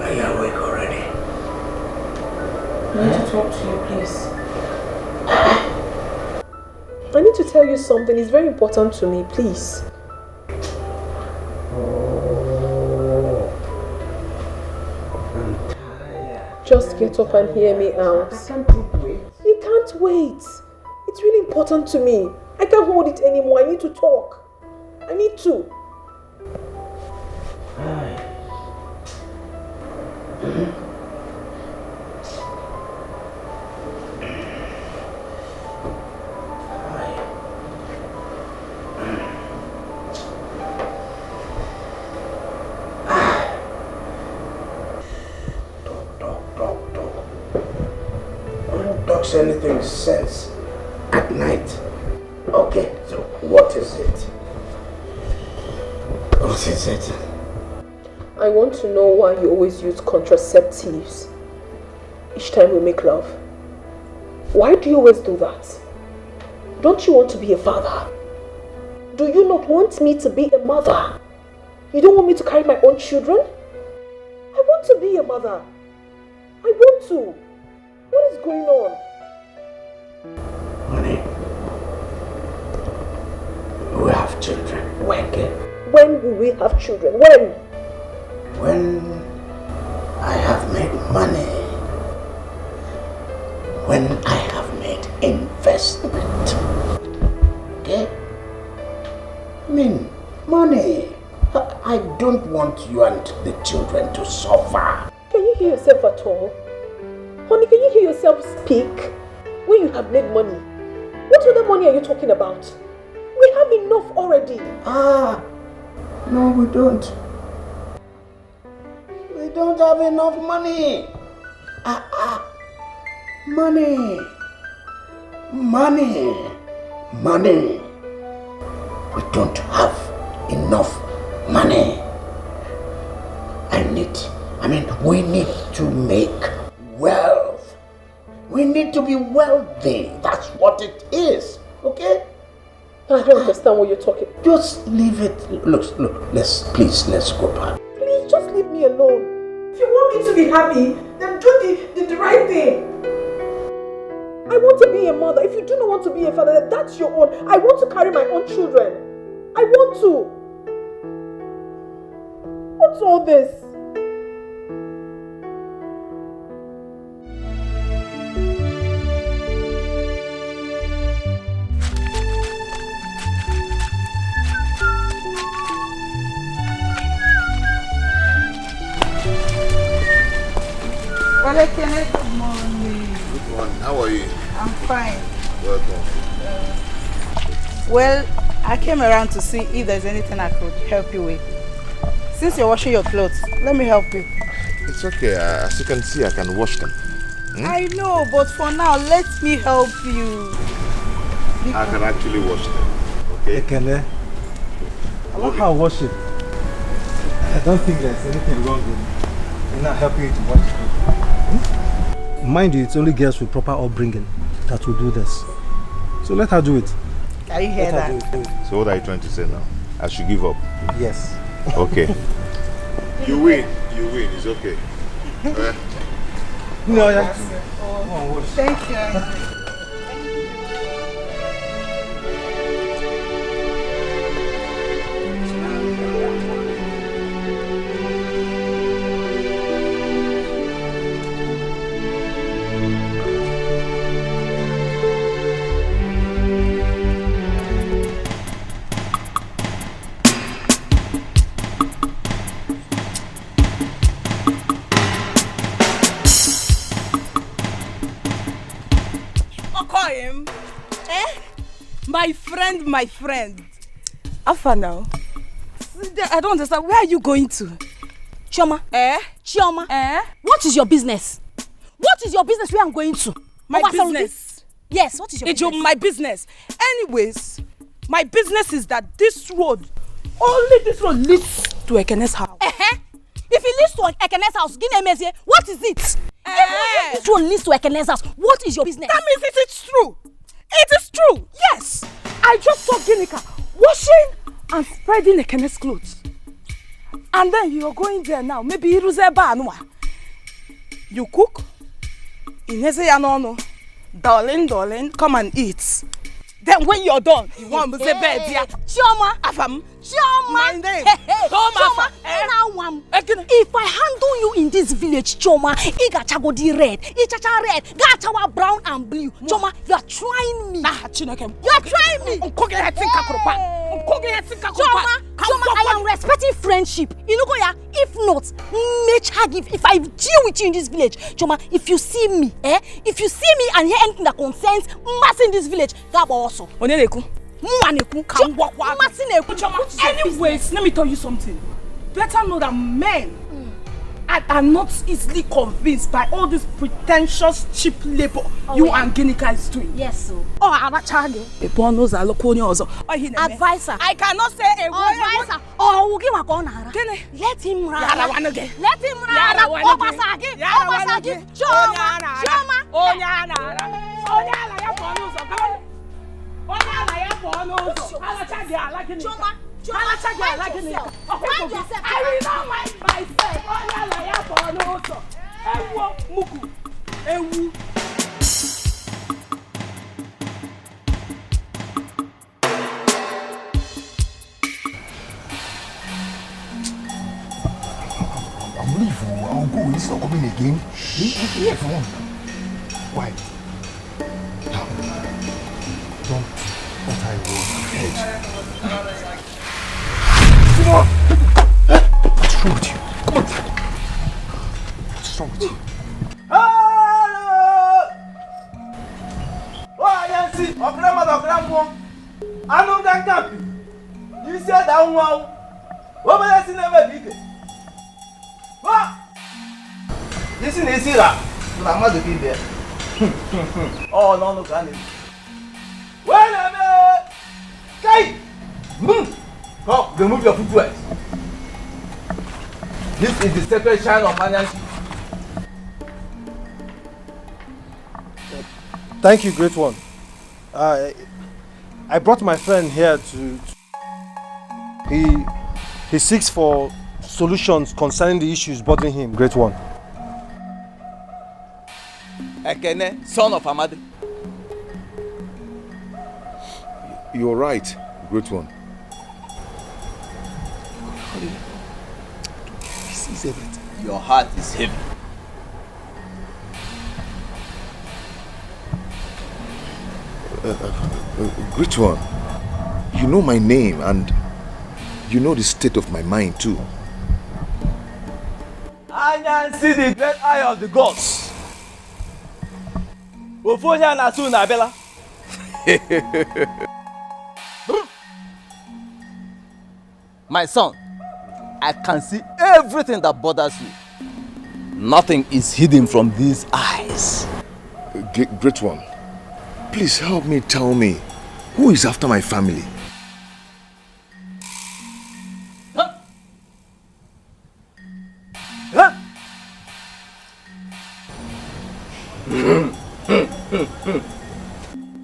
Are you awake already? I need to talk to you, please. I need to tell you something. It's very important to me, please. Just get up and hear me out. I can't wait. You can't wait. It's really important to me. I can't hold it anymore. I need to talk. I need to. Anything sense at night. Okay, so what is it? What is it? I want to know why you always use contraceptives each time we make love. Why do you always do that? Don't you want to be a father? Do you not want me to be a mother? You don't want me to carry my own children? I want to be a mother. I want to. What is going on? Honey, we have children. When? When will we have children? When? When I have made money. When I have made investment. Okay? I mean, money. I don't want you and the children to suffer. Can you hear yourself at all? Honey, can you hear yourself speak? When you have made money, what other money are you talking about? We have enough already. No, we don't. We don't have enough money. Money. We don't have enough money. We need to make wealth. We need to be wealthy. That's what it is. Okay? I don't understand what you're talking. Just leave it. Look, let's go back. Please, just leave me alone. If you want me to be happy, then do the right thing. I want to be a mother. If you do not want to be a father, then that's your own. I want to carry my own children. I want to. What's all this? Well, good morning. Good morning. How are you? I'm fine. Welcome. Well, I came around to see if there's anything I could help you with. Since you're washing your clothes, let me help you. It's okay. As you can see, I can wash them. I know, but for now, let me help you. I can actually wash them. Okay? Ekele, I love how I wash it. I don't think there's anything wrong with not helping you to wash it. Mind you, it's only girls with proper upbringing that will do this. So let her do it. Can you hear that? So what are you trying to say now? I should give up? Yes. Okay. You win. You win. It's okay. No, yeah. Thank you. My friend. Alpha now. I don't understand. Where are you going to? Chioma. Chioma. What is your business? What is your business where I'm going to? My business? Yes, what is your business? My business. Anyways, my business is that this road, only this road leads to Ekene's house. If it leads to Ekene's house, what is it? If this road leads to Ekene's house, what is your business? That means it's true. It is true. Yes. I just saw Ginika washing and spreading Ekene's clothes. And then you're going there now. Maybe Iruzeba Anua. You cook. Ineze Yanono. Darling, come and eat. Then when you're done, you want to say bed, yeah. Chioma. Afam. Chioma. My name. Chioma. If I handle you in this village, Chioma, Igachagodi red, Ichacha red, Gachawa brown and blue. Chioma, you are trying me. You are trying me. Chioma, I am respecting friendship. You know, if not, if I deal with you in this village, Chioma, if you see me, if you see me and hear anything that concerns mass in this village, Gabo also. Anyways, let me tell you something. Better know that men are not easily convinced by all this pretentious cheap labor and Ginika is doing. Yes, sir. Advisor. I cannot say a word. Advisor. Let him run. Let him run. I'm leaving. I'll go. He's not coming again. Leave him. Why? Don't. What I will. What's wrong with you? Come on. What's wrong with you? Oh, no, can it? Well, come, remove your footwear. This is the sacred shrine of Manyansi. Thank you, great one. I brought my friend here to he seeks for solutions concerning the issues bothering him, great one. Ekene, son of Amadi. You're right, great one. Hurry. He sees everything. Your heart is heavy. Great one. You know my name and you know the state of my mind too. I can see the great eye of the gods. Ofonya na su na bela. My son, I can see everything that bothers you. Nothing is hidden from these eyes. Great one, please help me, tell me, who is after my family?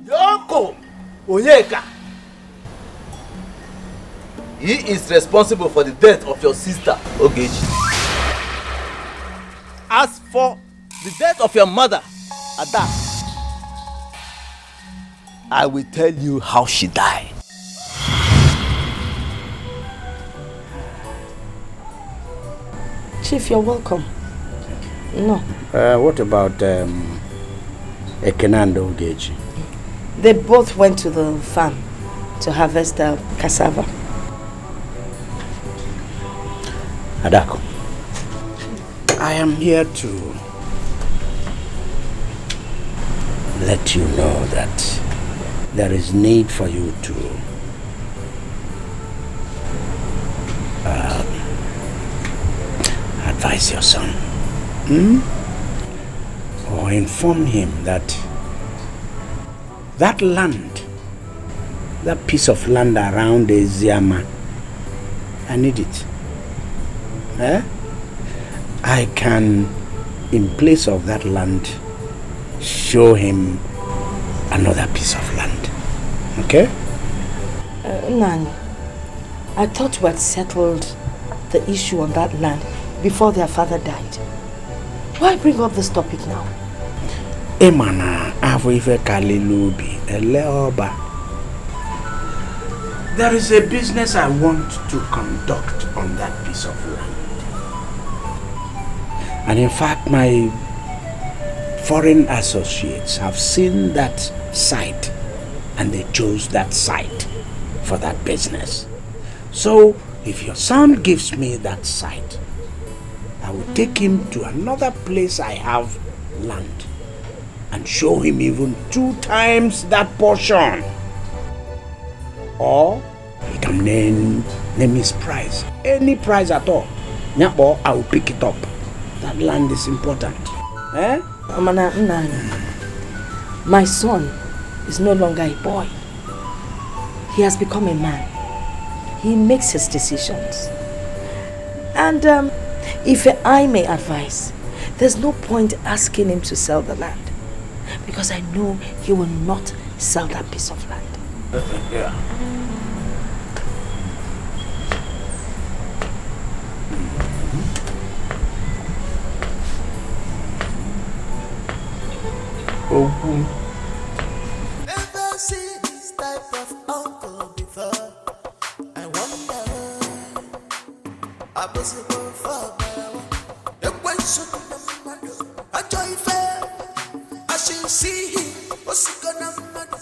Yoko Onyeka. He is responsible for the death of your sister, Ogechi. As for the death of your mother, Ada, I will tell you how she died. Chief, you're welcome. No. What about Ekenando Ogechi? They both went to the farm to harvest cassava. Adako, I am here to let you know that there is need for you to advise your son, or inform him that that land, that piece of land around the Eziama, I need it. I can, in place of that land, show him another piece of land. Okay? Nani, I thought we had settled the issue on that land before their father died. Why bring up this topic now? Emana avive kalilubi eleoba. There is a business I want to conduct on that piece of land. And in fact, my foreign associates have seen that site and they chose that site for that business. So, if your son gives me that site, I will take him to another place I have land and show him even 2 times that portion. Or he can name his price, any price at all. Or I will pick it up. That land is important. My son is no longer a boy. He has become a man. He makes his decisions. And if I may advise, there's no point asking him to sell the land, because I know he will not sell that piece of land. Yeah. Never seen this type of uncle before. I wonder, I was a boy for the question of the mother. I joy fair. I should see him. What's he gonna matter?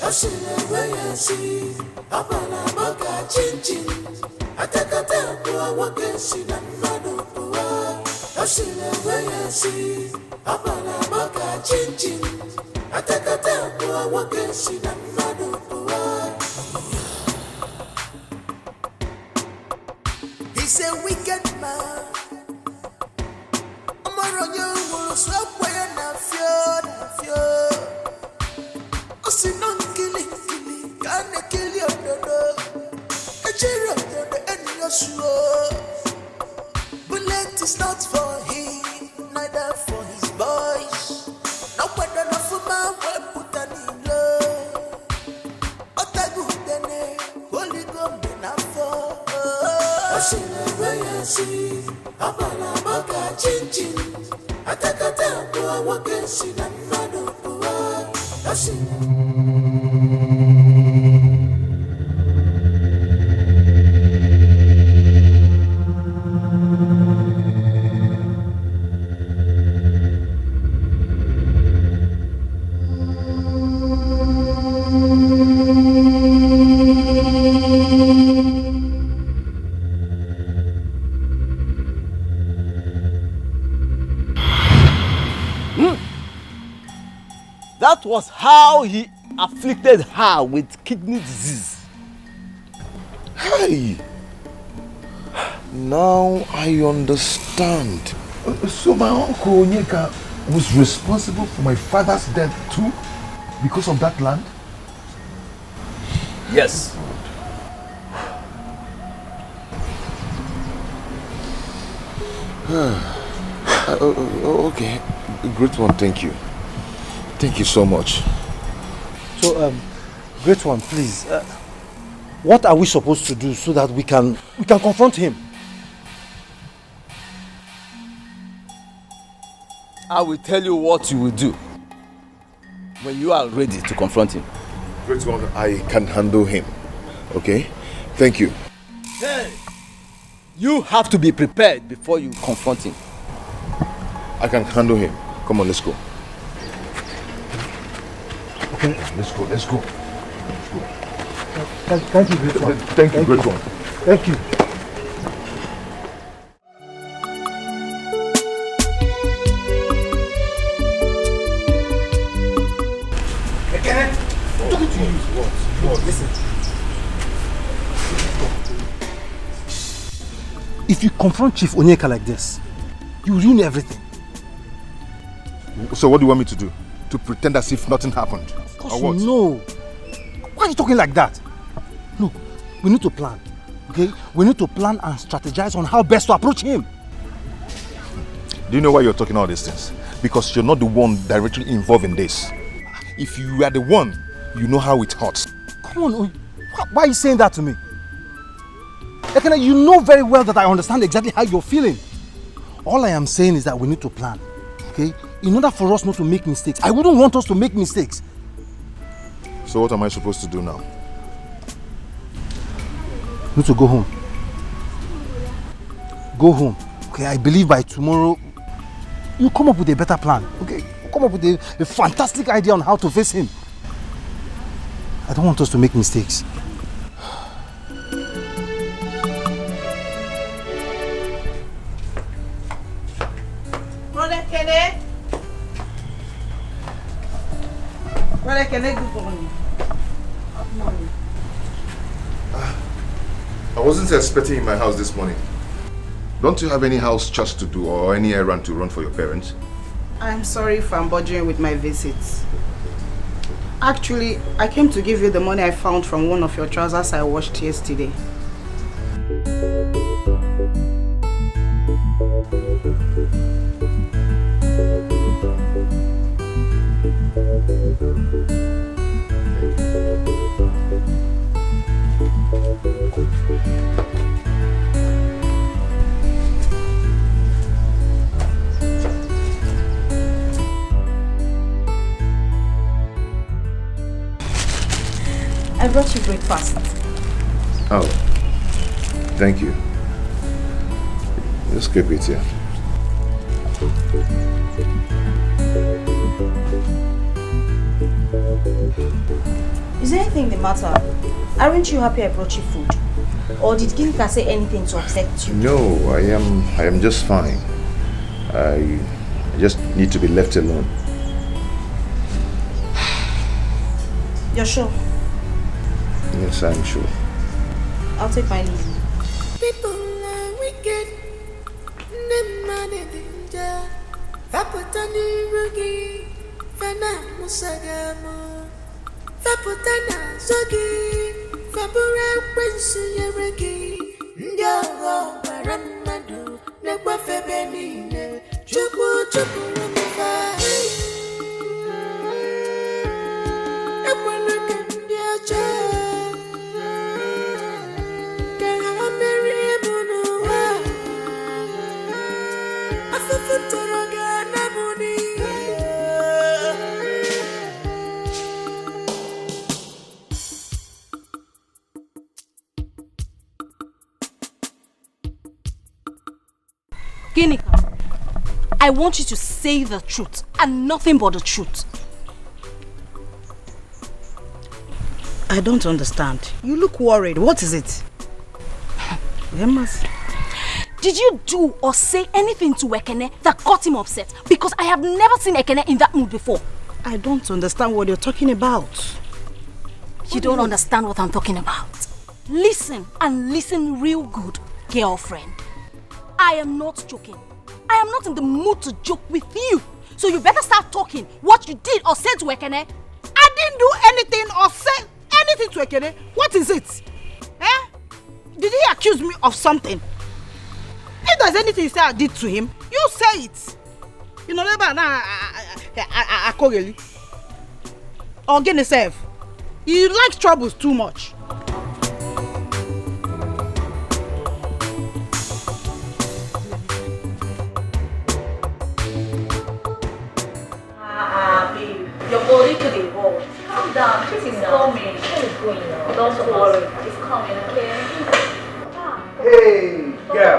I see the way I see. I'm a chin. I take a tell to a walk and see the man of the world. I see the way I see. I'm a chin. I take a tell to a walk and see the man of the world. He's a wicked man. I'm a royal will swap way and I fear. I see no killing. Can't kill your daughter. Bullet is not for him, neither for his boys. No wonder no for my way put an in love. Otagudene, holy gum enough. I see the way I see. Abala maka chin. I take a time to a walk and see the man of the world. I see. was how he afflicted her with kidney disease. Hey! Now I understand. So my uncle Onyeka was responsible for my father's death too? Because of that land? Yes. Okay. Great one, thank you. Thank you so much. So, great one, please. What are we supposed to do so that we can confront him? I will tell you what you will do when you are ready to confront him. Great one, I can handle him. Okay? Thank you. Hey! You have to be prepared before you confront him. I can handle him. Come on, let's go. Okay. Let's go, let's go. Thank you, great one. Thank you, great one. Thank you. Talking to you. What? Listen. If you confront Chief Onyeka like this, you ruin everything. So what do you want me to do? To pretend as if nothing happened? Of course, no. Why are you talking like that? No, we need to plan, okay? We need to plan and strategize on how best to approach him. Do you know why you're talking all these things? Because you're not the one directly involved in this. If you are the one, you know how it hurts. Come on, why are you saying that to me? Ekene, you know very well that I understand exactly how you're feeling. All I am saying is that we need to plan, okay? In order for us not to make mistakes. I wouldn't want us to make mistakes. So what am I supposed to do now? You need to go home. Go home. Okay, I believe by tomorrow you come up with a better plan. Okay, you come up with a fantastic idea on how to face him. I don't want us to make mistakes. Brother Kene. Brother Kene, good morning. Good morning. I wasn't expecting you in my house this morning. Don't you have any house chores to do or any errand to run for your parents? I'm sorry if I'm bothering with my visits. Actually, I came to give you the money I found from one of your trousers I washed yesterday. I brought you breakfast. Oh, thank you. Just keep it here. Is there anything the matter? Aren't you happy I brought you food? Or did Ginika say anything to upset you? No, I am just fine. I just need to be left alone. You're sure? Yes, I'm sure. I'll take my leave. People are wicked. Them are the danger. Vapotani rugi. Fana musagamo. Vapotana zogi. Vapura kwensu yeregi. Ndiogo baramadu. Nekwa febenine. Chupu chupu rumifa. Ekwa luke ndiacha. Ginika, I want you to say the truth and nothing but the truth. I don't understand. You look worried. What is it? Did you do or say anything to Ekene that got him upset? Because I have never seen Ekene in that mood before. I don't understand what you're talking about. You don't understand what I'm talking about. Listen, and listen real good, girlfriend. I am not joking. I am not in the mood to joke with you. So you better start talking what you did or said to Ekene. I didn't do anything or say anything to Ekene. What is it? Eh? Did he accuse me of something? If there's anything you say I did to him, you say it. You know, never na I or get yourself. You like troubles too much. Babe, you're going to the wall. Calm down. This is coming. Where is going now? Don't worry. It's coming, okay? Hey, girl.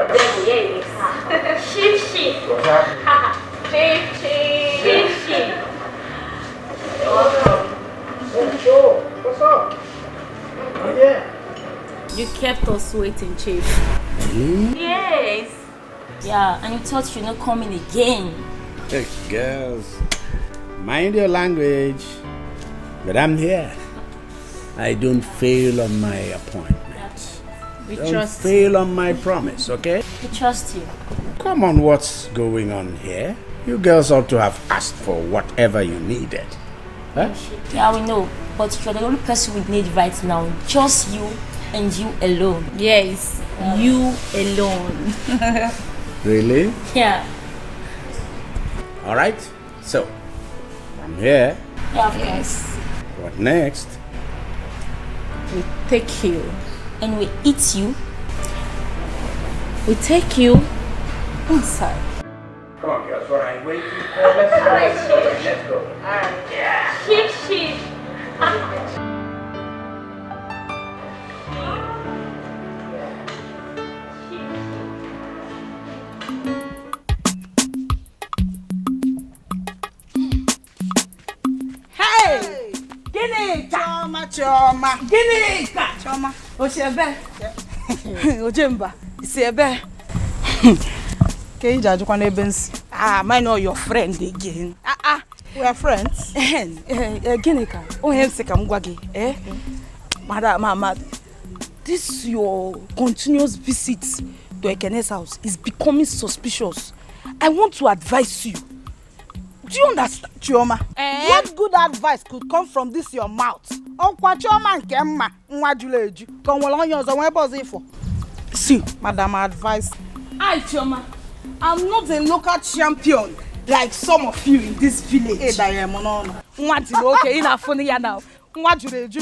Sheep, sheep. What's that? Sheep, sheep. Sheep, sheep. Welcome. Sure. What's up? Oh, yeah. You kept us waiting, Chief. Really? Yes. Yeah, and you thought you're not coming again. Hey, girls. Mind your language. But I'm here. I don't fail on my appointment. We Don't trust fail on my promise, okay? We trust you. Come on, what's going on here? You girls ought to have asked for whatever you needed. Huh? Yeah, we know. But you're the only person we need right now. Just you and you alone. Yes, you alone. Really? Yeah. All right. So, I'm here. Yeah, of course. What next? We take you. And we eat you. We take you inside. Come on, girls. What are you waiting for? Let's go. Let's go. Alright. Yeah. Sheep, sheep. Hey! Gịnị ka? Chioma. Gịnị ka? Chioma. Oche ebe. Ojemba, isi ebe. Ka iji ajụkwa n'ebe nsi. Am I not your friend again? We are friends. Gịnị ka? Onye m sị ka m gwa gị, Mama, this your continuous visit to Ekene's house is becoming suspicious. I want to advise you. Do you understand, Chioma? What good advice could come from this your mouth? Ọkwa Chioma nke mma nwa jụrụ eju. Ka nwere onye ọzọ nwee ebe ọzọ ifo. See, Madam, advice. I, Chioma, I'm not a local champion like some of you in this village. Hey, Diane, no. Nwa jụrụ okay, ị na-afụ ya now. Nwa jụrụ eju.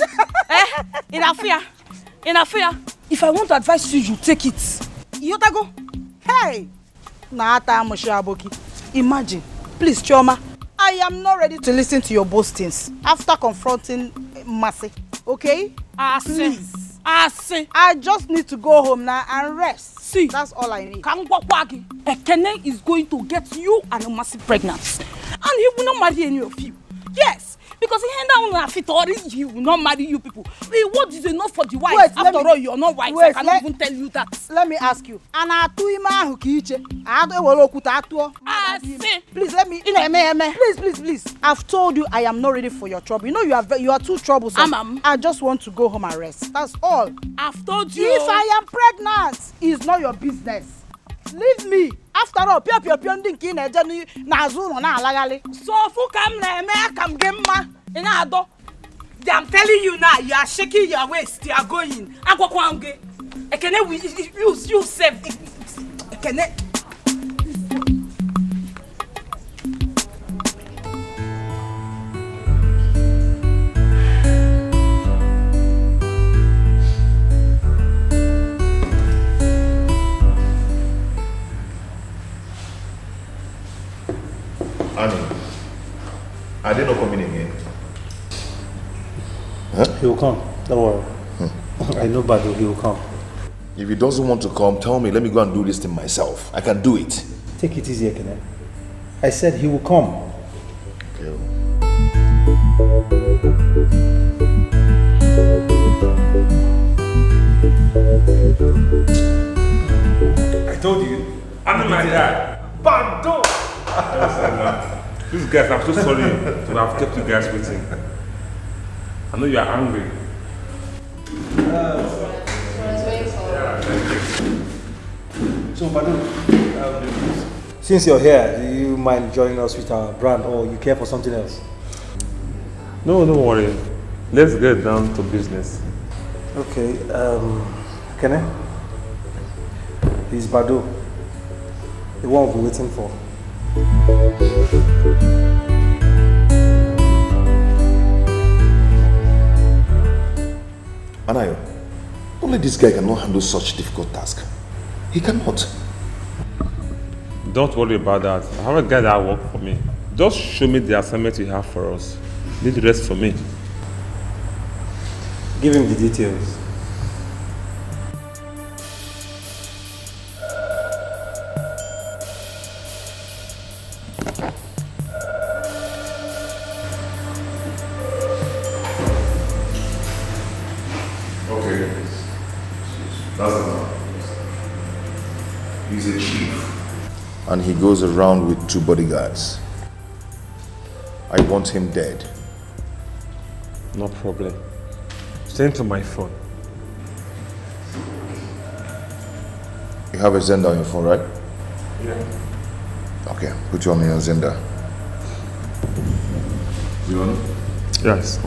Ị na-afụ ya. If I want to advise you, you take it. You go. Hey! Na-ata amushi aboki. Imagine. Please, Chioma, I am not ready to listen to your boastings after confronting Mercy. Okay? Please. I just need to go home now and rest. See, that's all I need. Ekene is going to get you and Mercy pregnant. And he will not marry any of you. Yes, because he will not marry you people. What is enough for the wife? Wait, after all, you're not wife. I cannot even tell you that. Let me ask you. Please let me. Please. I've told you I am not ready for your trouble. You know you are too troublesome. I just want to go home and rest. That's all. I've told you. If I am pregnant, it's not your business. Leave me. After all, ndinki na azuru na alagali. So kam na eme kam gemma ina ado. I'm telling you now, you are shaking your waist. You are going. Akwakwange. Ekene you save. Ekene. Onny, are they not coming again? Huh? He will come. Don't worry. I know Badu, he will come. If he doesn't want to come, tell me. Let me go and do this thing myself. I can do it. Take it easy, Ekene. I said he will come. Okay. I told you, I'm not my dad. Bando! Please guys, I'm so sorry to have kept you guys waiting. I know you are angry. So, Badu, since you're here, do you mind joining us with our brand or you care for something else? No, don't worry. Let's get down to business. Okay, Kene? He's Badu, the one we've been waiting for. Anayo, only this guy cannot handle such difficult task. He cannot. Don't worry about that. I have a guy that will work for me. Just show me the assignment you have for us. Leave the rest for me. Give him the details. Okay. That's enough. He's a chief. And he goes around with 2 bodyguards. I want him dead. No problem. Send to my phone. You have a Zenda on your phone, right? Yeah. Okay, put you on your Zenda. You on? Yes.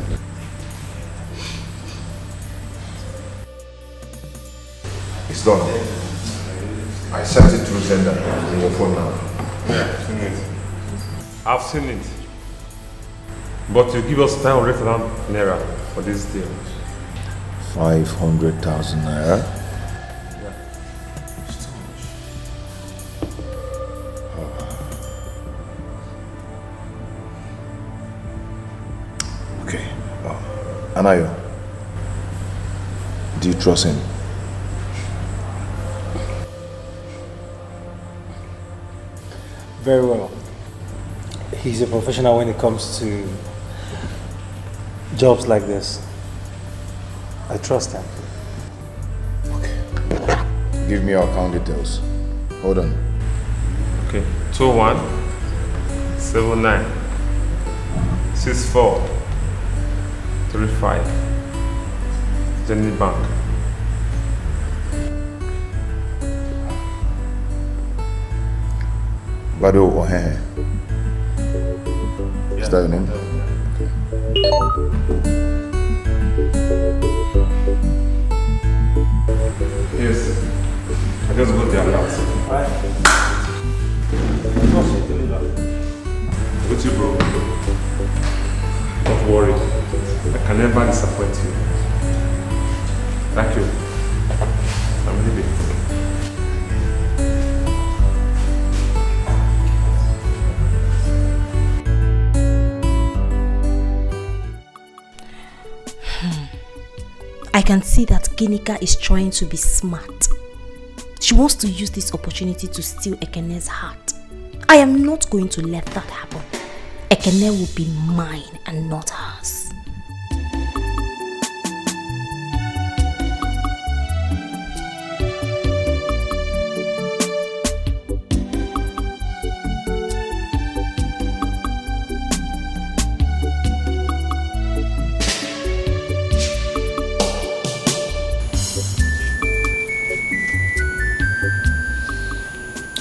It's done. I sent it through Zenda on your phone now. Yeah, seen it. I've seen it. But you give us 900,000 naira for this deal. 500,000 naira? Okay. Anayo, do you trust him? Very well. He's a professional when it comes to jobs like this. I trust him. Give me your account details. Hold on. Okay. 21 79 64 35 Jenny Bank. Bado Ohehe. Is that your name? Yes. I just got the alert. With you, bro. Don't worry. I can never disappoint you. Thank you. I'm leaving. I can see that Ginika is trying to be smart. She wants to use this opportunity to steal Ekene's heart. I am not going to let that happen. Ekene will be mine and not hers.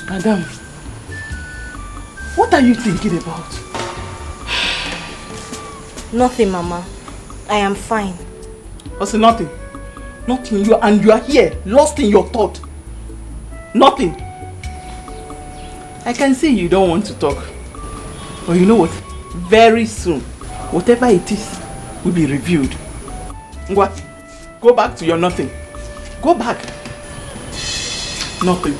Madam, what are you thinking about? Nothing, Mama. I am fine. What's nothing? Nothing. You are here, lost in your thought. Nothing. I can see you don't want to talk. But you know what? Very soon, whatever it is will be reviewed. Ngwa, go back to your nothing. Go back. Nothing.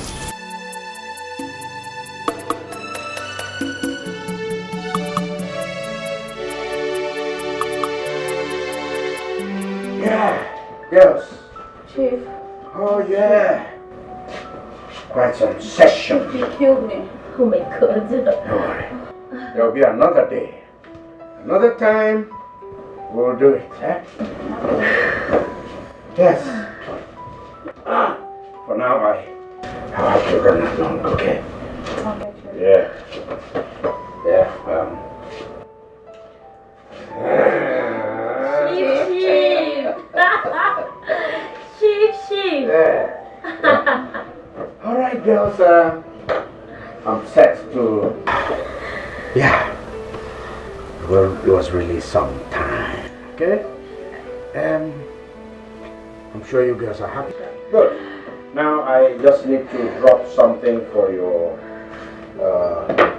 Yeah. Yes. Chief. Oh yeah. Quite some session. He killed me. Oh my god. Don't worry. There'll be another day. Another time, we'll do it, eh? Yes. For now, I have to run along, okay? Okay, Chief. Yeah. Yeah, girls, I'm set to... Yeah. Well, it was really some time, okay? I'm sure you girls are happy. Good. Now I just need to drop something for your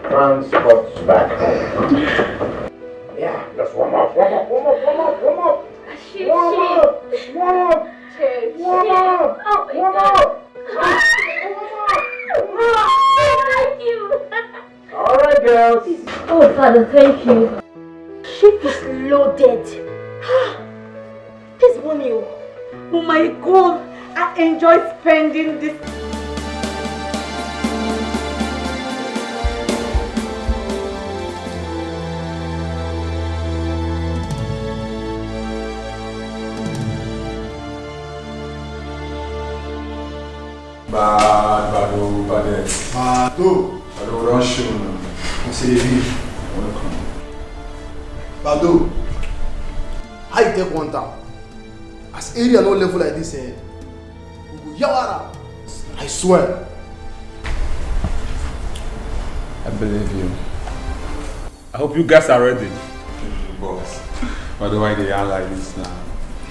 transport back home. Yeah, just warm up. Thank you. All right, girls. Oh, Father, thank you. Ship is loaded. This money. Oh my God, I enjoy spending this. Bado, don't show now. I say leave. Welcome. Bado, how you take one town? As area no level like this, we go yawara. I swear. I believe you. I hope you guys are ready. Boss, but why they are like this now?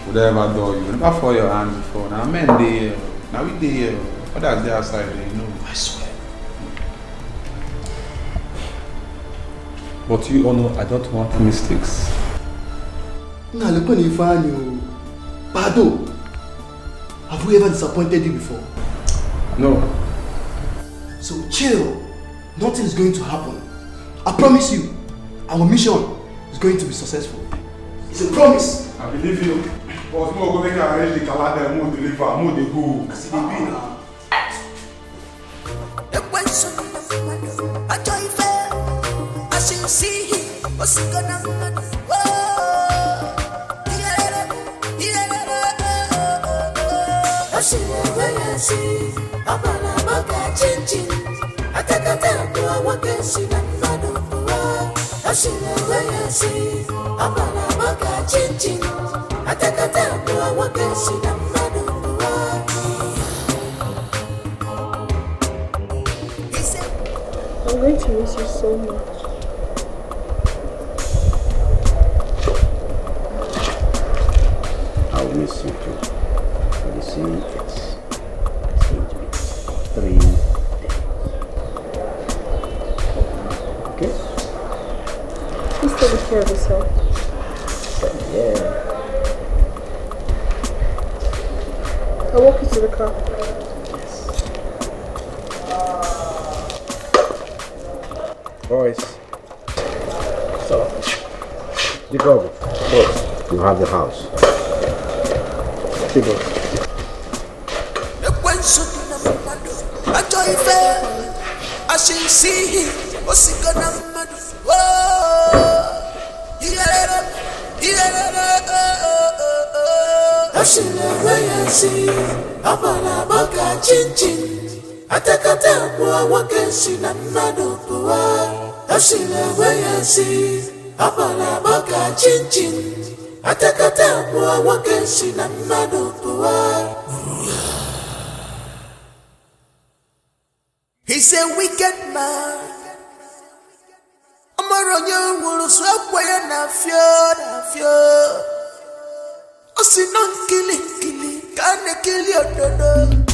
Whatever door you never fall your hands before. Now men they now we they others they outside they know. I swear. But you all know I don't want mistakes. Nah, look when you find you. Bado, have we ever disappointed you before? No. So chill. Nothing is going to happen. I promise you, our mission is going to be successful. It's a promise. I believe you. But more go make arrange the calendar and more deliver, more they go. I see the be now. I'm going to miss you so much. I'll miss you too. But you see, it's going to be 3 days. Okay? Please take care of yourself. Yeah. I'll walk you to the car. Boys. So, you go. Boys, you have the house. People. I should see him. What's he gonna do? Whoa, I should never see. I'm a chin chin. Atakata bua wakenshi na mado bua. I should never see. I'm a chin chin. Atakata bua wakenshi na mado bua. He's a wicked man. I'm a royal wool swap way and a fear. I see non killing, can't kill your dodo.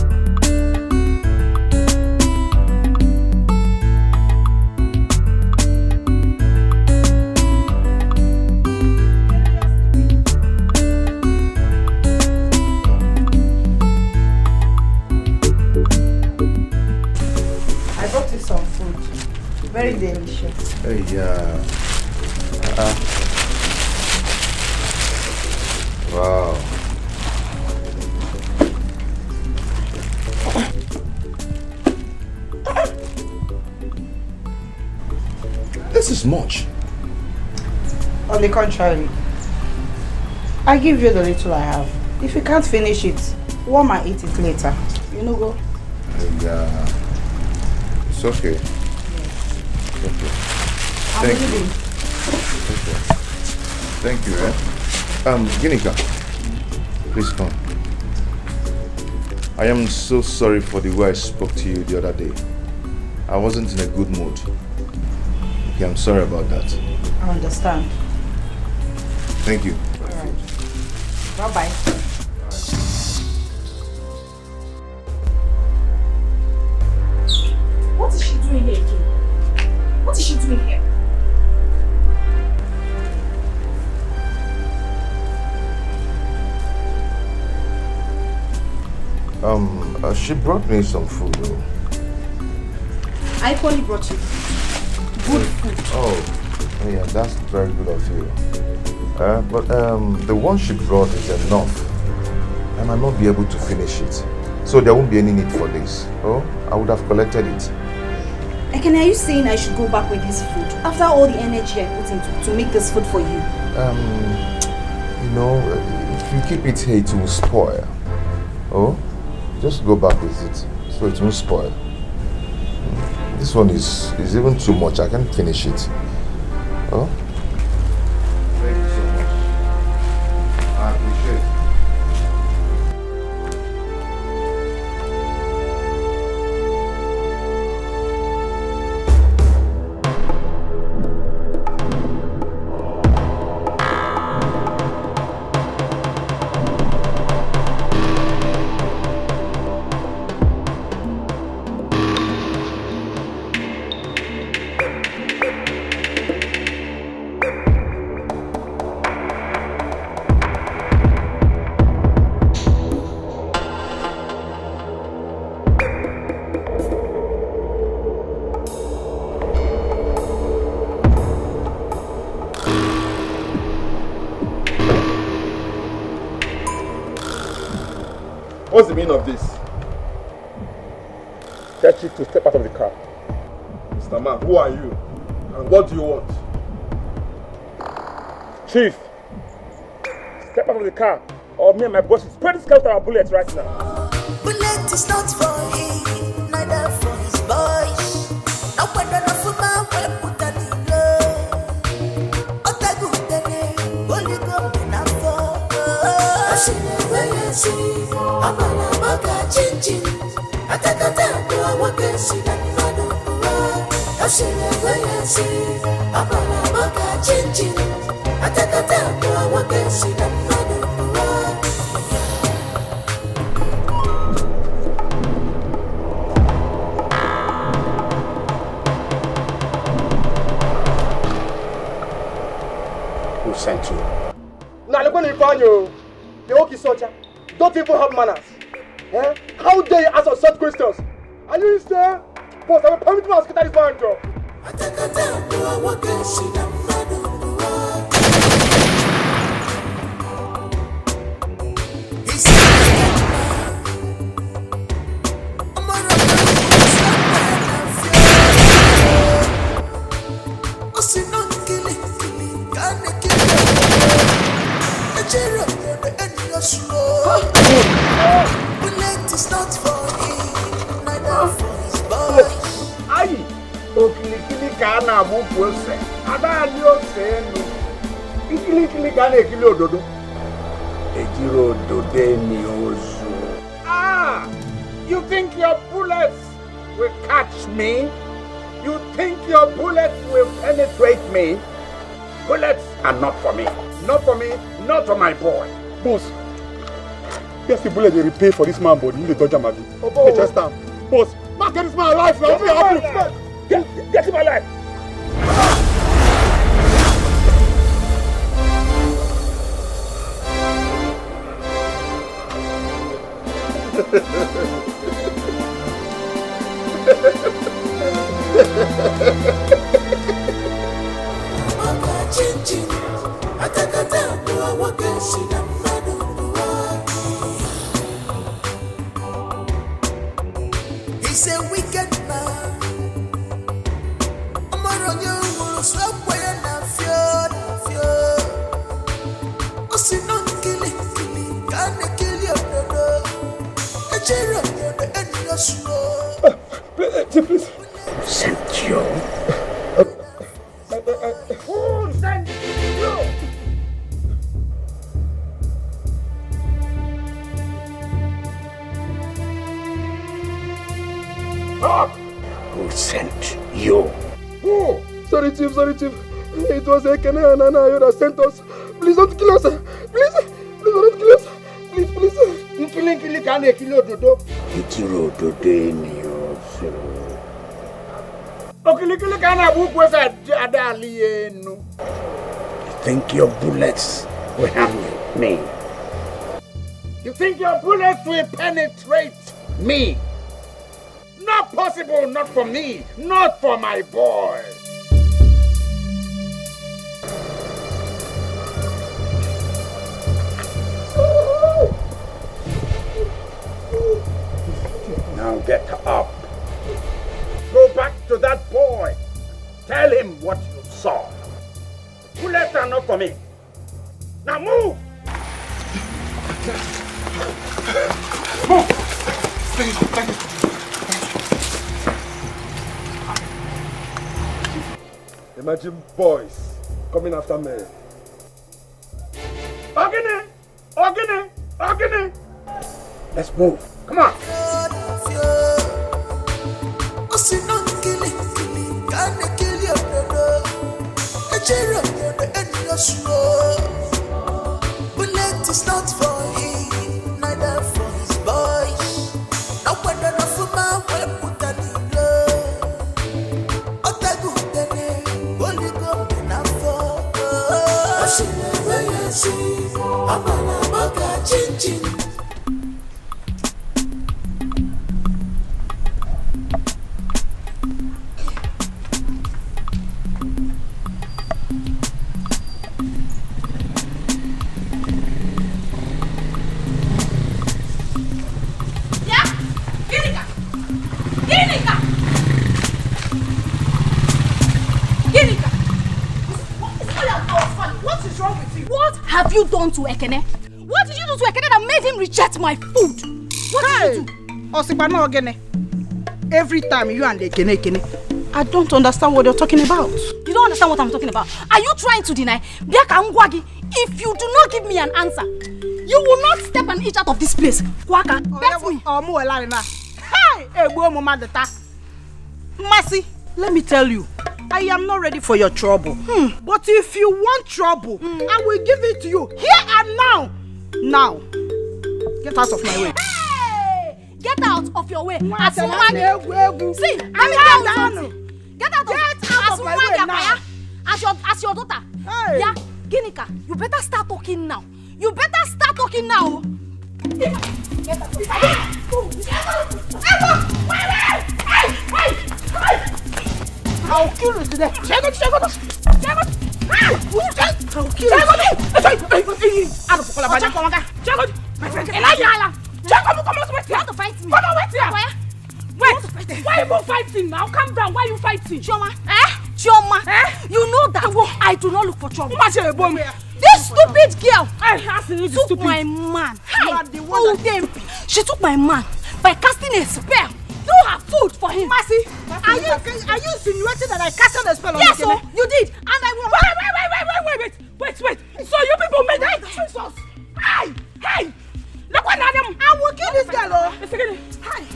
Some food. Very delicious. Hey, wow. This is much. On the contrary, I give you the little I have. If you can't finish it, warm and eat it later. You know, go. It's okay. It's okay. Thank you. Okay. Thank you, Ginika. Please come. I am so sorry for the way I spoke to you the other day. I wasn't in a good mood. Okay, I'm sorry about that. I understand. Thank you. Bye-bye. What is she doing here again? What is she doing here? She brought me some food though. I equally brought you good food. Oh, yeah, that's very good of you. But the one she brought is enough. I might not be able to finish it. So there won't be any need for this. Oh, I would have collected it. Ekene, are you saying I should go back with this food after all the energy I put into to make this food for you? You know, if you keep it here, it will spoil. Oh, just go back with it so it won't spoil. This one is even too much. I can't finish it. Oh. Thank you so much. I appreciate it. What's the meaning of this? Tell Chief to step out of the car. Mr. Man, who are you? And what do you want? Chief, step out of the car or me and my boss will spray this car with our bullets right now. Bullet is not for him, neither for his boys. No wonder no for my way put on the blood. Otagu dene, holy go na for. Ashina wayasi, amala maka chinchin. Atakata kwa wakesi na mano kwa. Ashina wayasi, amala maka chinchin. Atakata kwa wakesi na mano kwa. Sent you. Now look when you find you, the Oki soldier, don't even have manners. Eh? How dare you ask us such questions? Are you sir? Boss, I will permit you to ask this man job. Bullet is not for him, neither for his boys. Aye, okilikili ka na abubu ose. Ada ali ose enu. Ikilikili ka na ekili ododo. Ejiro odode ni ozu. Ah, you think your bullets will catch me? You think your bullets will penetrate me? Bullets are not for me. Not for me, not for my boy. Boss, yes, the bullet they repay for this man body in the Dodger Maggie. Oh, They just stand. Boss, not get this man alive now. Get him alive. He's a wicked man. Amaronyo will swap way and a fear. Osinon killing, can't kill your brother. A cherry on the end of your slow. Please. Sent you. Who sent you? Talk! Who sent you? Who? Sorry, Chief. It was Ekene and Anayo that sent us. Please don't kill us. Please don't kill us. Please. Nkili kane kilo dodo. Itiro dodo ni oso. Okili kane abu kwesa adali enu. You think your bullets will harm me? You think your bullets will penetrate me? Not possible, not for me, not for my boy. Now get up. Go back to that boy. Tell him what you saw. Bullets are not for me. Now move! Move! Thank you. Imagine boys coming after me. Ogene! Let's move. Come on. Bullet is not for him, neither for his boys. No one enough for my way put a Otagu Dene, Holy God, enough for. Amana Maga Chin. What have you done to Ekene? What did you do to Ekene that made him reject my food? What did you do? Osibano Ogene. Every time you and Ekene, I don't understand what you're talking about. You don't understand what I'm talking about. Are you trying to deny? If you do not give me an answer, you will not step an inch out of this place. Kwaka, bet me. Hey, Mercy, let me tell you, I am not ready for your trouble. But if you want trouble, I will give it to you here and now. Now, get out of my way. Hey! Get out of your way. See, let me tell you something. Get out of my way now. As your daughter. Hey. Yeah, Ginika, you better start talking now. Get out. I'll kill you today. I'll kill you. You want to fight me? Why are you fighting now? Calm down. Why are you fighting? Chioma, you know that I do not look for trouble. This stupid girl took my man. She took my man by casting a spell through her food for him. Mercy, are you insinuating that I casted a spell on you? Yes, so you did. And I will. Wait. So you people made that Jesus. Hey! Look what I will kill this girl.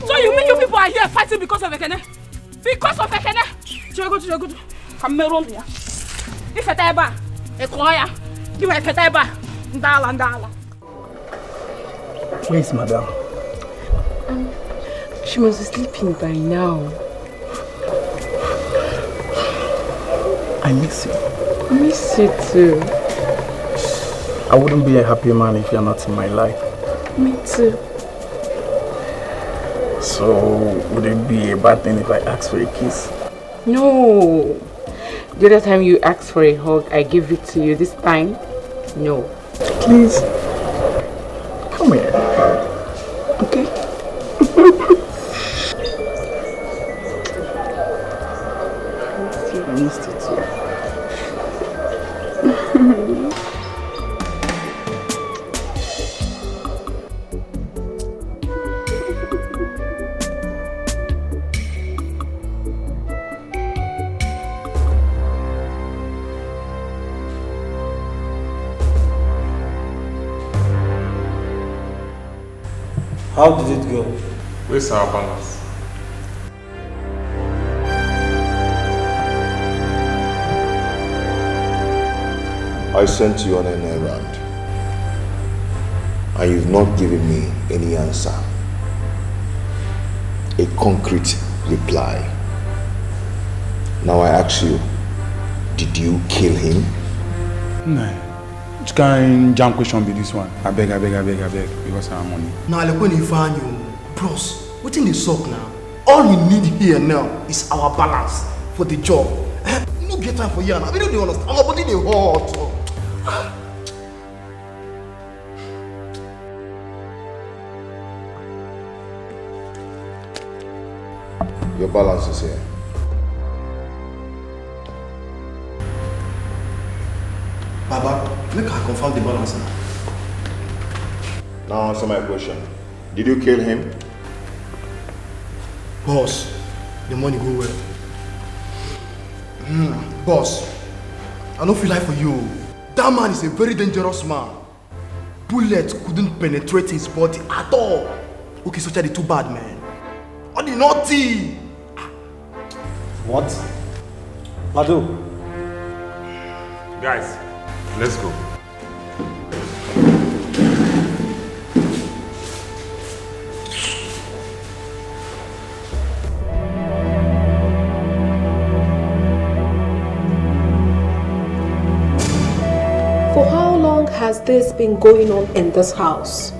So you mean you people are here fighting because of Ekene? Because of Ekene? Chiego. Come around here. If a taba, a choir, you have a taba. Ndala. Where is madam? She must be sleeping by now. I miss you. I miss you too. I wouldn't be a happy man if you're not in my life. Me too. So, would it be a bad thing if I ask for a kiss? No. The other time you asked for a hug, I gave it to you. This time, no. Please, come here. Okay? I missed it too. How did it go? Where's our balance? I sent you on an errand, and you've not given me any answer. A concrete reply. Now I ask you, did you kill him? No. Which kind jam question be this one? I beg, because I'm money. Now, like when you find you, bros, what in the sock now? All we need here now is our balance for the job. No get time for you now. We don't understand. Our body they hot. Your balance is here. Baba, make her confirm the balance now. Now answer my question. Did you kill him? Boss, the money go well. Boss, I don't feel like for you. That man is a very dangerous man. Bullet couldn't penetrate his body at all. Okay, so the too bad, man. On the naughty. What? Badu. Guys, let's go. For how long has this been going on in this house?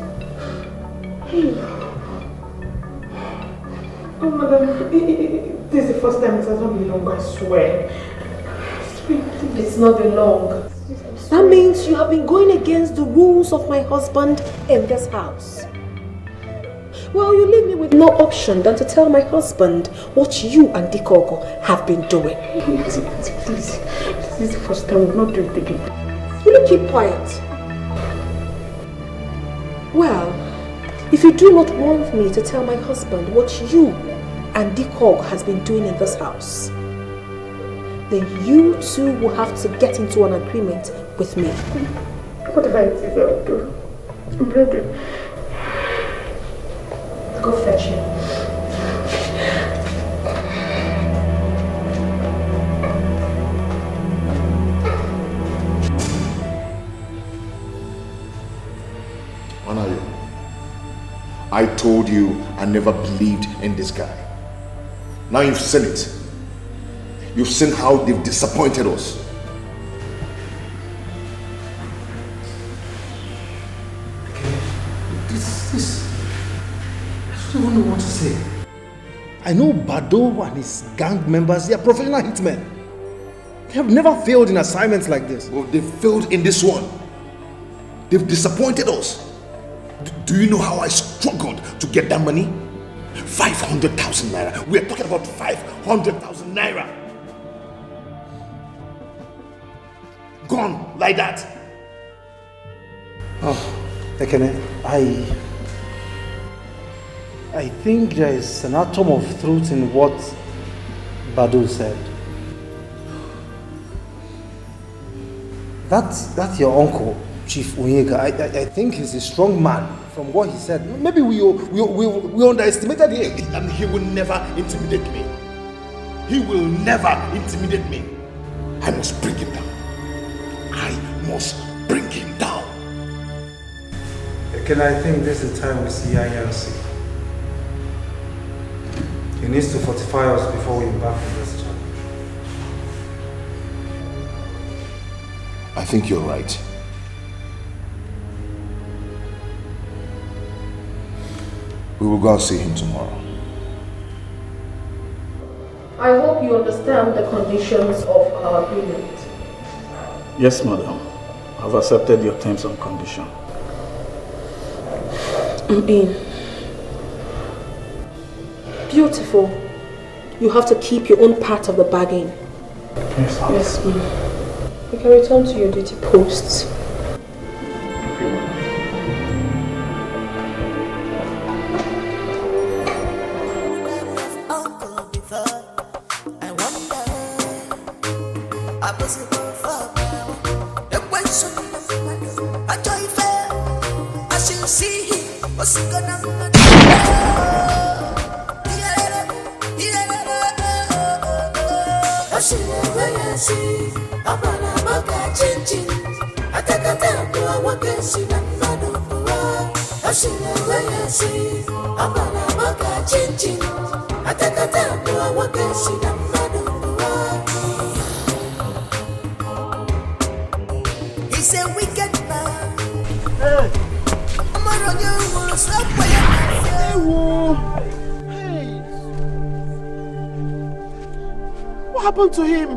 Oh, madam, this is the first time it has not been long, I swear. It's not been long. That means you have been going against the rules of my husband in this house. Well, you leave me with no option than to tell my husband what you and Etiko have been doing. Please, this is the first time we've not do it again. Will you keep quiet? Well, if you do not want me to tell my husband what you and Etiko has been doing in this house, then you two will have to get into an agreement with me. Whatever it is, I'll do. I'm ready. Go fetch him. Onny, I told you I never believed in this guy. Now you've seen it. You've seen how they've disappointed us. This. I don't even know what to say. I know Bado and his gang members, they are professional hitmen. They have never failed in assignments like this. Well, they've failed in this one. They've disappointed us. Do you know how I struggled to get that money? 500,000 naira. We are talking about 500,000 naira. Gone like that. Oh, Ekene, I think there is an atom of truth in what Badu said. That's your uncle, Chief Onyeka. I think he's a strong man from what he said. Maybe we underestimated him. And he will never intimidate me. He will never intimidate me. I must bring him down. I must bring him down. Ekene, I think this is the time we see INC. He needs to fortify us before we embark on this challenge. I think you're right. We will go and see him tomorrow. I hope you understand the conditions of our agreement. Yes, madam. I've accepted your terms and conditions. Beautiful. You have to keep your own part of the bargain. Yes, ma'am. Yes, ma'am. You can return to your duty posts. I'm He's a wicked man. What happened to him?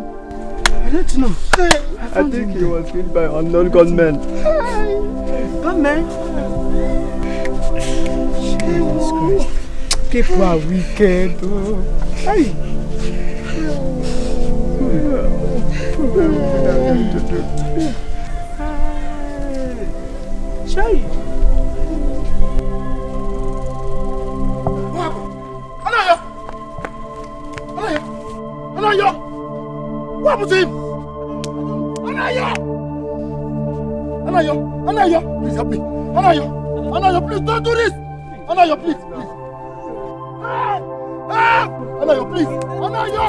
I don't know. I think he was killed by unknown gunmen. Gunmen? Jesus Christ. People are wicked. Hey. Shay. What happened? Anayo! What happened to him? Anayo! Please help me. Anayo, please don't do this. Anayo, please. Anayo, please. Anayo!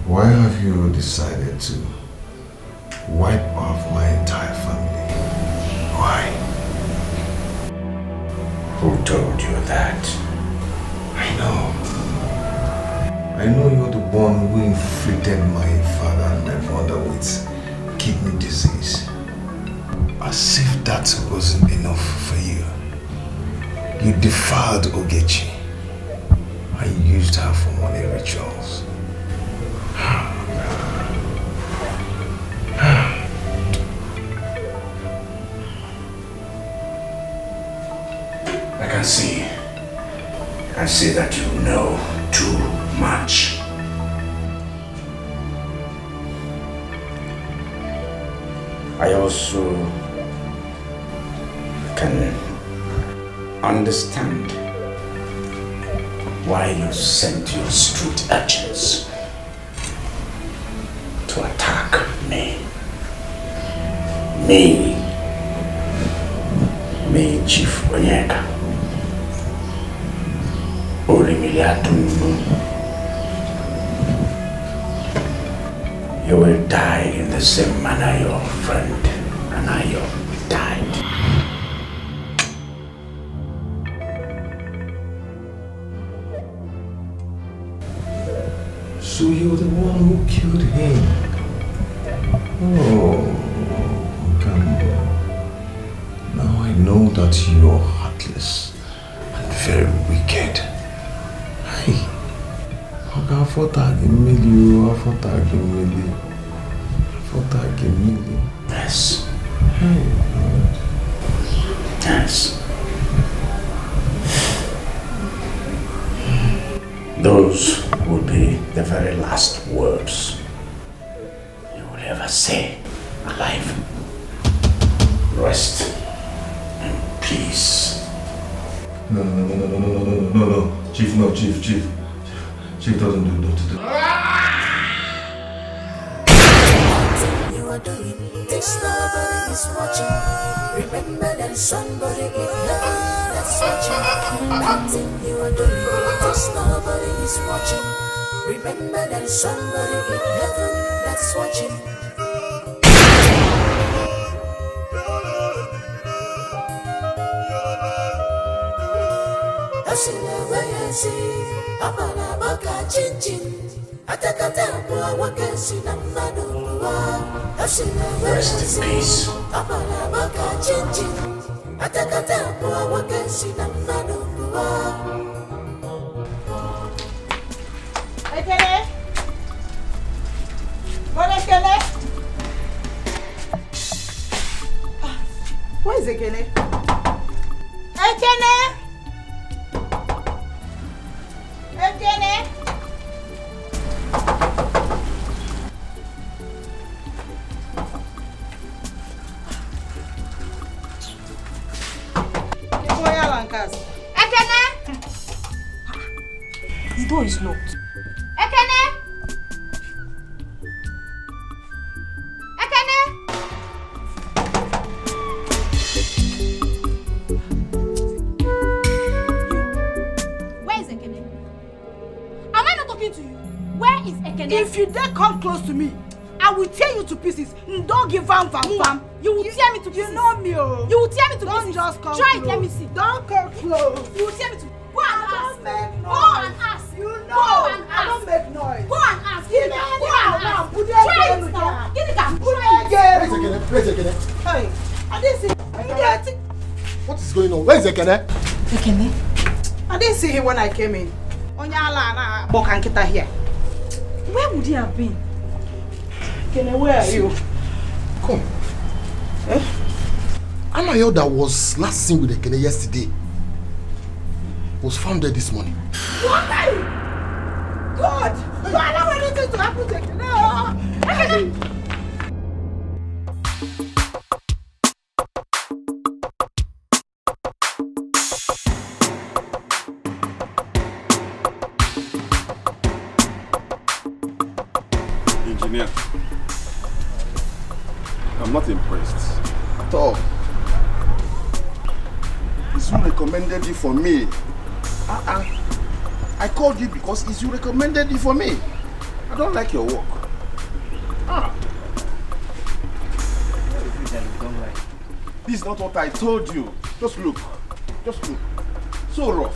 Why have you decided to wipe off my entire family? Why? Who told you that? I know you're the one who inflicted my father and my mother with kidney disease. As if that wasn't enough for you. You defiled Ogechi and used her for money rituals. I can see that you know too much. I also can understand why you sent your street urchins to attack me. Me, Chief Onyeka. You will die in the same manner your friend Anayo died. So you're the one who killed him? Oh, come on. Now I know that you're heartless and very wicked. Hey, I thought I Yes. Hey, yes. Those would be the very last words you will ever say alive. Rest in peace. No. Chief, no, Chief. Chief doesn't do You are doing this, nobody is watching. Remember that somebody in heaven that's watching. That thing you are doing this, nobody is watching. Remember that somebody in heaven that's watching. Rest in peace. Ekene? Ekene? Where is Ekene? Ekene? Ekene? Ekene? The door is locked. Ekene? Ekene? Where is Ekene? Am I not talking to you? Where is Ekene? If you dare come close to me, I will tear you to pieces. Don't give vam. You will tear me to pieces. You know me, oh. You will tear me to Don't pieces. just come Try close. it, let me see. Don't come close. You will tear me to. Go and ask. Don't make Go noise. and ask. You know. Go and I ask. don't make noise. Go and ask. Give me Go now, and now. ask. Put it Try again, it now. Lucia. Give it down. Put Try it it. again. Where's Ekene? Hey, I didn't see. What is going on? Where is Ekene? Ekene? I didn't see him when I came in. Onyala na Bokankita here. Where would he have been? Ekene, where are you? Come. Anayo that was last seen with Ekene yesterday was found dead this morning. What? God! You allow anything to happen to Ekene? Ekene! Engineer, I'm not impressed at all. Izu recommended you for me. I called you because Izu recommended you for me. I don't like your work. This is not what I told you. Just look. Just look. So rough.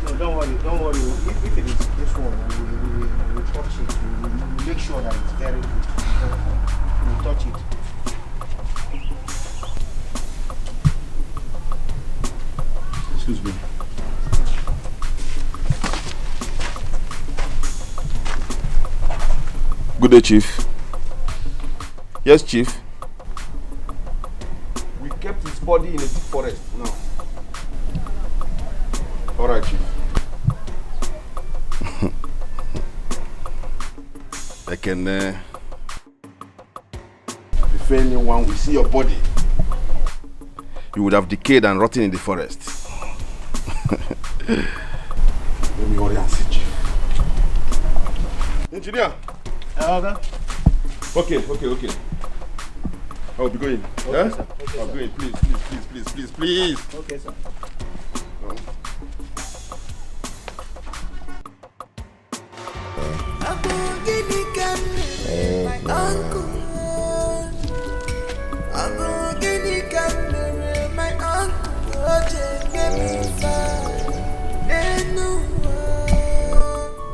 No, don't worry. If it is this one, we will touch it. We will make sure that it's very good. We will touch it. Excuse me. Good day, Chief. Yes, Chief. We kept his body in a deep forest now. All right, Chief. Ekene, if anyone will see your body, you would have decayed and rotted in the forest. Let me hurry and see Chief. Engineer. Okay. I'll be going. Okay, yeah? sir. Okay, I'll sir. be going. Please. Okay, sir.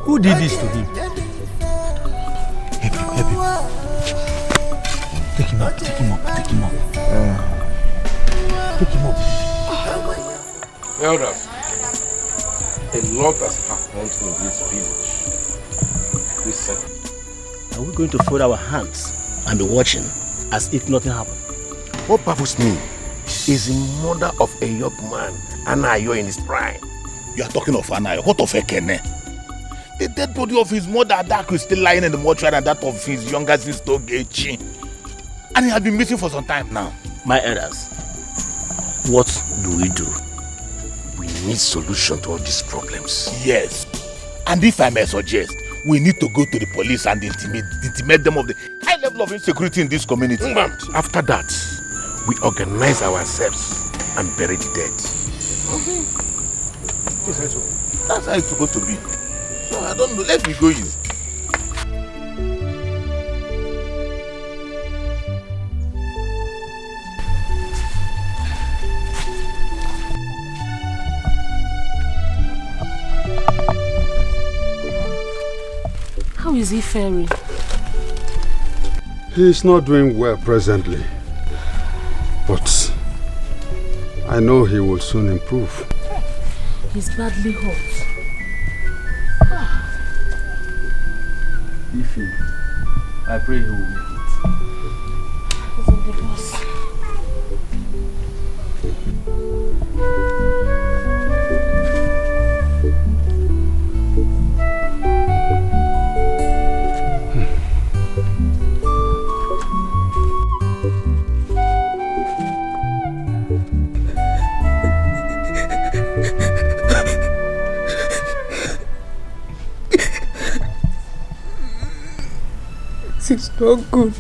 Who did this to him? Help him. Take him up. Elders, a lot has happened in this village recently. Are we going to fold our hands and be watching as if nothing happened? What baffles me is the murder of a young man, Anayo, in his prime. You are talking of Anayo. What of Ekene? The dead body of his mother Adaku is still lying in the mortuary, and that of his younger sister Ogechi. And he has been missing for some time now. My elders, what do we do? We need solution to all these problems. Yes. And if I may suggest, we need to go to the police and intimate them of the high level of insecurity in this community. After that, we organize ourselves and bury the dead. That's how it's supposed to be. So I don't know. Let me go in. is he faring? He is not doing well presently. But I know he will soon improve. He's badly hurt. Ify, I pray he will make it. He's in the bus. It's not good.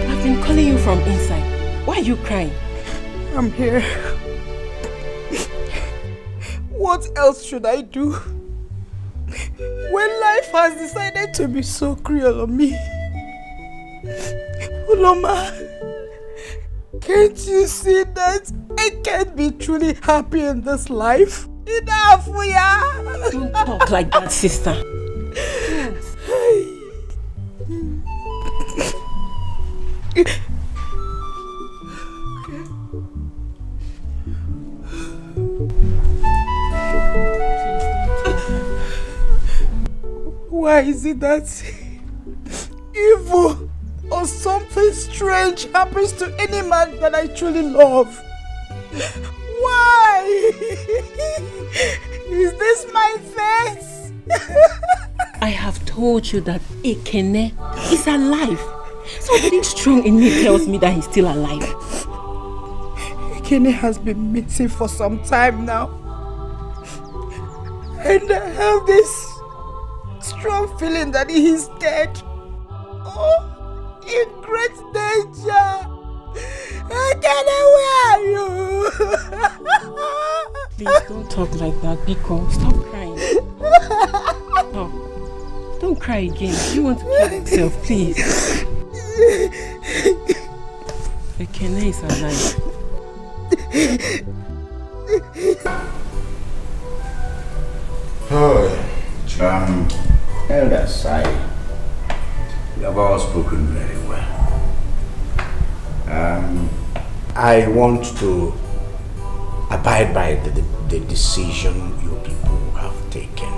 I've been calling you from inside. Why are you crying? I'm here. What else should I do? When life has decided to be so cruel on me. Uloma, can't you see that I can't be truly happy in this life? Enough, Don't talk like that, sister. Why is it that evil or something strange happens to any man that I truly love? Why? Is this my face? I have told you that Ekene is alive. Something strong in me tells me that he's still alive. Ekene has been missing for some time now. And I have this strong feeling that he is dead. Oh, in great danger. Ekene, where are you? Please don't talk like that, Biko. Stop crying. Stop. Don't cry again. You want to kill yourself, please. Ekene is alive. Oh, elders, you have all spoken very well. I want to abide by the decision you people have taken.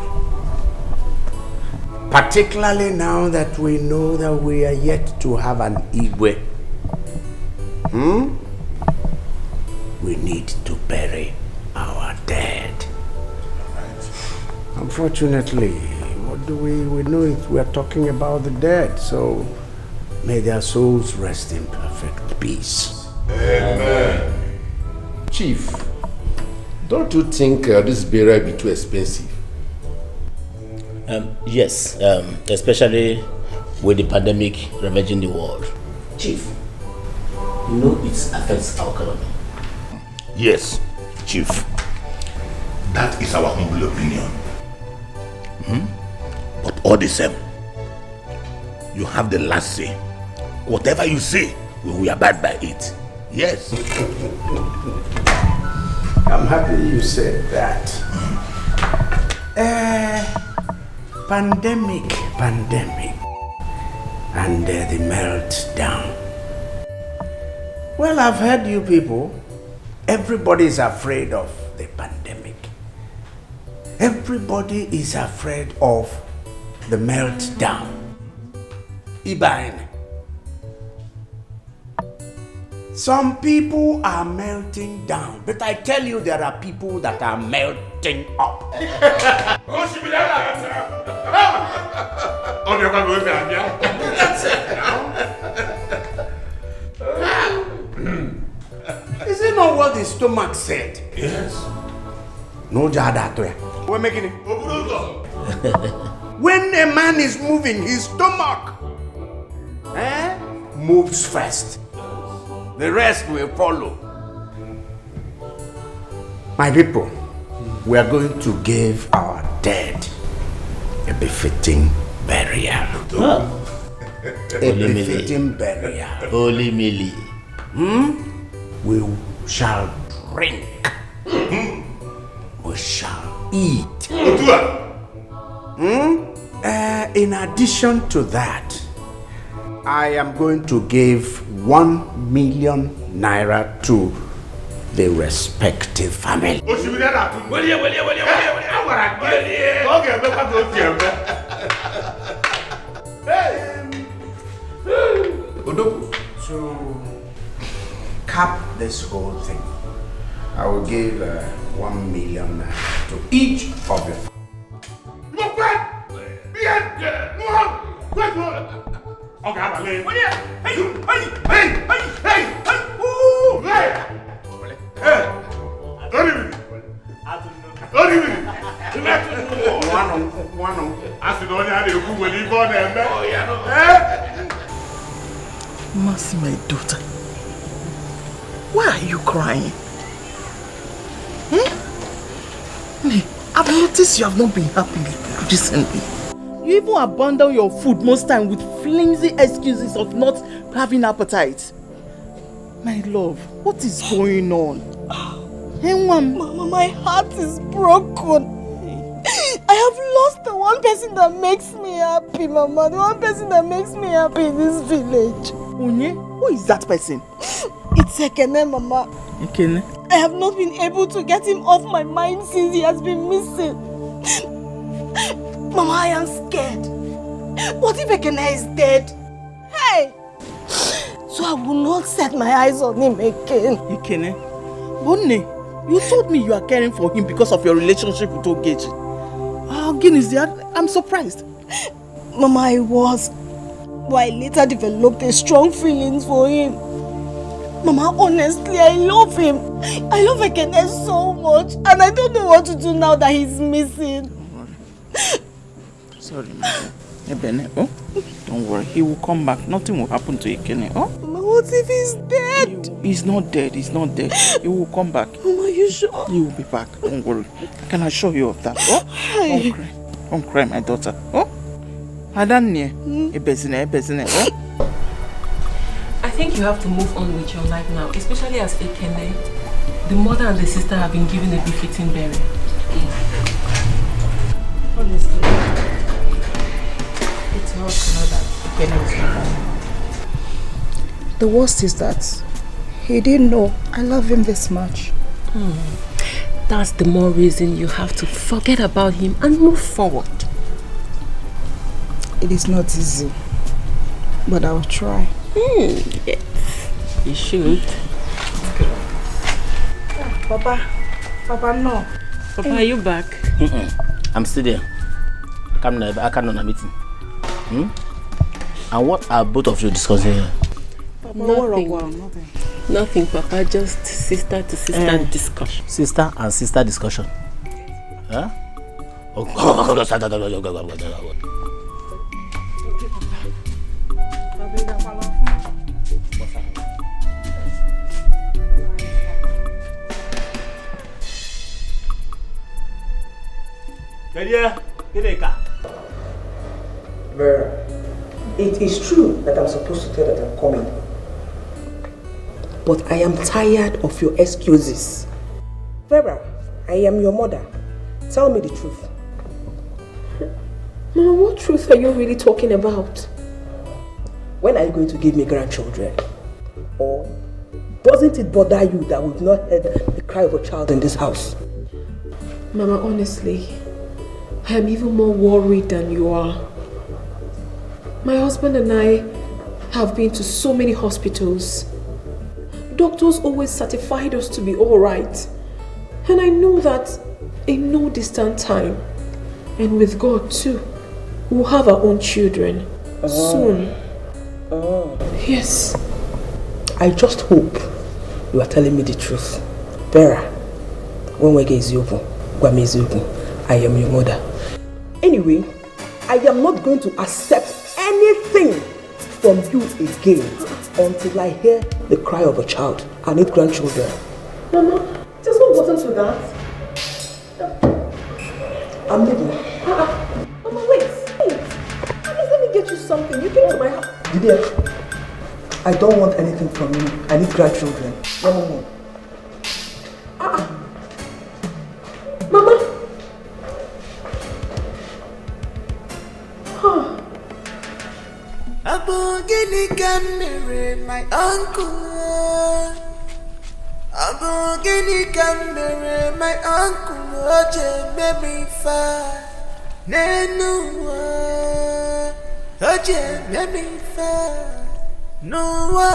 Particularly now that we know that we are yet to have an Igwe. We need to bury our dead. Unfortunately, what do we know it? We are talking about the dead, so may their souls rest in perfect peace. Amen. Chief, don't you think this burial will be too expensive? Yes, especially with the pandemic ravaging the world. Chief, you know it affects our economy. Yes, Chief. That is our humble opinion. But all the same, you have the last say. Whatever you say, we will abide by it. Yes. I'm happy you said that. Pandemic, and the meltdown. Well, I've heard you people. Everybody is afraid of the pandemic. Everybody is afraid of the meltdown. Ibane. Some people are melting down, but I tell you there are people that are melting up. Is it not what the stomach said? Yes. No jada. We're making it. When a man is moving, his stomach moves first. The rest will follow. My people, we are going to give our dead a befitting burial. A befitting burial. Holy Millie. We shall drink. We shall eat. In addition to that, I am going to give 1 million naira to the respective family. To cap this whole thing, I will give 1 million naira to each of you. Mercy, my daughter. Why are you crying? I've noticed you have not been happy recently. You even abandon your food most time with flimsy excuses of not having appetite. My love, what is going on? Mama, my heart is broken. I have lost the one person that makes me happy, Mama. The one person that makes me happy in this village. Onye? Who is that person? It's Ekene, Mama. Ekene? I have not been able to get him off my mind since he has been missing. Mama, I am scared. What if Ekene is dead? Hey! So I will not set my eyes on him again. Ekene? Onny, you told me you are caring for him because of your relationship with Ogechi. Again, is that? I'm surprised. Mama, I was. But I later developed a strong feelings for him. Mama, honestly, I love him. I love Ekene so much. And I don't know what to do now that he's missing. Sorry, my Ebene, oh? Don't worry, he will come back. Nothing will happen to Ekene, oh? Mama, what if he's dead? He's not dead, he's not dead. He will come back. Mama, are you sure? He will be back, don't worry. I can assure you of that, oh? Don't cry. Don't cry, my daughter, oh? Adanye, ebezine, oh? I think you have to move on with your life now, especially as Ekene. The mother and the sister have been given a befitting burial. Honestly, it's hard to know that Ekene is not alive. The worst is that he didn't know I love him this much. That's the more reason you have to forget about him and move forward. It is not easy, but I will try. Yes, you should. Papa, no. Papa, are you back? I'm still there. I can't on a meeting. And what are both of you discussing here? Nothing, Papa. Just sister to sister discussion. Sister and sister discussion. Huh? Vera, it is true that I'm supposed to tell that I'm coming. But I am tired of your excuses. Vera, I am your mother. Tell me the truth. Mama, what truth are you really talking about? When are you going to give me grandchildren? Or doesn't it bother you that we've not heard the cry of a child in this house? Mama, honestly, I am even more worried than you are. My husband and I have been to so many hospitals. Doctors always certified us to be all right. And I know that in no distant time, and with God too, we'll have our own children soon. Yes. I just hope you are telling me the truth. Vera, when we get Eziokwu, I am your mother. Anyway, I am not going to accept anything from you again until I hear the cry of a child. I need grandchildren. Mama, just what gotten to that? I'm leaving. Mama, wait. Please, let me get you something. You came to my house. Didier, I don't want anything from you. I need grandchildren. No. Mama. Abogini Camere, my uncle. Abogini Camere, my uncle. Oje baby fa. Nenua. Oje baby fa. Noa.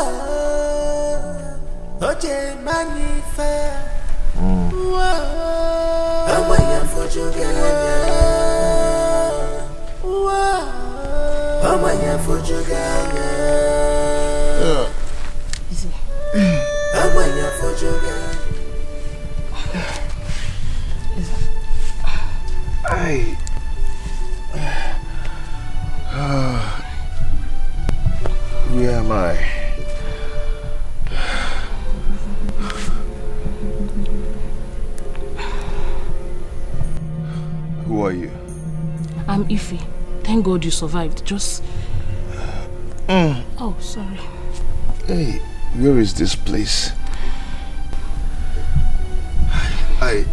Oje mani fa. Amaya fojuganya. Amaya fojuganya. Amaya fojuganya. Where am I? Who are you? I'm Ify. Thank God you survived. Just... Oh, sorry. Hey, where is this place? I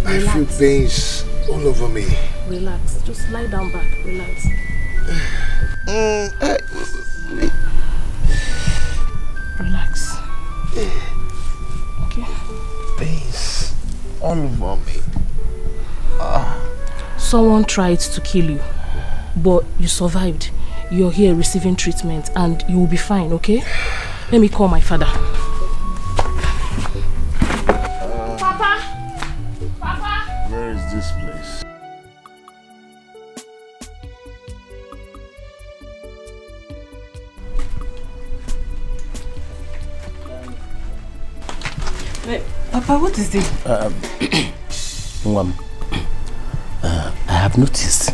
feel pains all over me. Relax. Just lie down back. Relax. Relax. Okay. Pains all over me. Someone tried to kill you, but you survived. You're here receiving treatment and you will be fine, okay? Let me call my father. Papa! Where is this place? Hey, Papa, what is this? I have noticed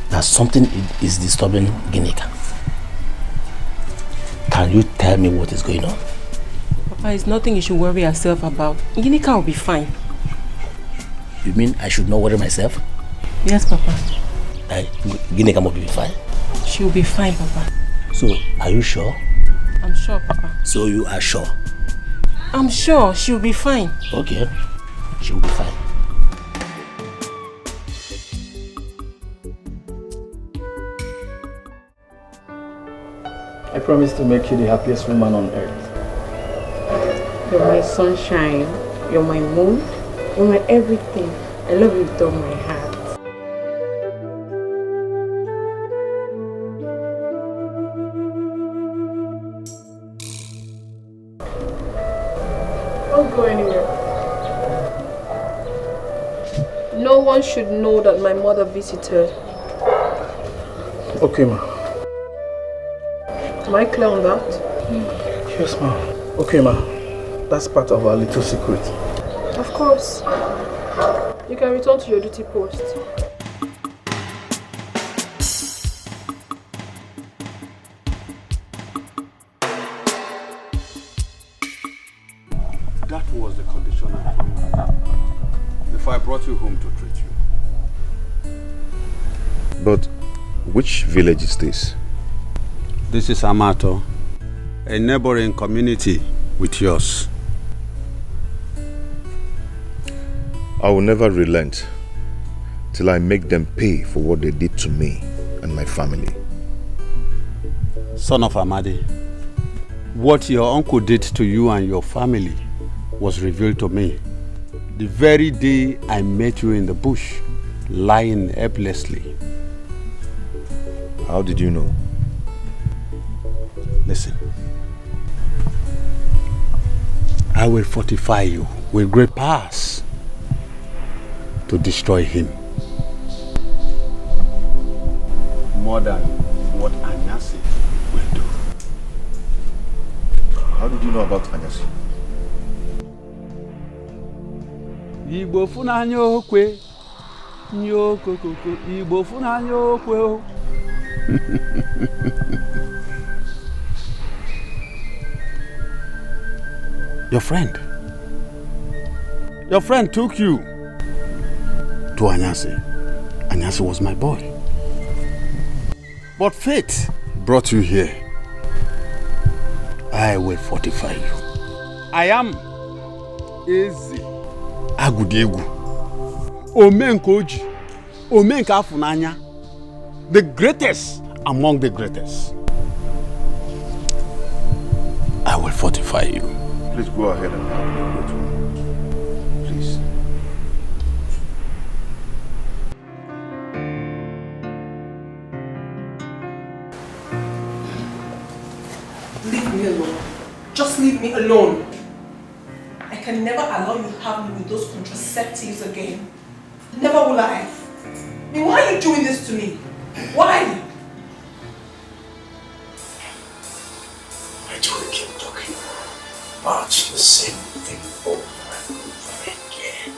that something is disturbing Ginika. Can you tell me what is going on? Papa, it's nothing you should worry yourself about. Ginika will be fine. You mean I should not worry myself? Yes, Papa. Ginika will be fine? She will be fine, Papa. So, are you sure? I'm sure, Papa. So you are sure? I'm sure she will be fine. Okay, she will be fine. I promise to make you the happiest woman on earth. You're my sunshine. You're my moon. You're my everything. I love you with all my heart. Don't go anywhere. No one should know that my mother visited. Okay, ma. Am I clear on that? Yes, ma. Okay, ma. That's part of our little secret. Of course. You can return to your duty post. That was the condition I put before I brought you home to treat you. But which village is this? This is Amato, a neighboring community with yours. I will never relent till I make them pay for what they did to me and my family. Son of Amadi, what your uncle did to you and your family was revealed to me the very day I met you in the bush, lying helplessly. How did you know? Listen. I will fortify you with great powers to destroy him. More than what Anyasi will do. How did you know about Anyasi? Igbo funanya okwe, nyokokoko. Igbo funanya okwe. Your friend took you to Anyasi Anyasi was my boy. But fate brought you here. I will fortify you. I am Eze Agudegu. Omenkoji. Omenka Funanya. The greatest among the greatest. I will fortify you. Please go ahead and help me, great one. Please. Leave me alone. Just leave me alone. I can never allow you to have me with those contraceptives again. Never will I. I mean, why are you doing this to me? Why? Why do we keep talking about the same thing over and over again?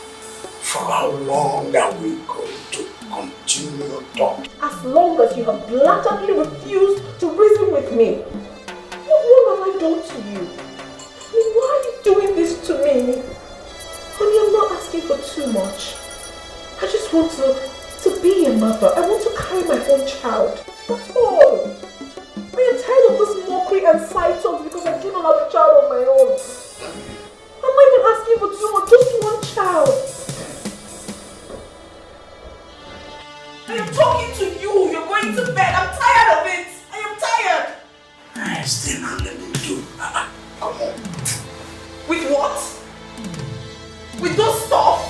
For how long are we going to continue talking? As long as you have blatantly refused to reason with me. What wrong have I done to you? I mean, why are you doing this to me? Honey, I'm not asking for too much. I just want to be a mother. I want to carry my own child. That's all. I am tired of this mockery and side talks because I do not have a child of my own. I'm not even asking for too much, just one child. I am talking to you. You're going to bed. I'm tired of it. I am tired. I still not let me do. Come on. With what? With those stuff?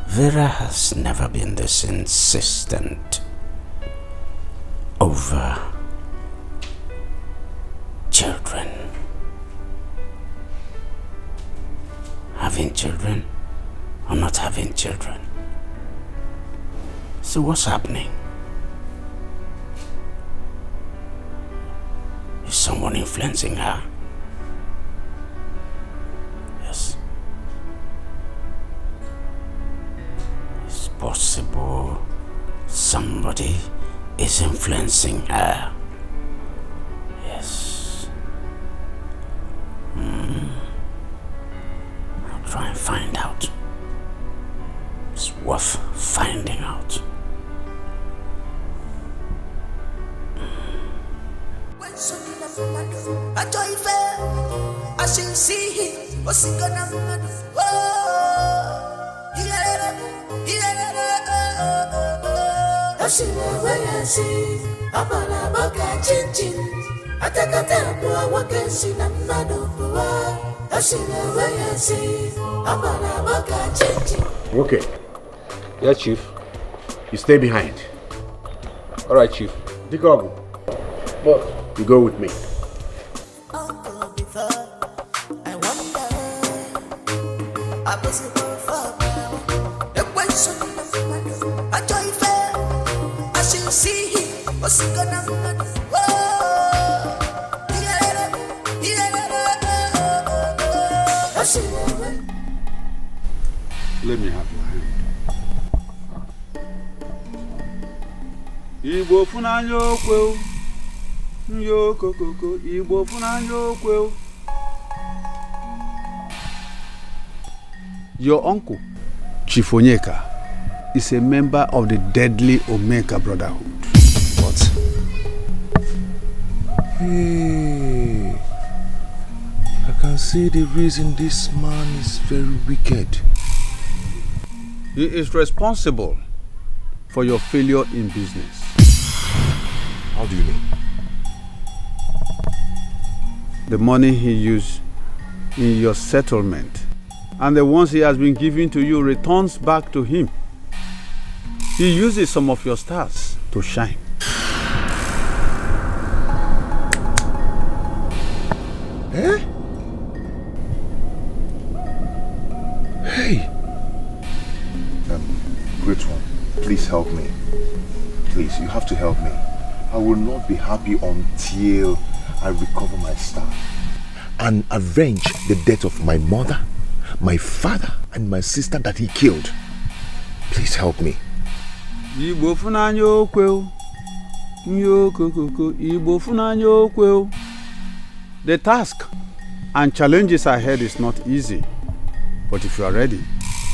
Vera has never been this insistent over children. Having children or not having children. So what's happening? Is someone influencing her? Yes. It's possible somebody is influencing her. Yes. I'll try and find out. It's worth finding out. I should see him. What's he gonna do? I should wait and see. I'm gonna walk a chin chin. I take a tempo, I walk and see. I'm not over. I should wait and see. I'm gonna walk a chin chin. Okay. Yes, Chief. You stay behind. All right, Chief. Etiko. Boss. You go with me. Let me have your hand. Igbo funanya okwe. Yo kokoko Igbo funanya okwe. Your uncle, Chief Onyeka, is a member of the deadly Omeka Brotherhood. What? Hey, I can see the reason this man is very wicked. He is responsible for your failure in business. How do you mean? The money he used in your settlement and the ones he has been giving to you returns back to him. He uses some of your stars to shine. Eh? Hey! Great one, please help me. Please, you have to help me. I will not be happy until I recover my star and avenge the death of my mother, my father, and my sister that he killed. Please help me. Igbo funanya okwe. Yo kokoko Igbo funanya okwe. The task and challenges ahead is not easy, but if you are ready,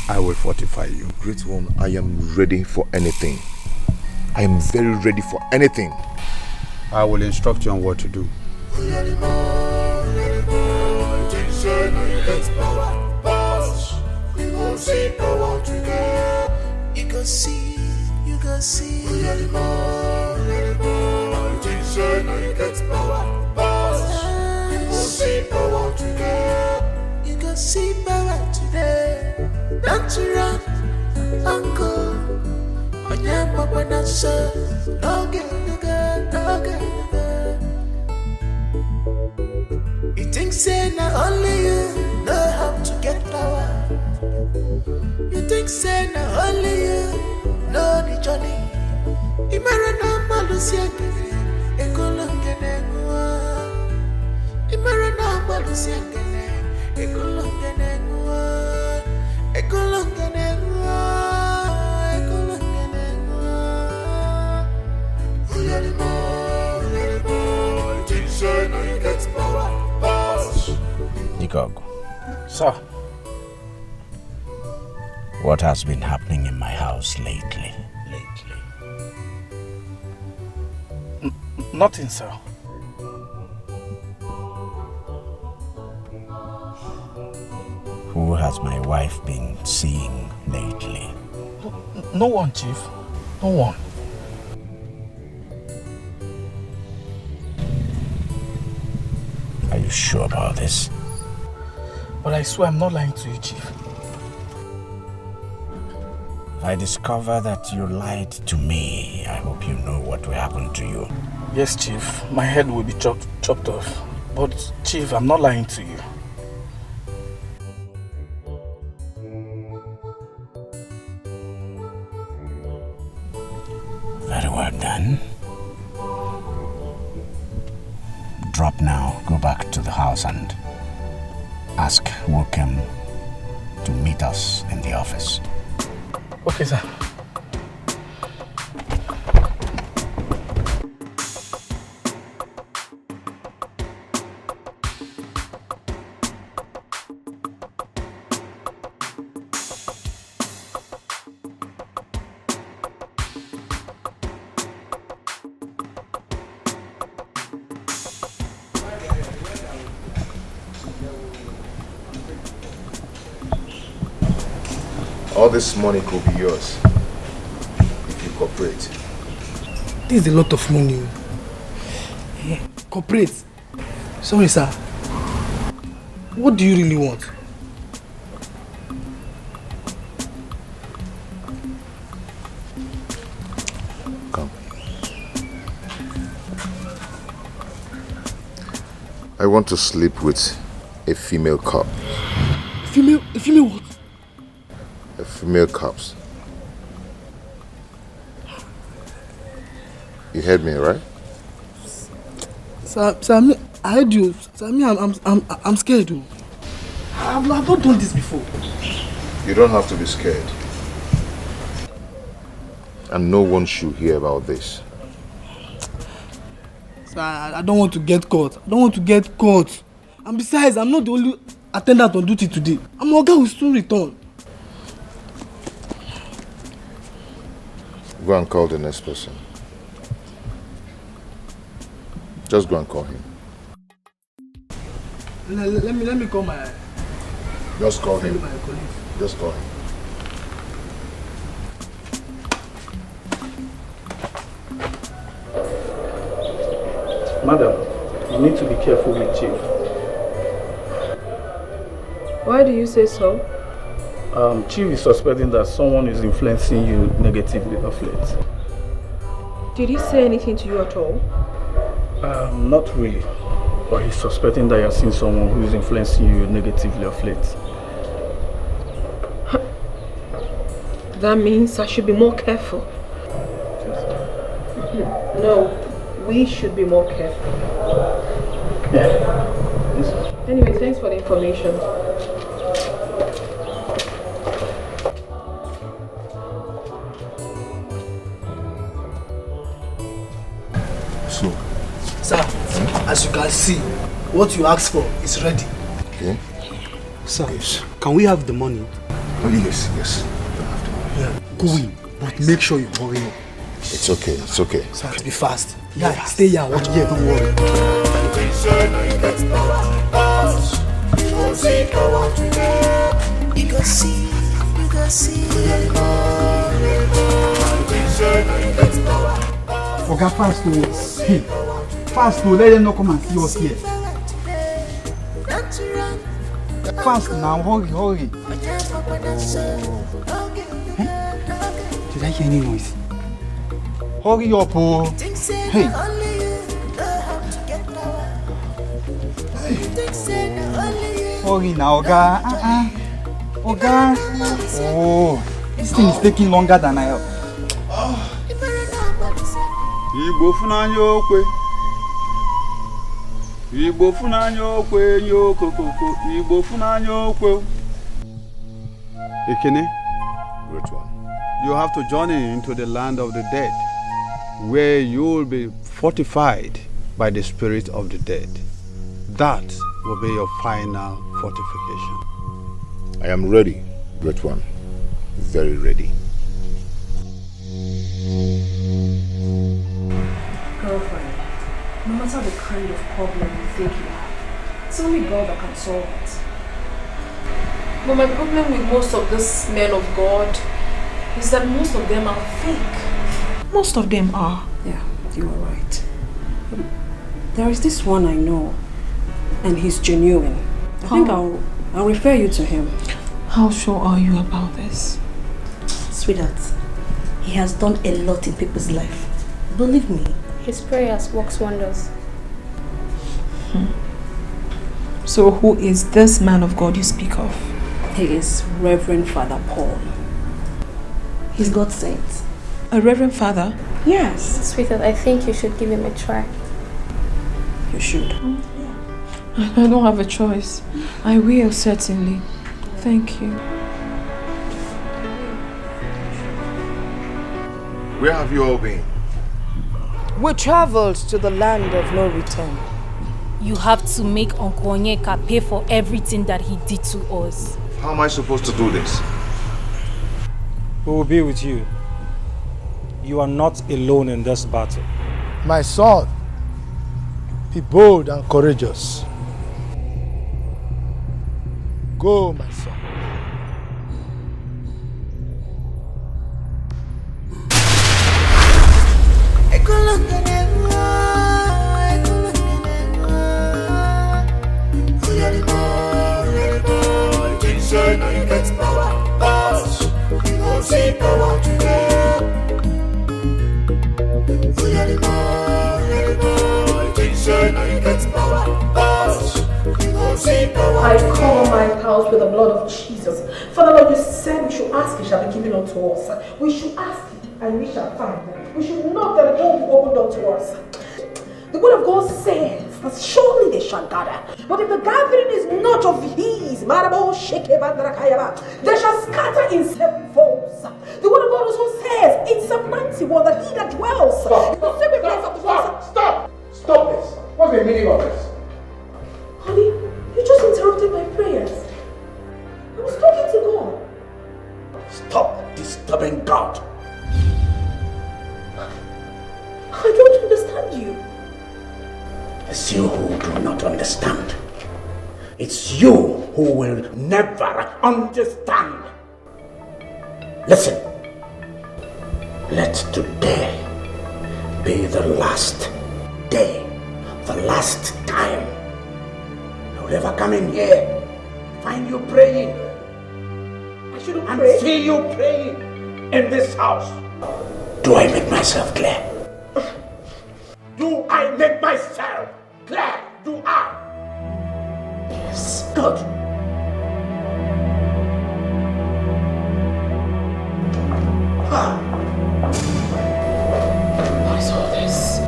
I will fortify you. Great one, I am ready for anything. I am very ready for anything. I will instruct you on what to do. You can see. You can see power, today. Don't you run, uncle. On your papa not so. No get the girl. You think say not only you know how to get power. You think say not only you know the journey. Imarana malusia kene, ekolongene ngua. Imarana malusia kene, ekolongene ngua. Ekolongene ngua, ekolongene ngua. Uyalimo, teacher, now you get power, boss. Etiko. Sir. What has been happening in my house lately? Nothing, sir. Who has my wife been seeing lately? No one, Chief. No one. Are you sure about this? But I swear I'm not lying to you, Chief. I discover that you lied to me. I hope you know what will happen to you. Yes, Chief. My head will be chopped off. But, Chief, I'm not lying to you. Very well done. Drop now. Go back to the house and ask Wokem to meet us in the office. Okay, sir. All this money could be yours if you cooperate. This is a lot of money. Yeah. Cooperate. Sorry, sir. What do you really want? Come. I want to sleep with a female cop. A female what? A female cops. You heard me, right? Sir, I heard you. Sir, I'm scared. I've not done this before. You don't have to be scared. And no one should hear about this. Sir, I don't want to get caught. And besides, I'm not the only attendant on duty today. Oga will soon return. Go and call the next person. Just go and call him. Let me call my... Just call him. Just call him. Madam, you need to be careful with Chief. Why do you say so? Chief is suspecting that someone is influencing you negatively of late. Did he say anything to you at all? Not really. But he's suspecting that you're seeing someone who is influencing you negatively of late. That means I should be more careful. No, we should be more careful. Yeah. Yes. Anyway, thanks for the information. So, sir, as you can see, what you asked for is ready. Okay. Sir, can we have the money? Yes. Yeah, go in, but make sure you hurry up. It's okay. So be fast. Yeah, stay here, watch here, don't worry. You can see. Oga, fast to fast to let them not come and see us here. Fast now, hurry. Did I hear any noise? Hurry up, oh. Hey. Hurry now, Oga. Oga. Oh, this thing is taking longer than I... Igbo funanya okwe. Igbo funanya okwe nyokokoko. Igbo funanya okwe. Ekene, Great one. you have to journey into the land of the dead, where you will be fortified by the spirit of the dead. That will be your final fortification. I am ready, Great one. Very ready. Girlfriend, no matter the kind of problem you think you have, it's only God that can solve it. But my problem with most of these men of God is that most of them are fake. Most of them are. Yeah, you are right. There is this one I know, and he's genuine. I think I'll refer you to him. How sure are you about this? Sweetheart, he has done a lot in people's life. Believe me. His prayers works wonders. So who is this man of God you speak of? He is Reverend Father Paul. He's God's saint. A Reverend Father? Yes. Sweetheart, I think you should give him a try. You should. I don't have a choice. I will, certainly. Thank you. Where have you all been? We traveled to the land of no return. You have to make Uncle Onyeka pay for everything that he did to us. How am I supposed to do this? We will be with you. You are not alone in this battle. My son, be bold and courageous. Go, my son. I cover my house with the blood of Jesus. Father Lord, you said we should ask, it shall be given unto us. We should ask and we shall find. We should knock that the door will be opened unto us. The word of God says that surely they shall gather. But if the gathering is not of his, they shall scatter in seven folds. The word of God also says in Psalm 91 that he that dwells in the secret place of the Most. Stop this. What's the meaning of this? Honey, you just interrupted my prayers. I was talking to God. Stop disturbing God. I don't understand you. It's you who do not understand. It's you who will never understand. Listen. Let today be the last day, the last time I will ever come in here, find you praying. I shouldn't and pray. see you praying in this house. Do I make myself clear? Do I make myself clear? Do I? Yes. Good. What is all this?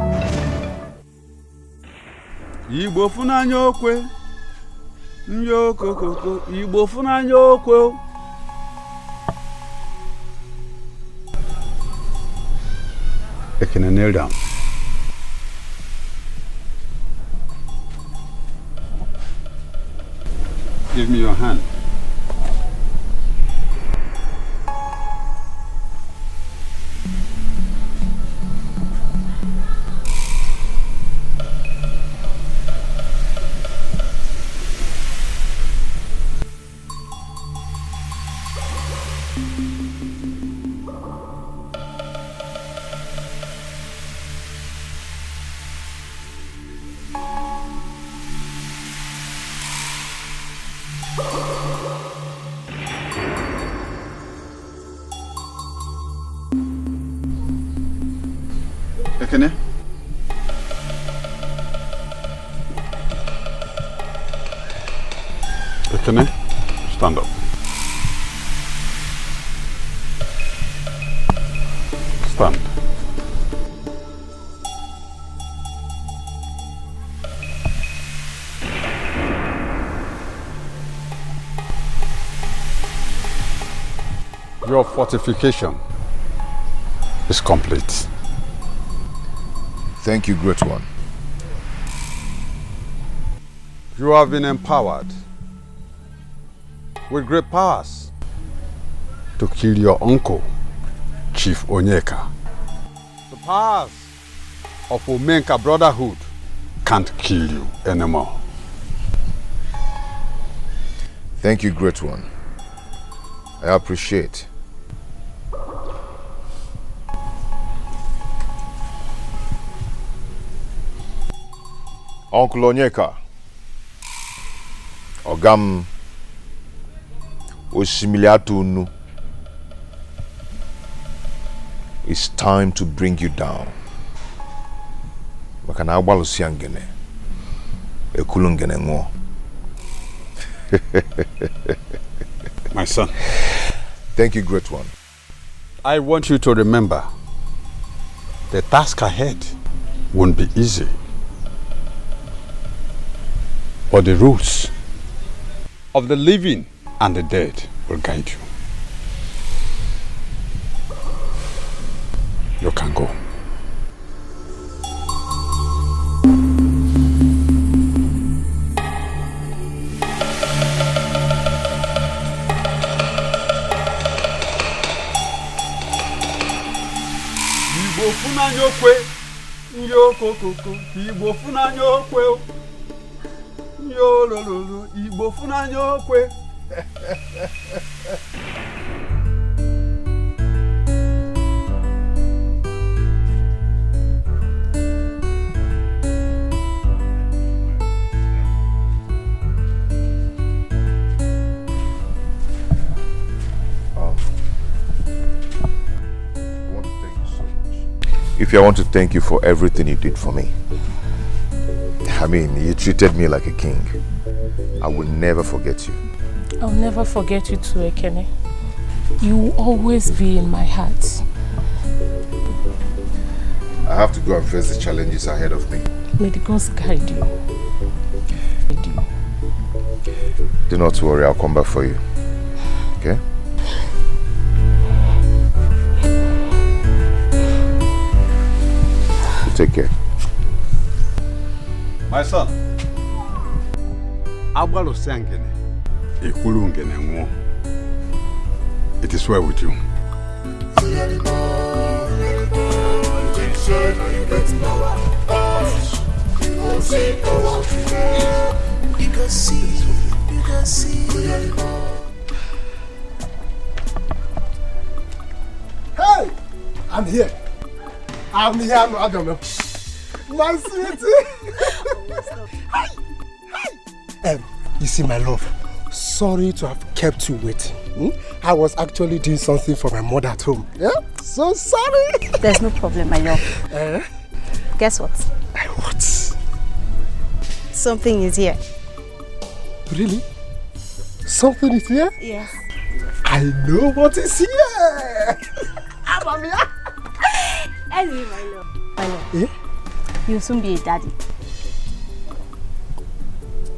Igbo funanya okwe. Nyokokoko. Igbo funanya okwe. Ekene, kneel down. Give me your hand. Ekene? Ekene, stand up. Stand. Your fortification is complete. Thank you, Great One. You have been empowered with great powers to kill your uncle, Chief Onyeka. The powers of Omenka Brotherhood can't kill you anymore. Thank you, Great One. I appreciate. Uncle Onyeka, Ogam Osimiliatunu, it's time to bring you down. Makana walusiangene, ekulungene ngo. My son. Thank you, Great One. I want you to remember, the task ahead won't be easy. But the rules of the living and the dead will guide you. You can go. Igbo funanya okwe, nyoko koko, Igbo funanya okwe. Yo lolo, Igbo funanya okwe. If I want to thank you for everything you did for me. I mean, you treated me like a king. I will never forget you. I'll never forget you too, Ekene. You will always be in my heart. I have to go and face the challenges ahead of me. May the gods guide you. Do not worry, I'll come back for you. Okay? You take care. My son, Abalo Sangene, Ekulungene Ngo. It is well with you. Hey! I'm here. I'm here, I don't know. My sweetie! Hi! You see, my love, sorry to have kept you waiting. I was actually doing something for my mother at home. Yeah? So sorry! There's no problem, my love. Guess what? What? Something is here. Really? Something is here? Yes. I know what is here! I'm here! Anyway, my love. My love. Yeah? You'll soon be a daddy.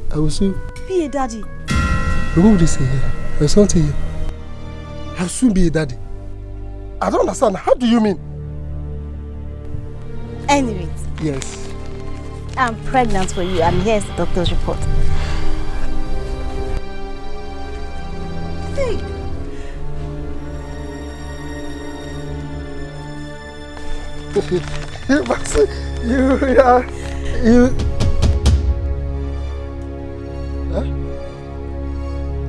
I will soon be a daddy. What would you say here? There's something here. I'll soon be a daddy. I don't understand. How do you mean? Anyway. Yes. I'm pregnant for you, and here's the doctor's report. Hey. You.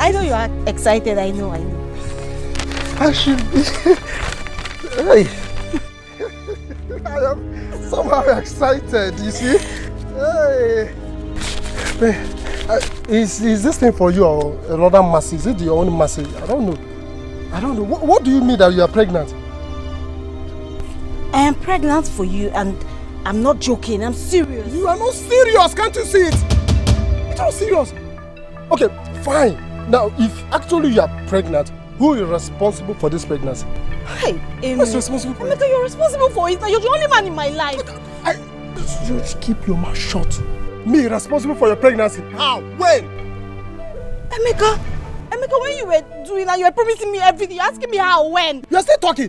I know you are excited. I know. I should be. Hey. I am somehow excited, you see. Hey. Is this thing for you or another mercy? Is it your own mercy? I don't know. What do you mean that you are pregnant? I am pregnant for you, and I'm not joking, I'm serious. You are not serious, can't you see it? It's not serious. Okay, fine. Now, if actually you are pregnant, who is responsible for this pregnancy? Hey, who's responsible for it? Emeka, you're responsible for it. Now you're the only man in my life. You just keep your mouth shut. Me responsible for your pregnancy? How? When? Emeka, when you were doing that, you were promising me everything. You're asking me how, when? You're still talking.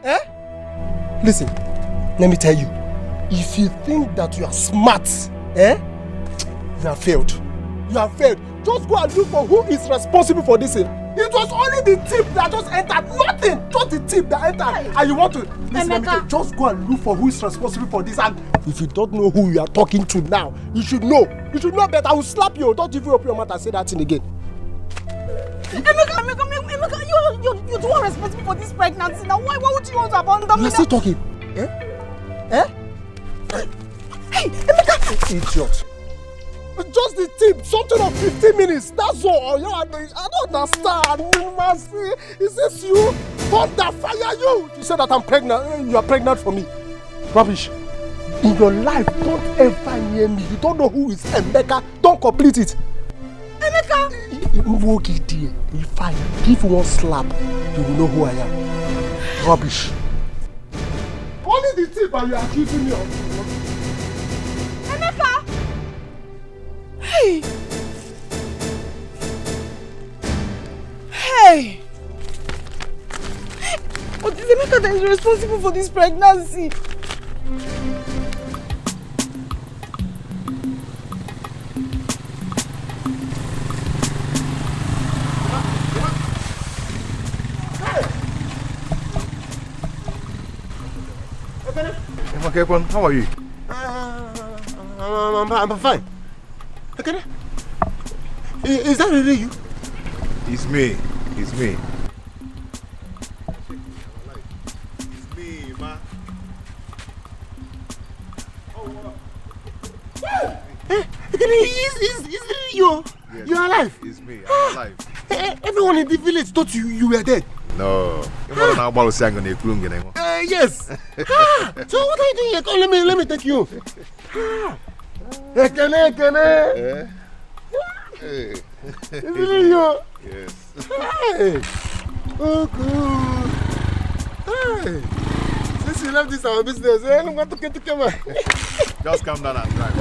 Eh? Listen, let me tell you. If you think that you are smart, you have failed. You have failed. Just go and look for who is responsible for this thing. It was only the tip that just entered. Nothing. Just the tip that entered. And you want to... Listen, let me tell you, just go and look for who is responsible for this. And if you don't know who you are talking to now, you should know. You should know better. I will slap you. Don't even open your mouth and say that thing again. Emeka, you're the one responsible for this pregnancy. Now, why would you want to abandon me? You're still talking. Hey, Emeka! Idiot. Just the tip, something of 15 minutes. That's all. I don't understand. Is this you? Thunder fire you! You said that I'm pregnant. You are pregnant for me. Rubbish. In your life, don't ever near me. You don't know who is Emeka. Don't complete it. Emeka! If I give one slap, you will know who I am. Rubbish. Only the tip and you are accusing me of. Emeka! Hey! Hey! But it's Emeka that is responsible for this pregnancy. Okay, how are you? I'm fine. Okay. Is that really you? It's me. It's me. It's me, man. Is it you? Yes, You're alive? It's me. I'm alive. Everyone in the village thought you were dead. No. Yes. So what are you doing here? Come, let me take you. Ekene. Hey. Is it you? Yes. Hey. Oh, good. Hey. Since you left this our business, I don't want to get to come on. Just calm down and drive.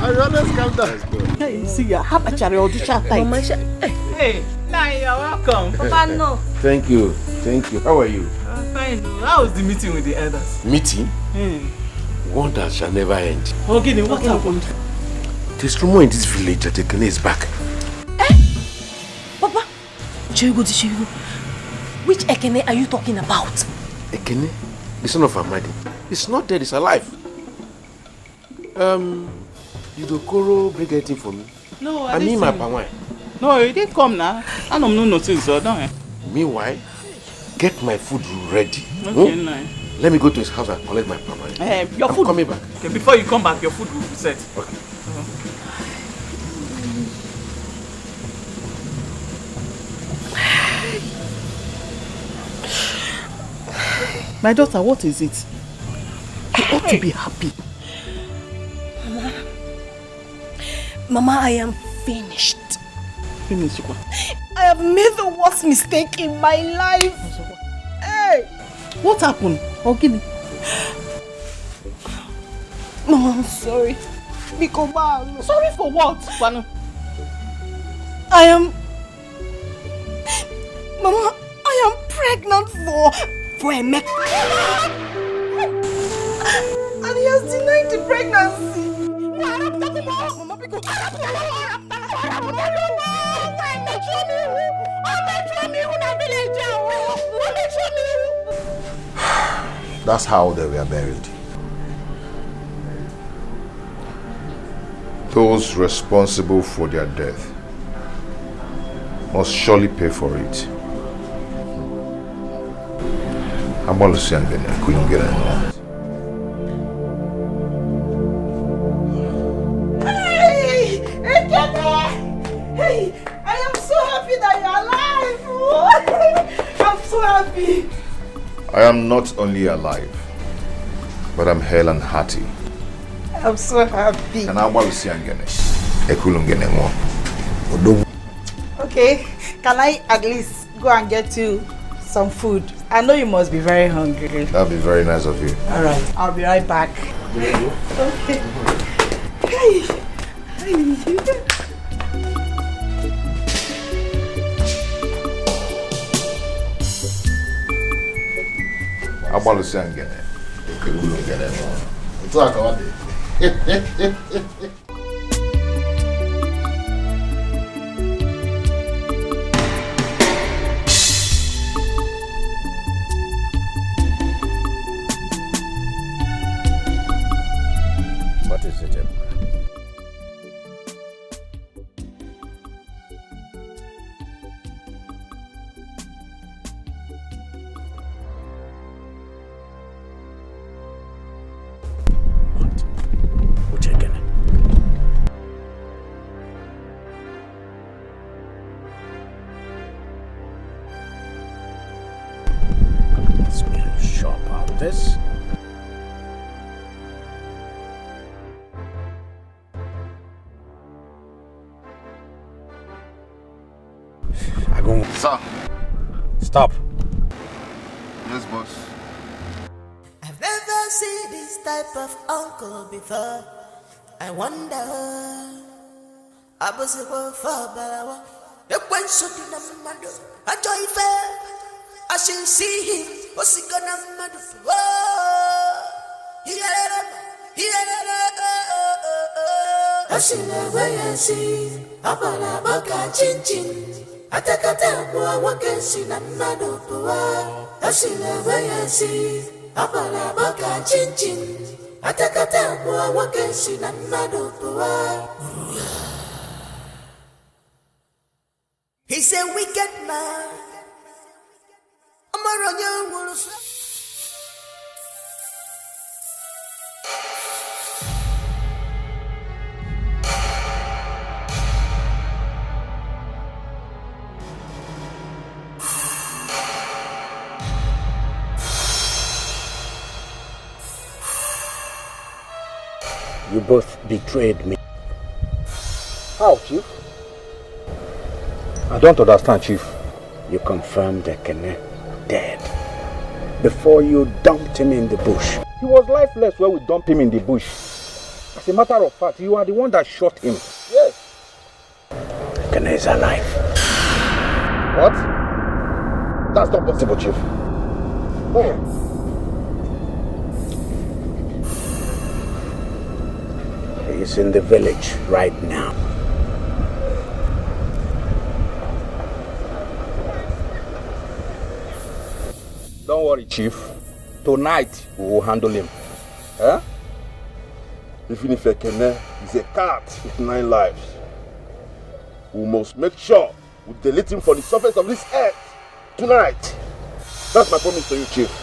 I always calm down. Hey, see ya. Have a cherry or dish out. Hey, now you're welcome. Papa, no. Thank you. How are you? I'm fine. How was the meeting with the elders? Meeting? One that shall never end. Okay, what happened? There's rumor in this village that Ekene is back. Papa, Chego. Which Ekene are you talking about? Ekene? The son of Amadi. He's not dead, he's alive. You do Koro bring anything for me? No, I mean my pawai. No, you didn't come now. I don't know nothing, so don't. Meanwhile, get my food ready. Okay, nice. Let me go to his house and collect my pawai. Your food. Coming back. Okay, before you come back, your food will be set. Okay. My daughter, what is it? You ought to be happy. Mama, I am finished. Finished what? I have made the worst mistake in my life. Hey! What happened? Ogini? Mama, I'm sorry. Sorry for what, Kwanu? Mama, I am pregnant for Emeka. And he has denied the pregnancy. That's how they were buried. Those responsible for their death must surely pay for it. I'm all saying I couldn't get anyone. Hey, I am so happy that you're alive. I'm so happy. I am not only alive, but I'm hale and hearty. I'm so happy. Okay, can I at least go and get you some food? I know you must be very hungry. That'll be very nice of you. Alright, I'll be right back. Okay. Hey. What is it, Ebuka? This? Sir. Stop. Yes, boss. I've never seen this type of uncle before. I wonder. I was able for Balawa. The one shot in the mother. I joy fair. I should see him. What's he gonna mother? Oh, I should never see. Abala Baka Chin Chin. Atakata waka sinamado pua asina wayasi abala baka chinchin atakata waka sinamado pua. He's a wicked man. Amaronya wolf. You both betrayed me. How, Chief? I don't understand, Chief. You confirmed Ekene dead before you dumped him in the bush. He was lifeless when we dumped him in the bush. As a matter of fact, you are the one that shot him. Yes. Ekene is alive. What? That's not possible, Chief. Oh. He's in the village right now. Don't worry, Chief. Tonight we will handle him. Eh? Even if Ekene is a cat with 9 lives, we must make sure we delete him from the surface of this earth tonight. That's my promise to you, Chief.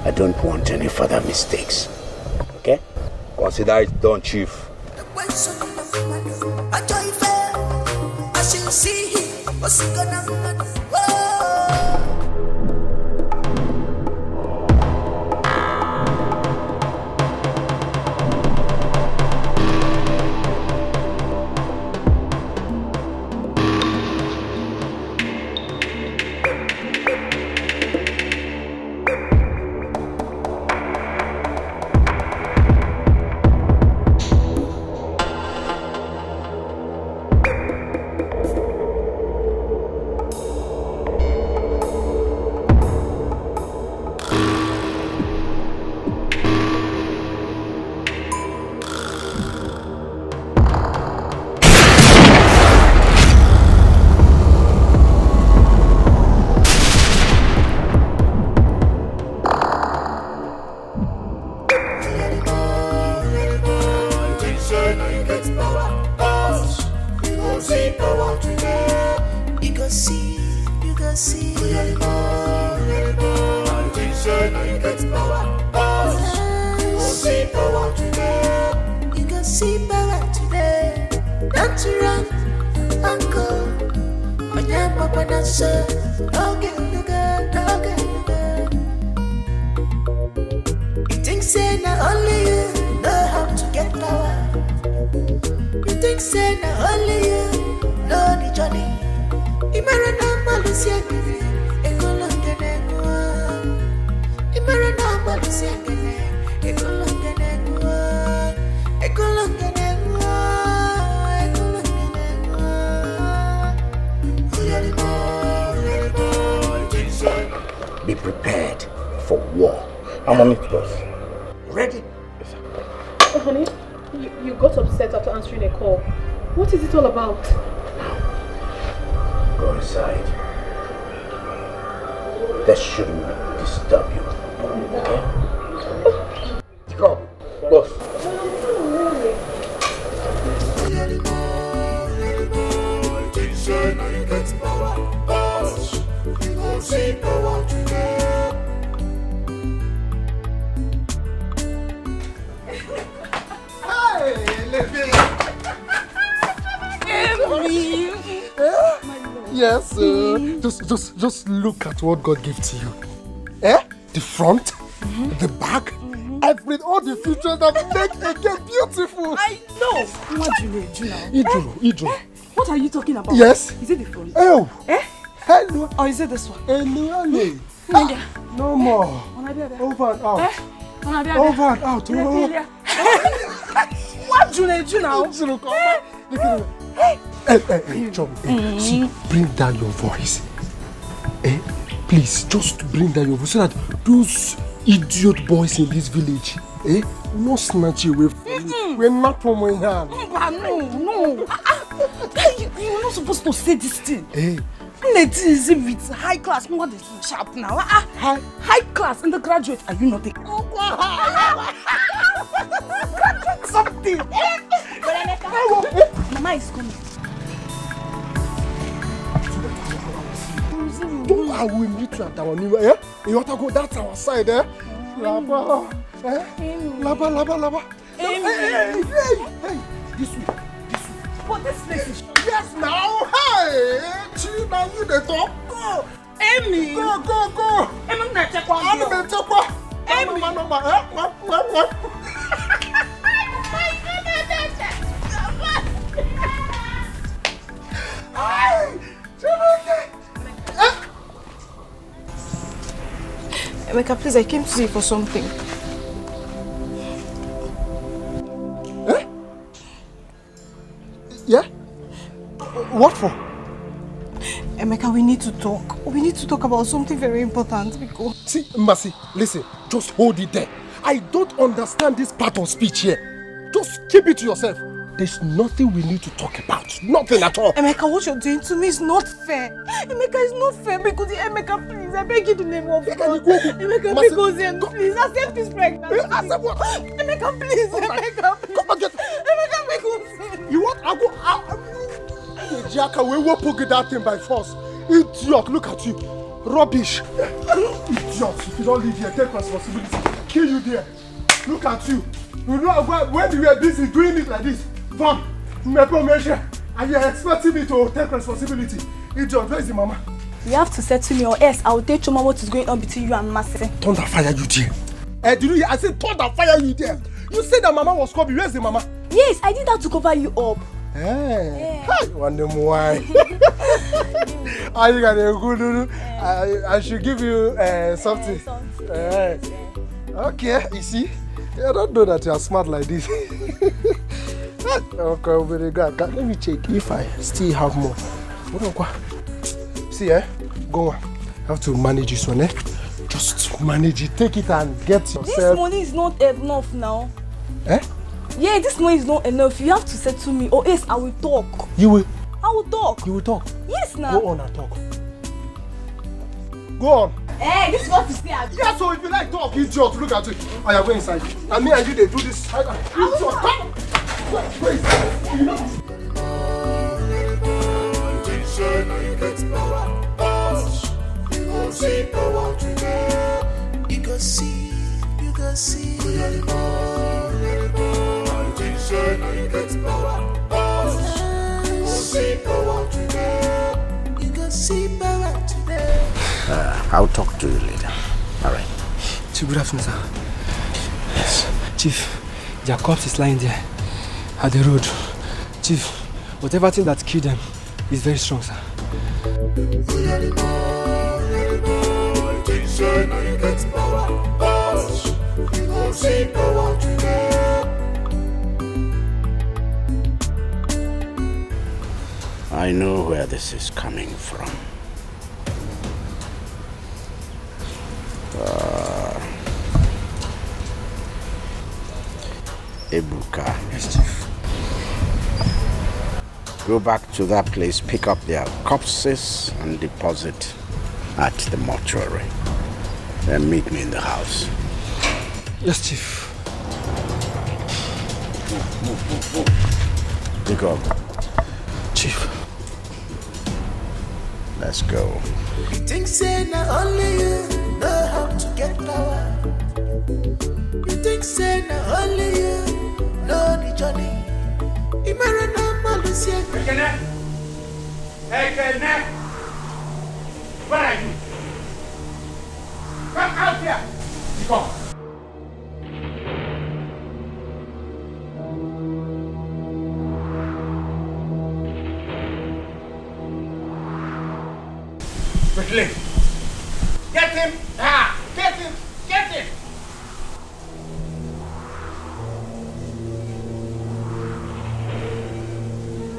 I don't want any further mistakes. Okay? Consider it done, Chief. I should see him. What's he gonna do? You can see power today. Don't you run, uncle. My name, Papa, Nasa. Okay, you got, okay, you got. You think, say, not only you know how to get power. You think, say, not only you know the journey. Imarana Malusia, Ecolonganegua. Imarana Malusia, Ecolonganegua. Ecolonganegua. Be prepared for war. I'm on it, boss. Ready? Yes, sir. Oh, honey, you got upset after answering a call. What is it all about? Go inside. That shouldn't disturb you. Okay? Go, boss. Yes, just look at what God gave to you. The front, the back, all the features that make again beautiful. I know. What do you do now? Idro. What are you talking about? Yes. Is it the front? Oh. Hello. Or is it this one? Hello. No more. Over and out. Over and out. What do you do now? Hey, Chum. See, bring down your voice. Please, just bring down your voice so that those idiot boys in this village, will not snatch you away from me. We're not from my hand. No. You're not supposed to say this thing. Let's with high class. What is sharp now? High class in the graduate. Are you not a graduate something? Mama is coming. I will meet you at our new You want to go? That's our side, Laba. Laba. Hey. This way. But this place is... Yes, now. Hey. Now you the talk. Go. Amy. Go. Amy, I'm not checking. Amy. Emeka, please, I came to see you for something. Yeah? What for? Emeka, we need to talk. We need to talk about something very important because... See, Mercy, listen, just hold it there. I don't understand this part of speech here. Just keep it to yourself. There's nothing we need to talk about. Nothing at all. Emeka, what you're doing to me is not fair. Emeka, it's not fair because Emeka, please, I beg you the name of God. Emeka, because please, accept this pregnancy. Accept what? Emeka, please, Emeka, please. Come and get Emeka, because... You want? I go out. Jaka, we will poke that thing by force. Idiot, look at you. Rubbish. Idiot, if you don't leave here, take responsibility. Kill you there. Look at you. You know when you were busy doing it like this, and you're expecting me to take responsibility. Idiot, where is the mama? You have to settle me or else I will tell Choma what is going on between you and Mercy. Thunder fire you there. Did you hear? I said thunder fire you there. You said that mama was coming. Where's the mama? Yes, I did that to cover you up. Hey, wonder why. Are you gonna go? I should give you something. Okay, you see, I don't know that you are smart like this. Okay, very good. Let me check if I still have more. See, go on. I have to manage this one, Just manage it. Take it and get yourself. This money is not enough now. Yeah, this money is not enough. You have to settle me or else I will talk. You will? I will talk. You will talk? Yes, now. Go on and talk. Go on. Hey, this is what you say. Yeah, so if you like talk, idiot, look at it. I am going inside. And me and you, they do this. Idiot, come. Wait. see power today. You go see, you go see. You get power. You see power today. You go see power today. I'll talk to you later. All right. Chief, good afternoon, sir. Yes. Chief, their corpse is lying there at the road. Chief, whatever thing that killed them is very strong, sir. I know where this is coming from. Ebuka. Yes, Chief. Go back to that place, pick up their corpses and deposit at the mortuary. Then meet me in the house. Yes, Chief. Move. Pick up. Chief. Let's go. You think say not only you know how to get power. You think say not only you know the journey. Imagine I'm Malusia. Hey, where are you? Come out here. Come. Quickly. Get him. Get him. Get him.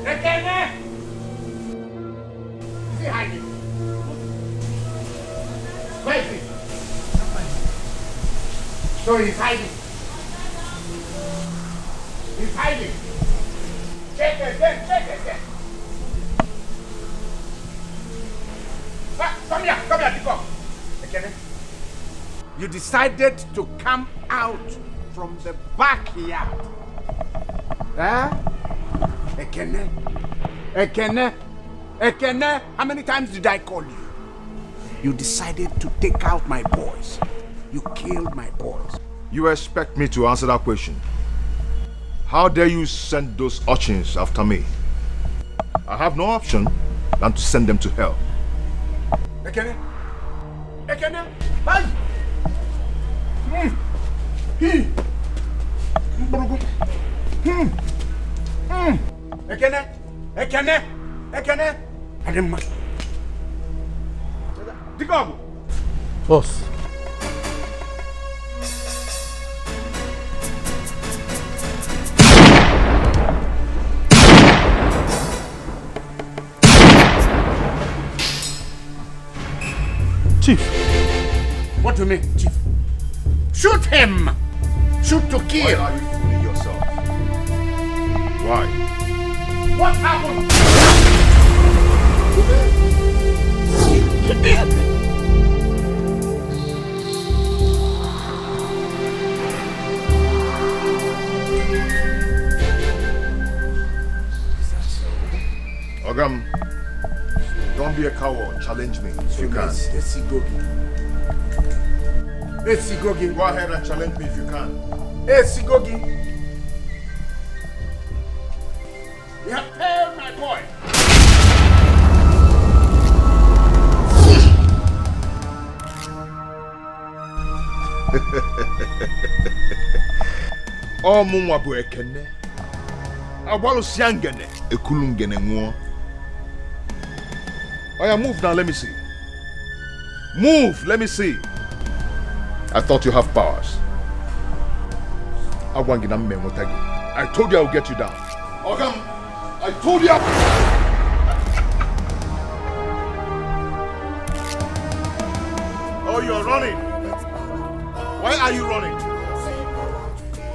Ekene. Is he hiding? Where is he? So he's hiding. He's hiding. Check again. Come here, Etiko. Ekene. You decided to come out from the backyard. Ekene, how many times did I call you? You decided to take out my boys. You killed my boys. You expect me to answer that question? How dare you send those urchins after me? I have no option than to send them to hell. Ekene, hey! Ekene, I didn't mind. Etiko. Boss. Chief. What do you mean, Chief? Shoot him! Shoot to kill! Why are you fooling yourself? Why? What happened? Ogam, don't be a coward. Challenge me if you can. Esigogi. Go ahead and challenge me if you can. Esigogi. You have killed my boy. Oh, Mumwa bu Ekene. Awalu siangene. Ekulungene nguo. Oh yeah, move now, let me see. Move, let me see. I thought you have powers. I told you I would get you down. Ogam, I told you. Oh, you're running. Why are you running?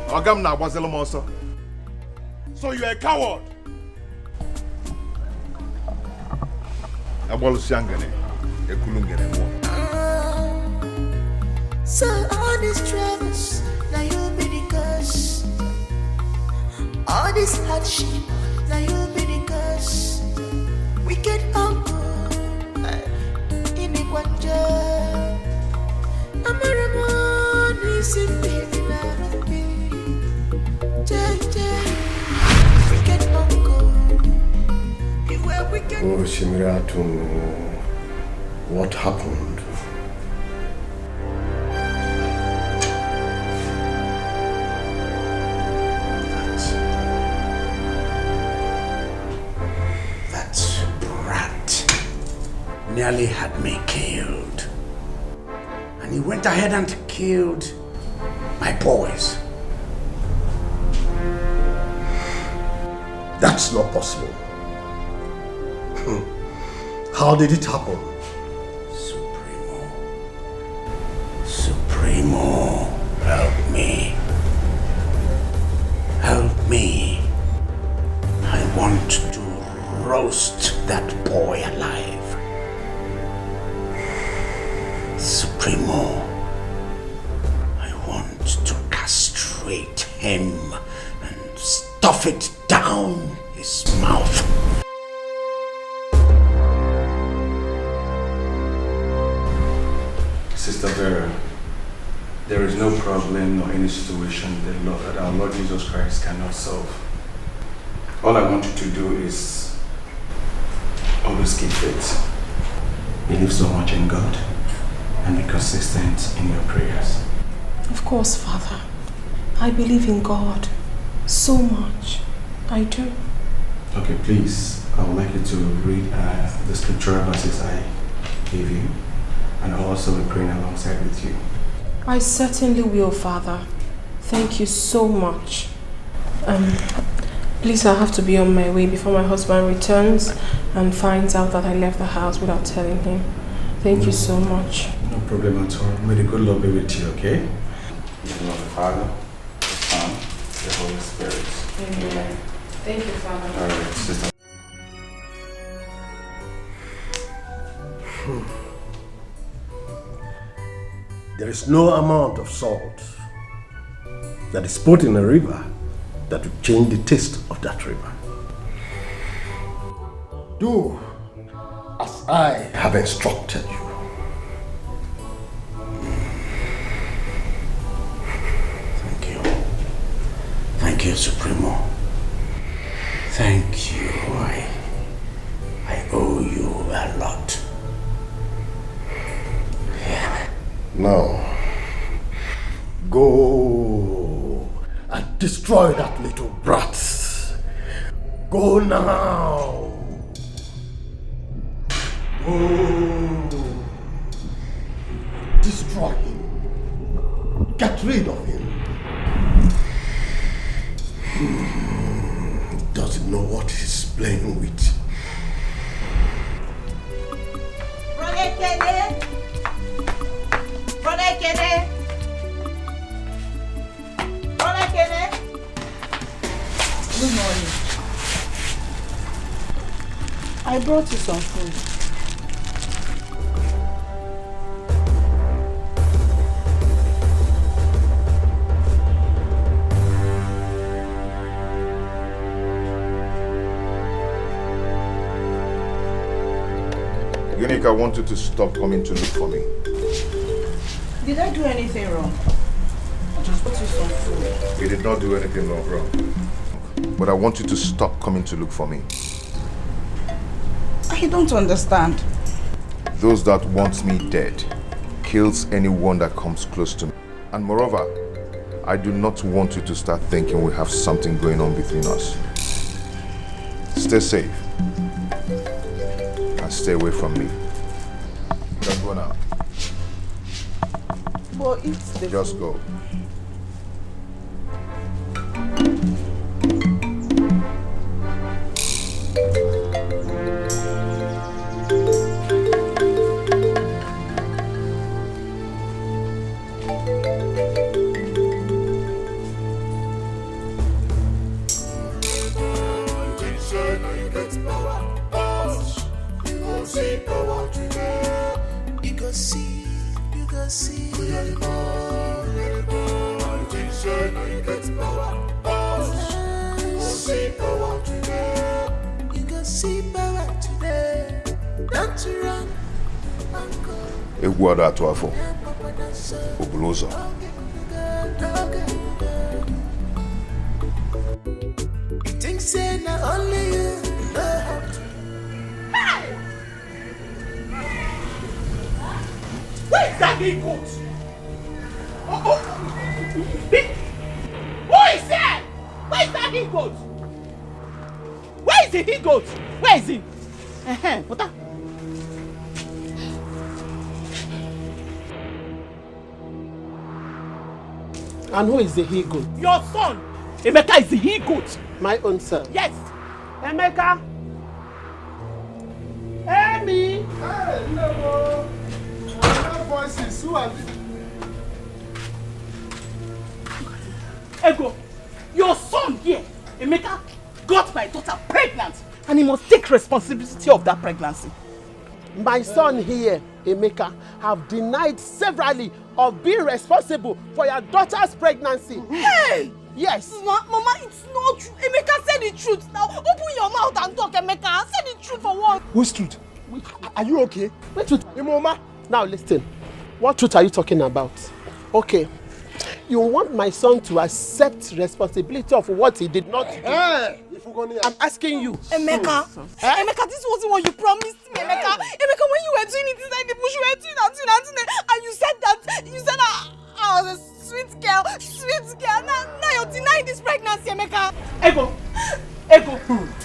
Ogam na wazelo monster. So you're a coward. Abolu siangene, ekulungene mo. So all these troubles, now you be the cause. All this hardship, now you be the cause. We get humble in the quanja. What happened? That brat nearly had me killed. And he went ahead and killed my boys. That's not possible. How did it happen? Supremo, help me. Help me. I want to roast that boy alive. Supremo, I want to castrate him and stuff it down his mouth. Sister Vera, there is no problem or any situation that our Lord Jesus Christ cannot solve. All I want you to do is always keep faith. Believe so much in God and be consistent in your prayers. Of course, Father. I believe in God so much. I do. Okay, please, I would like you to read the scriptural verses I gave you, and I'll also be praying alongside with you. I certainly will, Father. Thank you so much. Please, I have to be on my way before my husband returns and finds out that I left the house without telling him. Thank you so much. No problem at all. May the good Lord be with you, okay? In the name of the Father, the Son, the Holy Spirit. Amen. Thank you, Father. All right, sister. There is no amount of salt that is put in a river that will change the taste of that river. Do as I have instructed you. Thank you, Supremo. Thank you. I owe you a lot. Now, go and destroy that little brat. Go now. Go. Destroy him. Get rid of him. He doesn't know what he's playing with. Good morning. I brought you some food. Unique, I want you to stop coming to look for me. Did I do anything wrong? I just brought you some food. You did not do anything wrong. But I want you to stop coming to look for me. I don't understand. Those that want me dead kills anyone that comes close to me. And moreover, I do not want you to start thinking we have something going on between us. Stay safe. And stay away from me. Just go now. But it's the Just food. go. Egwada Tuafo, Obuloza. You think say not only you know how to that he-goat? Who is there? Where is that he-goat? Where is the he-goat? Where is he? What that? And who is the he-goat? Your son! Emeka is the he-goat. My own son? Yes! Emeka! Amy! Hey, no! I have voices. Who are they? Ego, your son here, Emeka, got my daughter pregnant, and he must take responsibility of that pregnancy. My son here, Emeka, have denied severally of being responsible for your daughter's pregnancy. Hey! Yes. Mama, it's not true. Emeka said the truth. Now, open your mouth and talk, Emeka. Say the truth for once. Whose truth? Are you okay? Which truth? Imoma. Now listen. What truth are you talking about? Okay. You want my son to accept responsibility of what he did not do? Hey! I'm asking you. Emeka, Emeka, this wasn't what you promised me, Emeka. Emeka, when you were doing it inside the bush, you were doing and you said I was a sweet girl. Now you're denying this pregnancy, Emeka. Ego,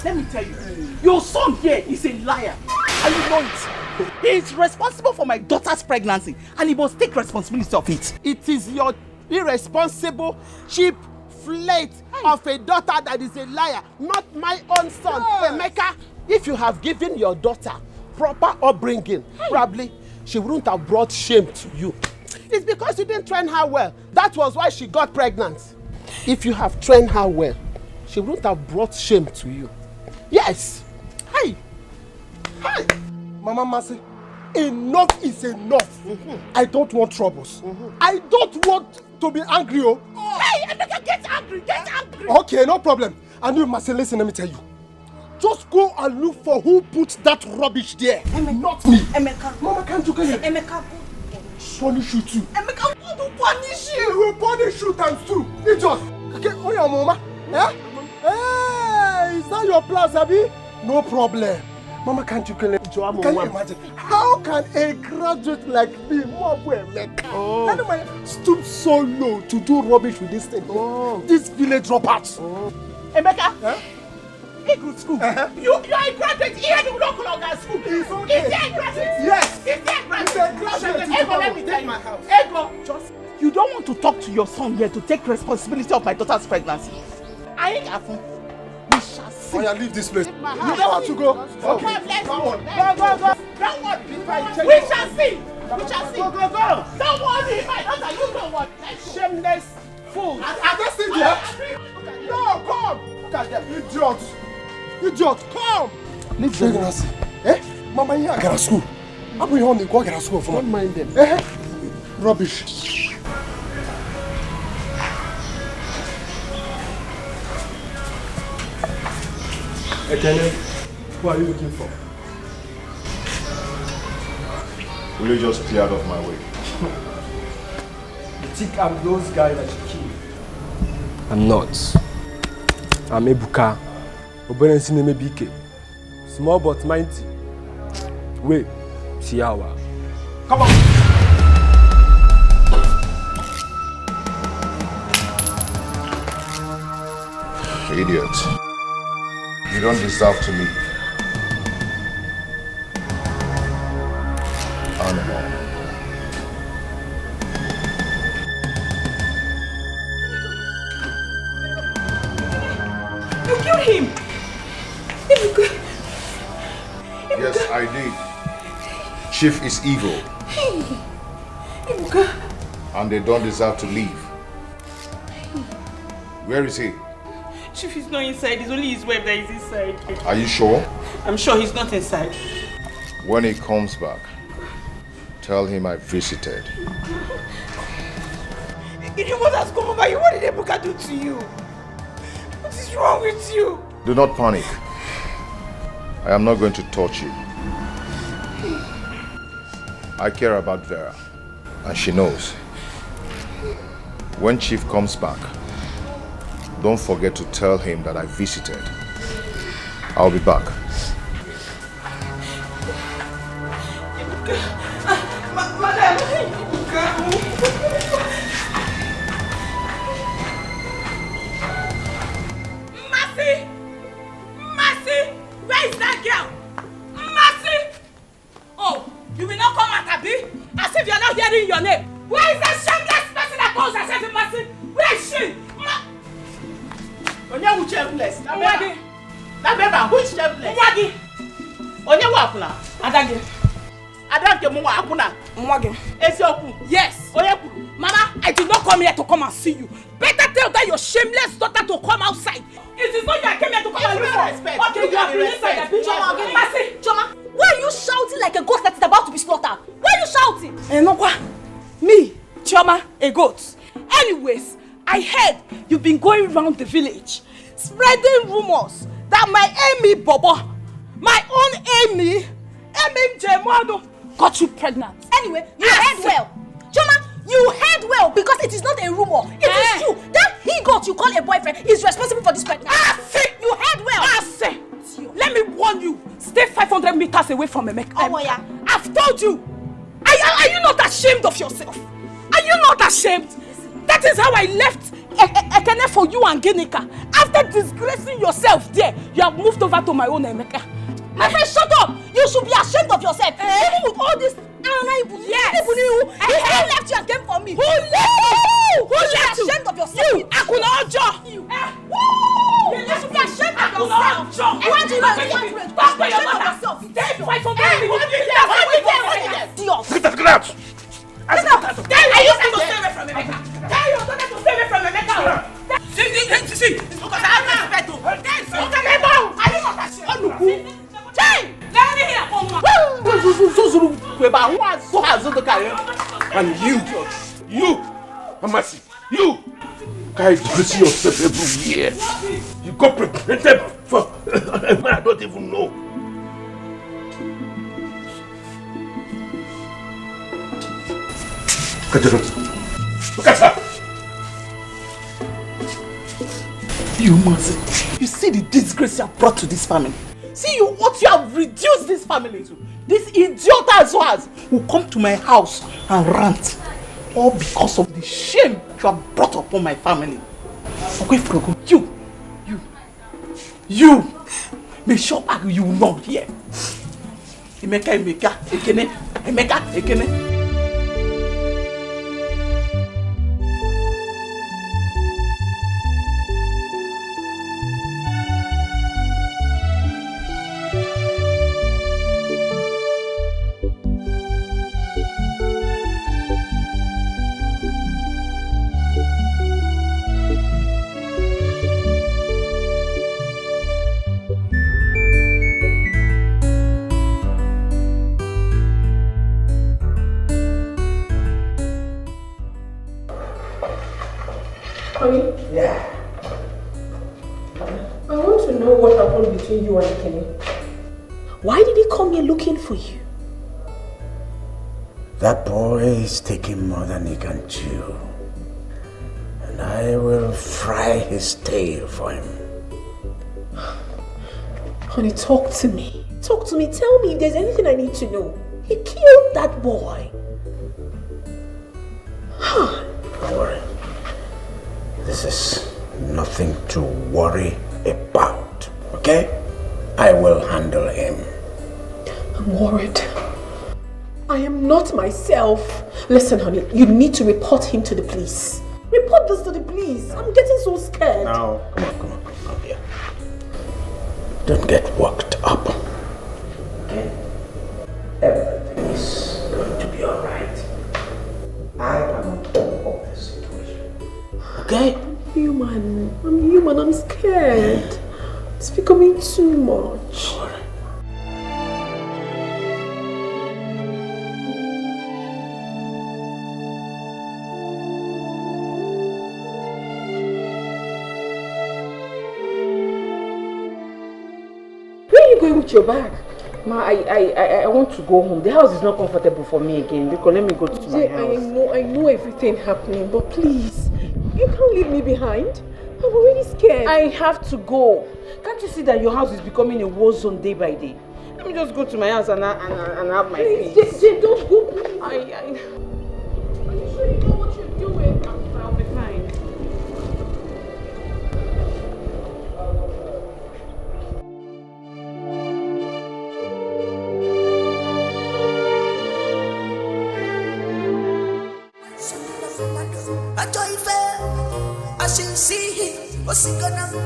let me tell you, your son here is a liar, and you know it. He is responsible for my daughter's pregnancy, and he must take responsibility of it. It is your irresponsible, cheap flirt of a daughter that is a liar, not my own son. Yes. Emeka, if you have given your daughter proper upbringing, probably she wouldn't have brought shame to you. It's because you didn't train her well. That was why she got pregnant. If you have trained her well, she wouldn't have brought shame to you. Yes. Hi. Mama Mercy, enough is enough. I don't want troubles. I don't want to be angry. Hey, Emeka, get angry. Okay, no problem. And you, Mercy, listen, let me tell you. Just go and look for who put that rubbish there. Emeka. Not me. Emeka. Mama, can't you get it? Emeka. Punish you too. Emeka, who will punish you? He will punish you times two. Idiot. Okay, oh yeah, Mama. Eh? Hey, is that your plan, Sabi? No problem. Mama, can't you kill him? Can you imagine? How can a graduate like me, Emeka, anyone stoop so low to do rubbish with this thing? This village dropouts. Emeka, Eagle school. You are a graduate here in the local school. It's okay. Is there a graduate? Yes. Is there a graduate? It's a graduate. Ego, let me tell you. Ego, just you don't want to talk to your son here to take responsibility of my daughter's pregnancy. I ain't affun. We shall see. Oh yeah, leave this place. You don't have to go. Okay, let's go. Go. Don't worry. We shall see. We shall see. Go. Don't worry, my daughter. You don't worry. Shameless fool. Are they still there? No, come. Look at them. Idiot, come. Leave them. Eh? Mama, you are school. I'm going to go to school. Don't mind them. Rubbish. Ekene, who are you looking for? Will you just clear out of my way? You think I'm those guys that you kill? I'm not. I'm Ebuka. Oberensi name BK. Small but mighty. Wait, see how. Come on. Idiot. You don't deserve to live. Animal. You killed him. Yes, I did. Chief is evil. And they don't deserve to live. Where is he? Chief is not inside. It's only his wife that is inside. Are you sure? I'm sure he's not inside. When he comes back, tell him I visited. What has come over you? What did Ebuka do to you? What is wrong with you? Do not panic. I am not going to touch you. I care about Vera, and she knows. When Chief comes back, don't forget to tell him that I visited. I'll be back. Madam! not hearing your name. Where is that shameless person that calls herself a person? Where is she? Onye who shameless? Nabeba, who is shameless? Mwagi. Onye wakuna? Adagi. Adagi mwa akuna. Mwagi. Esioku. Yes. Oye kuru. Mama, I did not come here to come and see you. Better tell that your shameless daughter to come outside. It is not you I came here to come and look for. Okay, you have been inside the picture. Choma, why are you shouting like a goat that is about to be slaughtered? Why are you shouting? Me, Choma, a goat. Anyways, I heard you've been going around the village spreading rumors that my Amy Bobo, my own Amy Jemono, got you pregnant. Anyway, you heard well. Choma, you heard well because it is not a rumor. It is true. That he got you call a boyfriend is responsible for this pregnancy. You heard well. Let me warn you. Stay 500 meters away from Emeka. Oh, yeah. I've told you. Are you not ashamed of yourself? Are you not ashamed? That is how I left Ekene for you and Ginika. After disgracing yourself there, you have moved over to my own Emeka. My friend, shut up! You should be ashamed of yourself. Even with all this yes. Who left you and came for me? Who left you? Who left you? Ashamed of yourself. You, Akuna Ojo. You should be ashamed of yourself. Why do you not ashamed of yourself? Stay 500 Get out! Are you going to stay away from Emeka? Tell your daughter to stay away from Emeka. See, because I have respect to her. Are you not ashamed? Let me hear from And you, Amasi, you guys dressing yourself everywhere. You got pregnant for a man I don't even know. Look at her. You must. You see the disgrace you have brought to this family. See what you have reduced this family to. This idiot as well as will come to my house and rant. All because of the shame you have brought upon my family. Okay, Frogo, you. Make sure you will not hear. Emeka, Ekene. Honey? Yeah. I want to know what happened between you and Kenny. Why did he come here looking for you? That boy is taking more than he can chew. And I will fry his tail for him. Honey, talk to me. Talk to me. Tell me if there's anything I need to know. He killed that boy. Don't worry. This is nothing to worry about, okay? I will handle him. I'm worried. I am not myself. Listen, honey, you need to report him to the police. Report this to the police. I'm getting so scared. No, come on, here. Don't get worked up. Okay? Everything is going to be alright. I am on top of this situation. Okay? I'm human. I'm scared. It's becoming too much. Where are you going with your bag? Ma, I want to go home. The house is not comfortable for me again. Because let me go to my house. I know everything happening, but please, you can't leave me behind. I'm already scared. I have to go. Can't you see that your house is becoming a war zone day by day? Let me just go to my house and have my peace. Jay, don't go, please. Are you sure you know what you're doing? I'll be fine. I shall see him. What's he gonna do?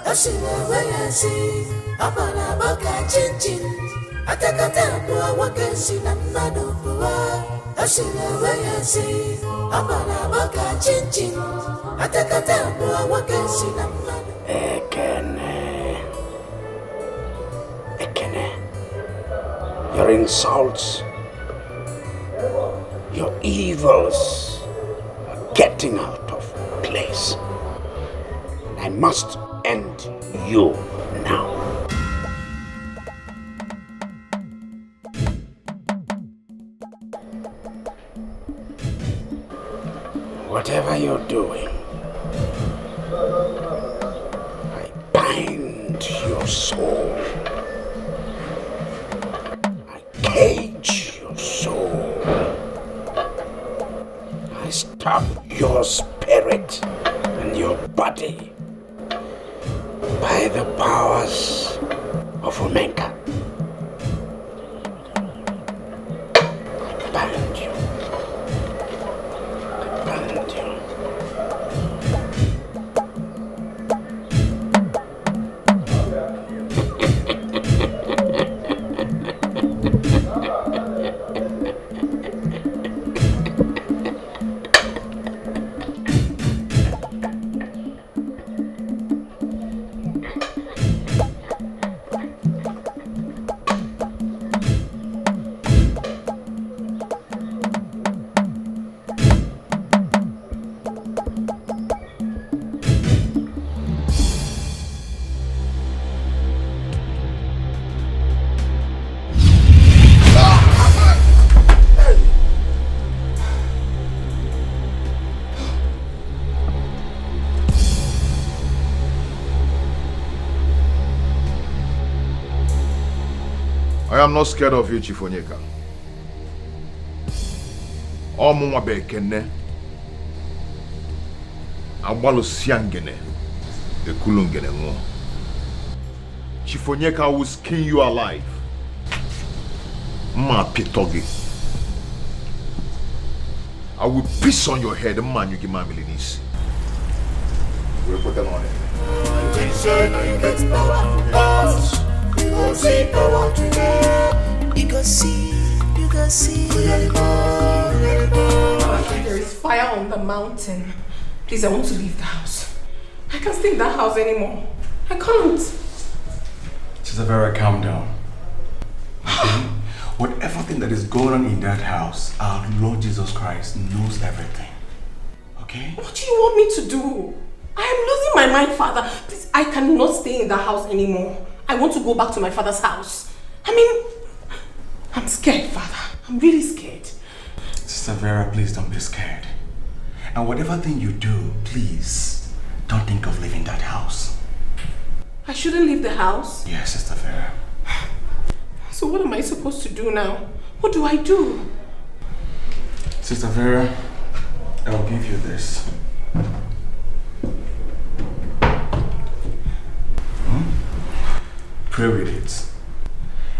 I see when I see Abana Baka Chin. I take a time, what can see them not over. I see when I see Abana Baka Chin. I take a time, what can see them Ekene. Your insults, your evils are getting out of place. I must end you now. Whatever you're doing, I bind your soul. Cage your soul. I stop your spirit and your body by the powers of Omega. I bind you. I bind you. I am not scared of you, Chief Onyeka. Omunwa bekene. Agbalo siangene. Ekulungene ngo. Chief Onyeka will skin you alive. Ma pitogi. I will piss on your head, man, you give my millinis. We'll put them on it. You go see power today. You go see. There is fire on the mountain. Please, I want to leave the house. I can't stay in that house anymore. I can't. Sister Vera, calm down. Okay? Whatever thing that is going on in that house, our Lord Jesus Christ knows everything. Okay? What do you want me to do? I am losing my mind, Father. Please, I cannot stay in the house anymore. I want to go back to my father's house. I mean, I'm scared, Father. I'm really scared. Sister Vera, please don't be scared. And whatever thing you do, please don't think of leaving that house. I shouldn't leave the house? Yes, Sister Vera. So what am I supposed to do now? What do I do? Sister Vera, I'll give you this. Pray with it.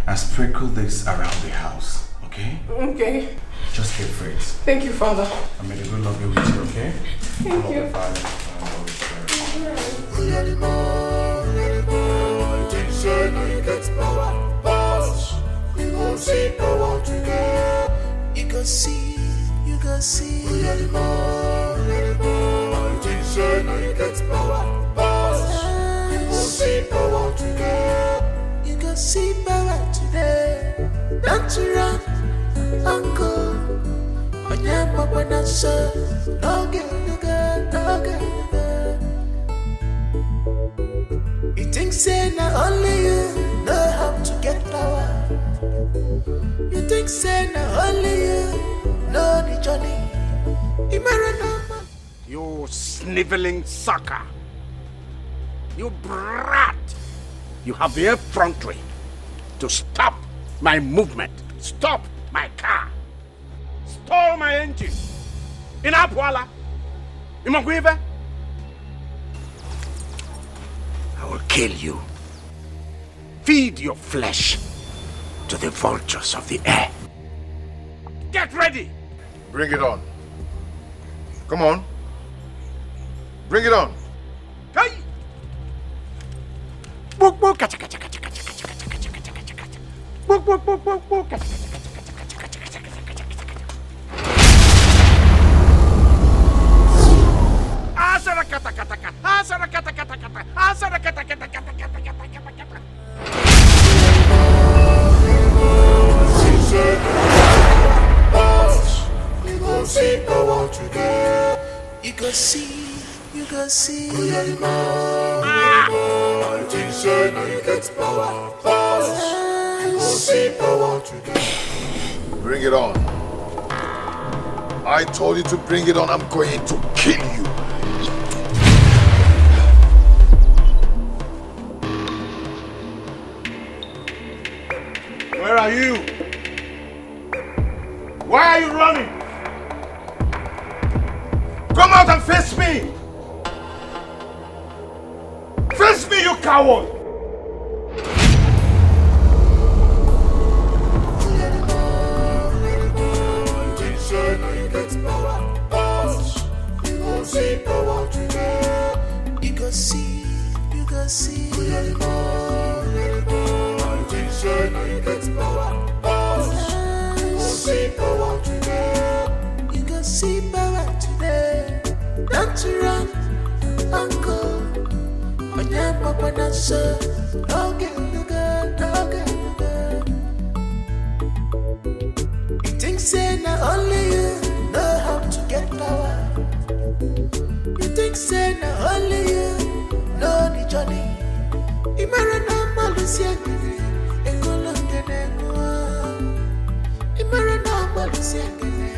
And sprinkle this around the house, okay? Okay. Just keep faith. Thank you, Father. And may the good Lord be with you, okay? Thank you. You go see. You go see power today. You go see power today. Don't you run, uncle. On your papa not so. No get. You think say not only you know how to get power. You think say not only you know the journey. You sniveling sucker. You brat. You have the effrontery to stop my movement, stop my car, stole my engine. In Apwala, in Magwive, I will kill you. Feed your flesh to the vultures of the air. Get ready! Bring it on. Come on. Bring it on. Hey! Book, book, kacha, kacha, kacha, kacha, kacha, kacha, kacha, kacha, kacha, kacha. Book, book, book, book, book, kacha, kacha, kacha, kacha, kacha, kacha, kacha, kacha, kacha, kacha. Asara kata kata kata, asara kata kata kata, asara kata kata kata kata kata kata kata. You go see power today. You go see, you go see. You get power. You go see power today. Bring it on. I told you to bring it on. I'm going to kill you. Where are you? Why are you running? Come out and face me! Face me, you coward! You go see, you go see. You get power. You see power today. You go see power today. Don't you run, uncle. When your papa not so, don't get the girl, don't get the girl. You think say not only you know how to get power. You think say not only you know the journey. Imarana malusiengene, ekolongene ngwa. Imarana malusiengene,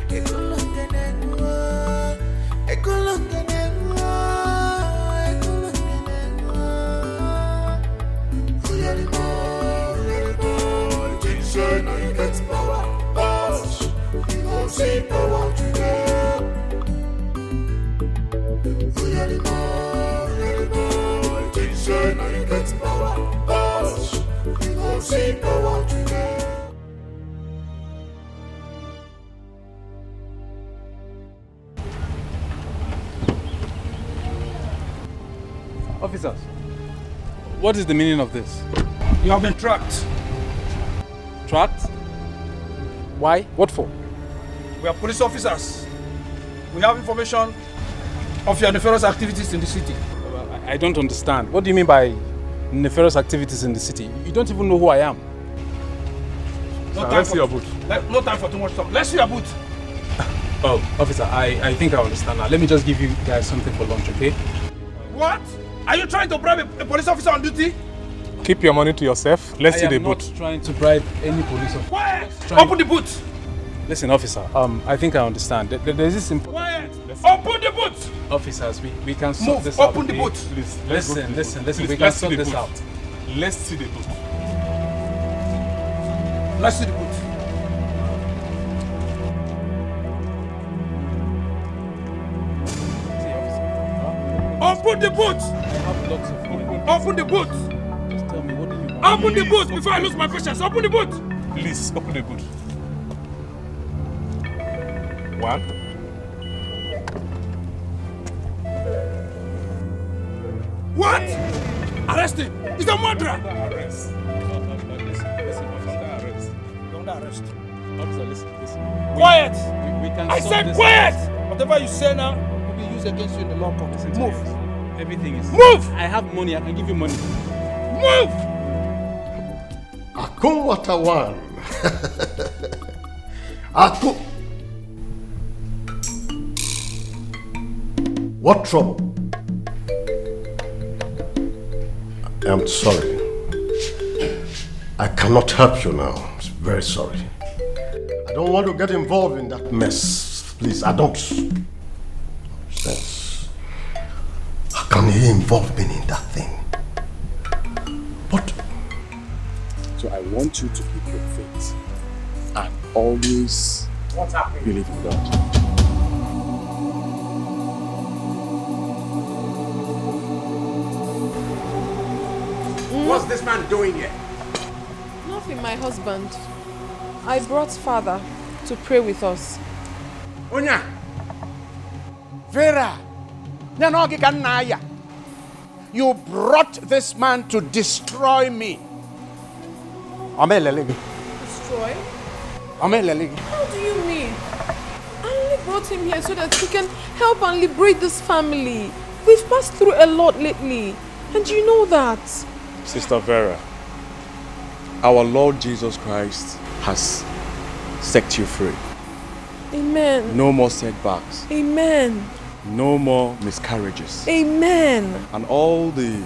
ekolongene ngwa. Ekolongene ngwa, ekolongene ngwa. Uyalimo, Jesus, you get power. You go see power today. Uyalimo, Jesus, you get power. You go see power today. Officers, what is the meaning of this? You have been tracked. Tracked? Why? What for? We are police officers. We have information of your nefarious activities in the city. I don't understand. What do you mean by nefarious activities in the city? You don't even know who I am. Let's see your boot. No time for too much talk. Let's see your boot. Oh, officer, I think I understand now. Let me just give you guys something for lunch, okay? What? Are you trying to bribe a police officer on duty? Keep your money to yourself. Let's see the boot. I am not trying to bribe any police officer. Quiet! Open the boot! Listen, officer, I think I understand. There's this Quiet! Open the boot! Officers, we can sort this out. Open the boot! Please, listen, we can sort this out. Let's see the boot. Let's see the boot. Open the boot! I have lots of money. Open the boot! Just tell me, what do you want? Open the boot before I lose my patience. Open the boot! Please, open the boot. 1. What? Arrest him! He's a murderer! Under arrest. Listen, under arrest. Under arrest. Officer, listen. Quiet! We can I sort said this quiet! out. Whatever you say now will be used against you in the law court. Move! Everything is... Move! I have money. I can give you money. Move! Akun Watawan. Akun. What trouble? I'm sorry. I cannot help you now. I'm very sorry. I don't want to get involved in that mess. Please, I don't. Sense. How can he involve me in that thing? But So I want you to keep your faith and always believe in God. What's this man doing here? Nothing, my husband. I brought father to pray with us. Onya! Vera! You brought this man to destroy me. Destroy? How do you mean? I only brought him here so that he can help and liberate this family. We've passed through a lot lately, and you know that. Sister Vera, our Lord Jesus Christ has set you free. Amen. No more setbacks. Amen. No more miscarriages. Amen. And all the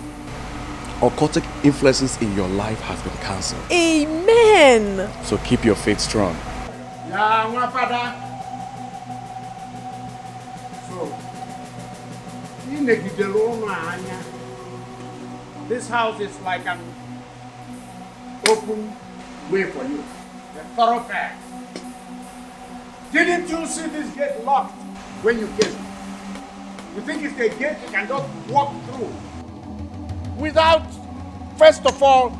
occultic influences in your life have been cancelled. Amen. So keep your faith strong. Yeah, my father. So, this house is like an open way for you. A thoroughfare. Didn't you see this gate locked when you came? You think it's a gate you can just walk through without, first of all,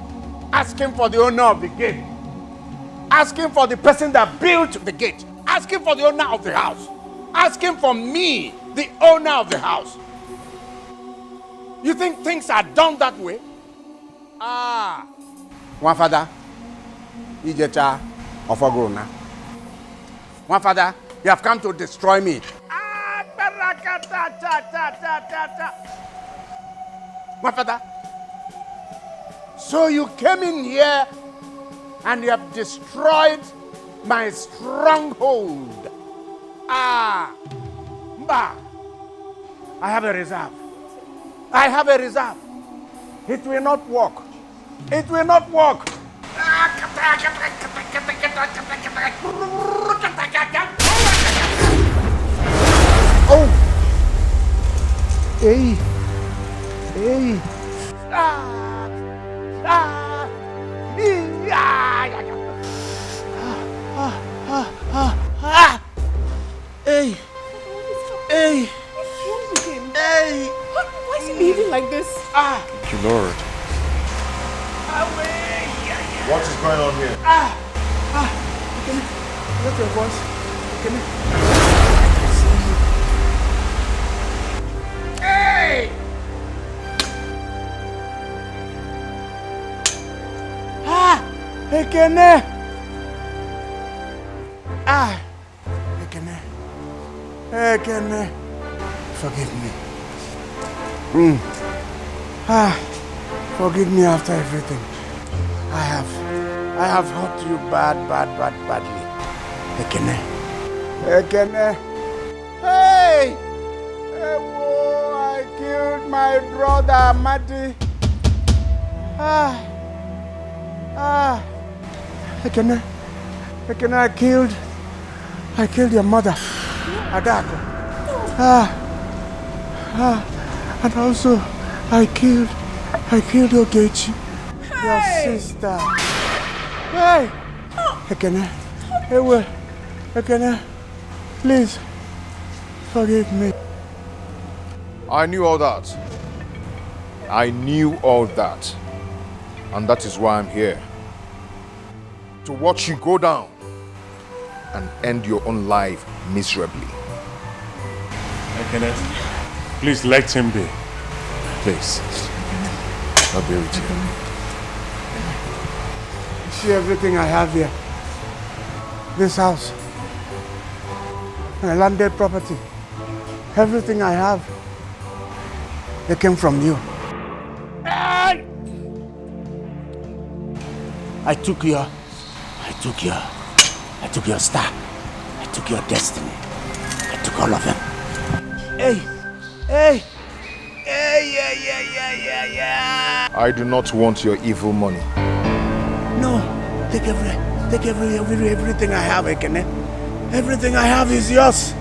asking for the owner of the gate, asking for the person that built the gate, asking for the owner of the house, asking for me, the owner of the house. You think things are done that way? One father, Ijeta of Agrona. One father, you have come to destroy me. My father, so you came in here and you have destroyed my stronghold. Mba, I have a reserve. I have a reserve. It will not work. It will not work. Oh! Hey! Hey! Hey! Hey! Hey! Why is he behaving like this? Thank you, Lord. What is going on here? What's your voice? Hey! Ekene! Ekene! Forgive me. Forgive me after everything. I have hurt you badly. Ekene. Hey! I killed my brother, Mati. Ekene, I killed your mother, Adako. And also, I killed Ogechi, your sister. Hey! Ekene, please, forgive me. I knew all that. And that is why I'm here. To watch you go down and end your own life miserably. Kenneth, please let him be. Please. I'll be with you. See everything I have here. This house. My landed property. Everything I have. They came from you. I took your star. I took your destiny. I took all of them. Hey. I do not want your evil money. No, take everything I have, Ekene. Everything I have is yours.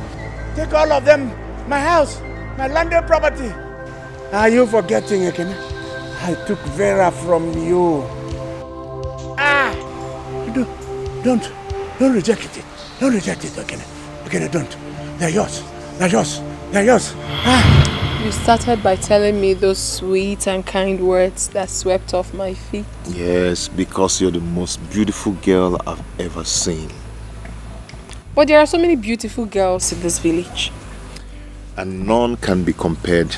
Take all of them. My house, my landed property. Are you forgetting, Ekene? I took Vera from you. Don't reject it. Don't reject it, Ekene. Ekene, don't. They're yours. You started by telling me those sweet and kind words that swept off my feet. Yes, because you're the most beautiful girl I've ever seen. But there are so many beautiful girls in this village. And none can be compared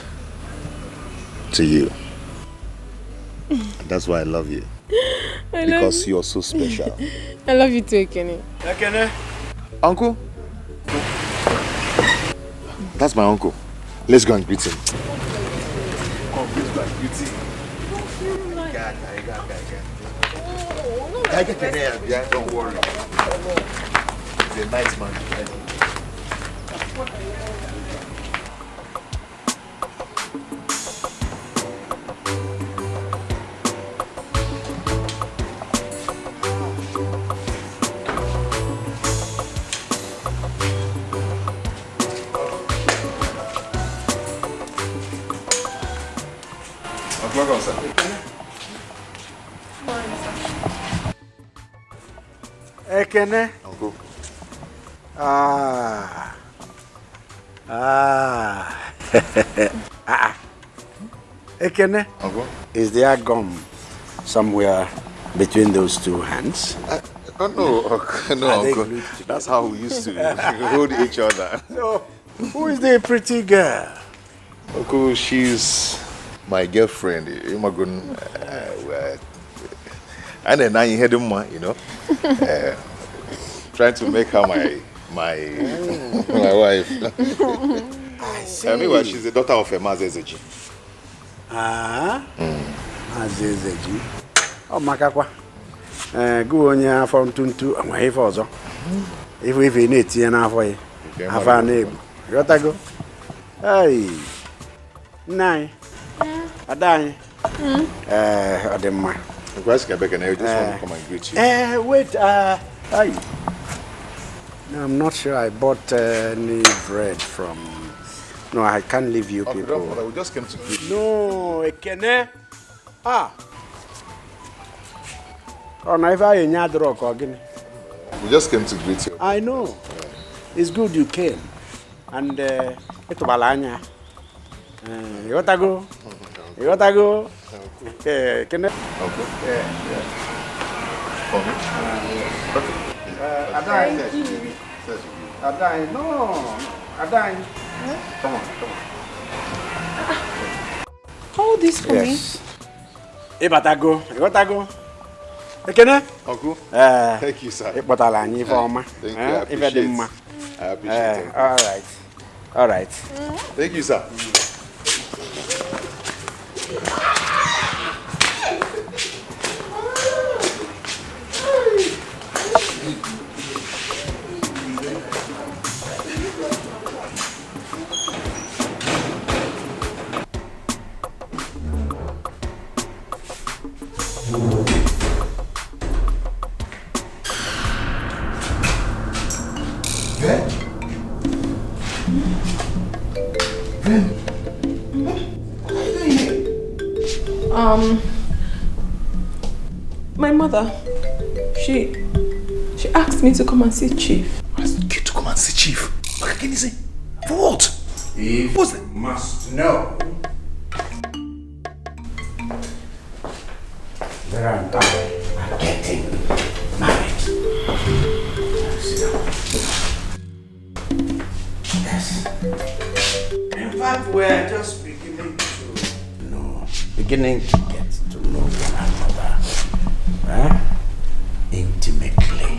to you. That's why I love you. Because you're so special. I love you too, Ekene. Ekene? Uncle? That's my uncle. Let's go and greet him. Oh, let's go and greet him. Yeah, don't worry. He's a nice man. Ekene? Uncle. Ekene? Uncle? Is there gum somewhere between those two hands? No, Uncle. That's how we used to hold each other. So, who is the pretty girl? Uncle, she's my girlfriend. And then I heard him, you know, trying to make her my wife. I see. Anyway, she's the daughter of a Mazezeji. Mazezeji. Oh, Makakwa. Go on here from Tuntu and wait for us. If we need to enough way, have a neighbor. You got to go. Hey, nine. A dime. Adema. I just want to come and greet you. Wait, no, I'm not sure I bought any bread from. No, I can't leave you people. No, we just came to greet you. No, Ekene. Oh, now if I ain't drunk again. We just came to greet you. I know. It's good you came. And it's balanya. You gotta go. You gotta go. Can I? Okay. Yeah. For me? Adai. Adai. No. Adai. Come on. Hold this for me. You gotta go. You gotta go. Can I? Uncle? Thank you, sir. Thank you. I appreciate it. All right. Thank you, sir. My mother, she asked me to come and see Chief. Asked you to come and see Chief? What can you say? For what? If you must know, Vera and I are getting married. Yes. In fact, we're just beginning to get to know one another. Intimately.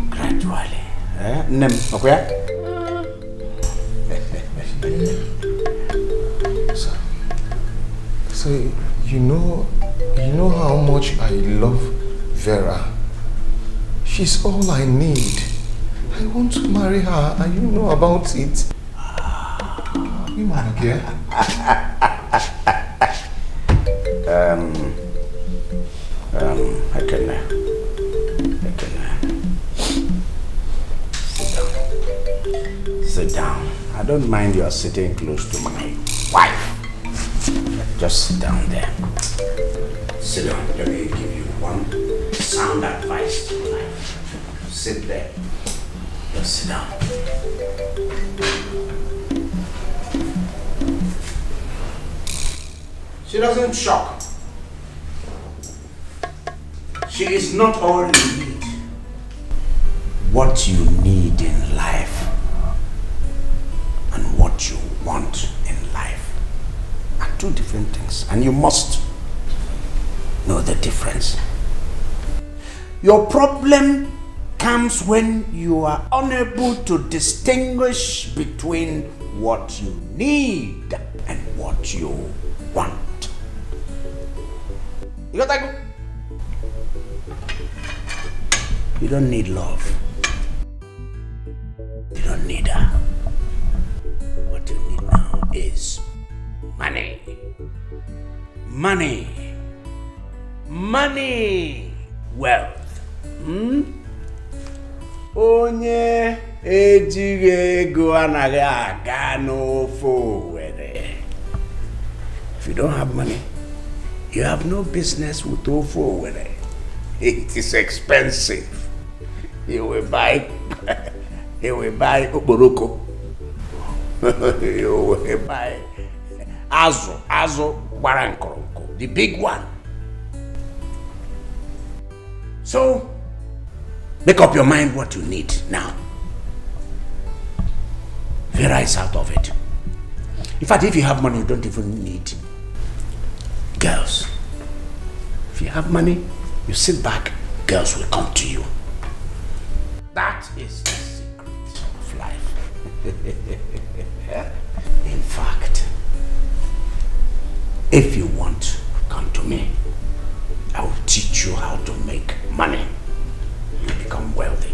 Gradually. Nem, okay? So you know how much I love Vera. She's all I need. I want to marry her, and you know about it. You man, okay? I can sit down. I don't mind you are sitting close to my wife. Just sit down there. Sit down. Let me give you one sound advice to life. Sit there. Just sit down. She doesn't shock. She is not all you need. What you need in life and what you want in life are two different things, and you must know the difference. Your problem comes when you are unable to distinguish between what you need and what you want. You got that? You don't need love. You don't need her. What you need now is money. Money. Money. Wealth. Onye ejighị ego anaghị aga n'ofe Owerri. If you don't have money, you have no business with ofe Owerri. It is expensive. You will buy okporoko. You will buy azu gbarankọrọnkọ, the big one. So, make up your mind what you need now. Vera is out of it. In fact, if you have money, you don't even need girls. If you have money, you sit back, girls will come to you. That is the secret of life. In fact, if you want, come to me. I will teach you how to make money. You become wealthy.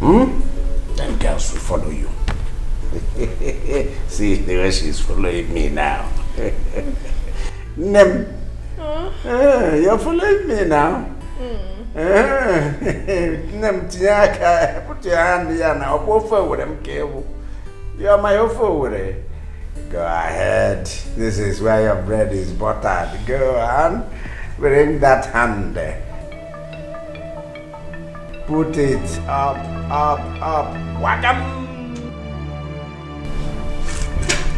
Then girls will follow you. See the way she's following me now. Nem. You're following me now. Nem tiaka. Put your hand here now. Go forward, I'm careful. You're my forward. Go ahead. This is where your bread is buttered. Go on. Bring that hand there. Put it up. Wagam.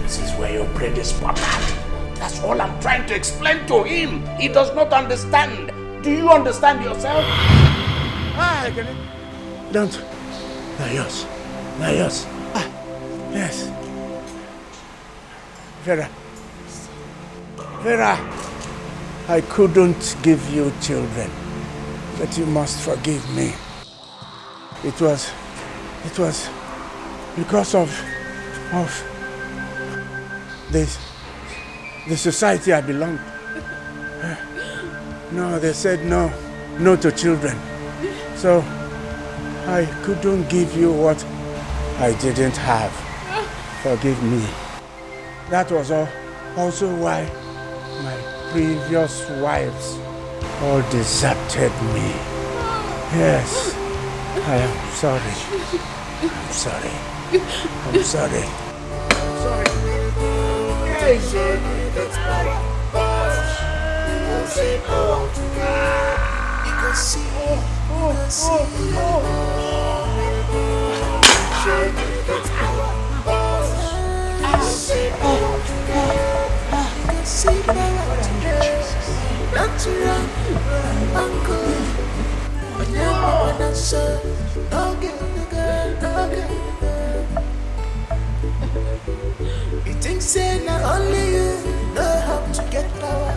This is where your bread is buttered. That's all I'm trying to explain to him. He does not understand. Do you understand yourself? Don't. Not yours. Not yours. Yes. Vera, I couldn't give you children, but you must forgive me. It was because of the society I belonged. No, they said no to children. So I couldn't give you what I didn't have. Forgive me. That was also why my previous wives all deserted me. Yes, I am sorry. I'm sorry. I'm sorry. I'm sorry. Hey, that's power. You can see. You think say not only you know how to get power.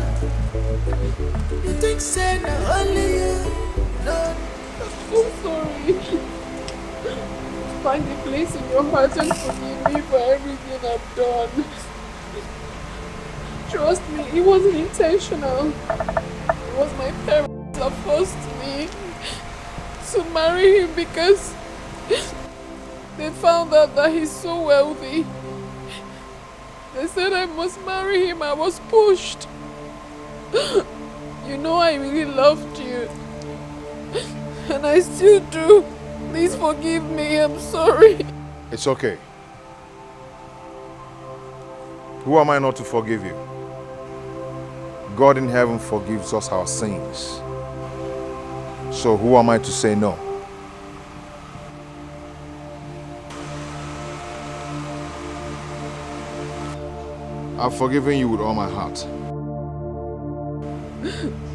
You think say not only you know. I'm so sorry. Find a place in your heart and forgive me for everything I've done. Trust me, it wasn't intentional. It was my parents that forced me to marry him because they found out that he's so wealthy. They said I must marry him. I was pushed. You know I really loved you. And I still do. Please forgive me. I'm sorry. It's okay. Who am I not to forgive you? God in heaven forgives us our sins. So who am I to say no? I've forgiven you with all my heart.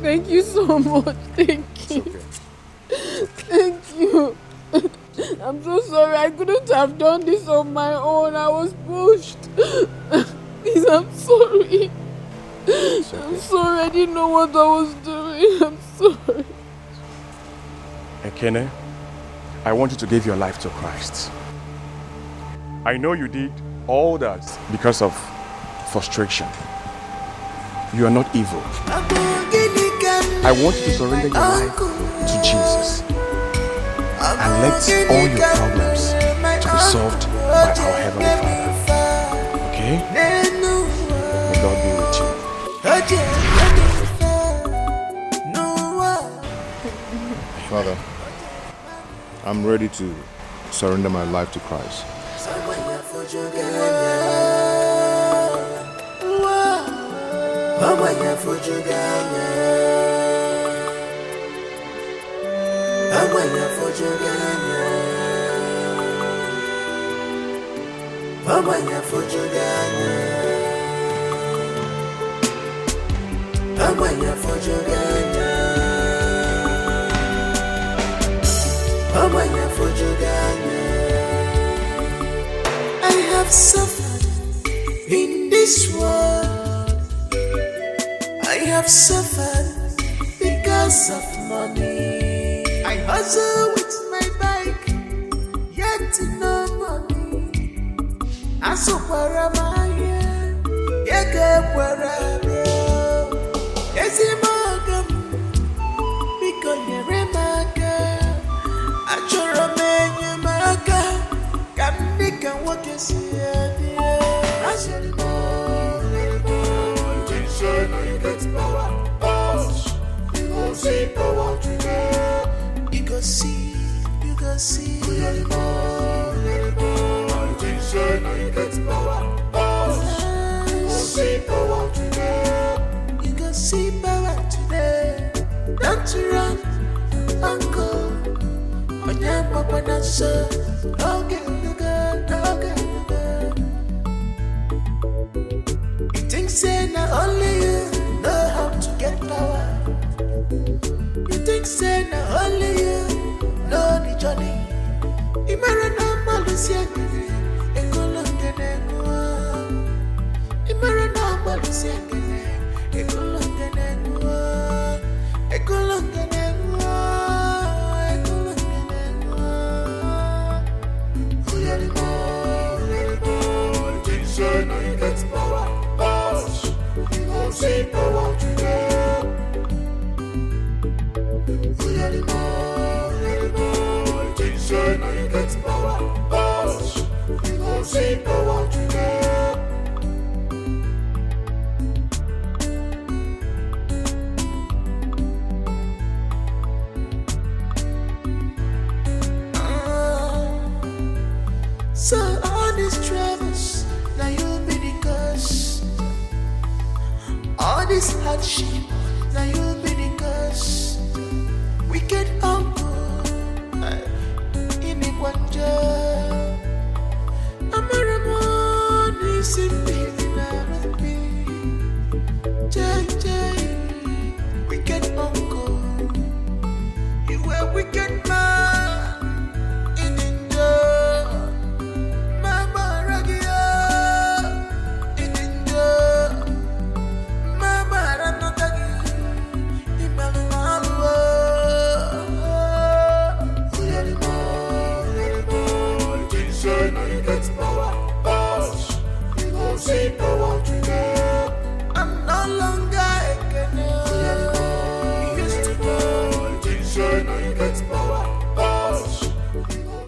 Thank you so much. Thank you. Thank you. I'm so sorry. I couldn't have done this on my own. I was pushed. Please, I'm sorry. I'm sorry. I didn't know what I was doing. I'm sorry. Ekene, I want you to give your life to Christ. I know you did all that because of frustration. You are not evil. I want you to surrender your life to Jesus and let all your problems to be solved by our Heavenly Father. Okay? May God be with you. Father, I'm ready to surrender my life to Christ. I have suffered in this world. I have suffered because of money. I hustle with my bike, yet no money. I suffer my hair, yet where I'm yes, because you're a maga. I sure a man, you maga. Come, Nick, and what you see. I said, no, you get power. You go see power today. You go see, you go see. You get power. You go see power today. You go see power today. Don't you run, uncle. On your papa, not so. Okay, you go. You think say not only you know how to get power. You think say not only you know the journey. Imara na malusia kene, ekolongenengwa. Imara na malusia kene, ekolongenengwa. Ekolongenengwa, ekolongenengwa. Uyalimo, think say no you get power. You go see power today. Uyalimo, think say no you get power. You go see power today. So all these troubles, now you'll be the cause. All this hardship, now you'll be the cause.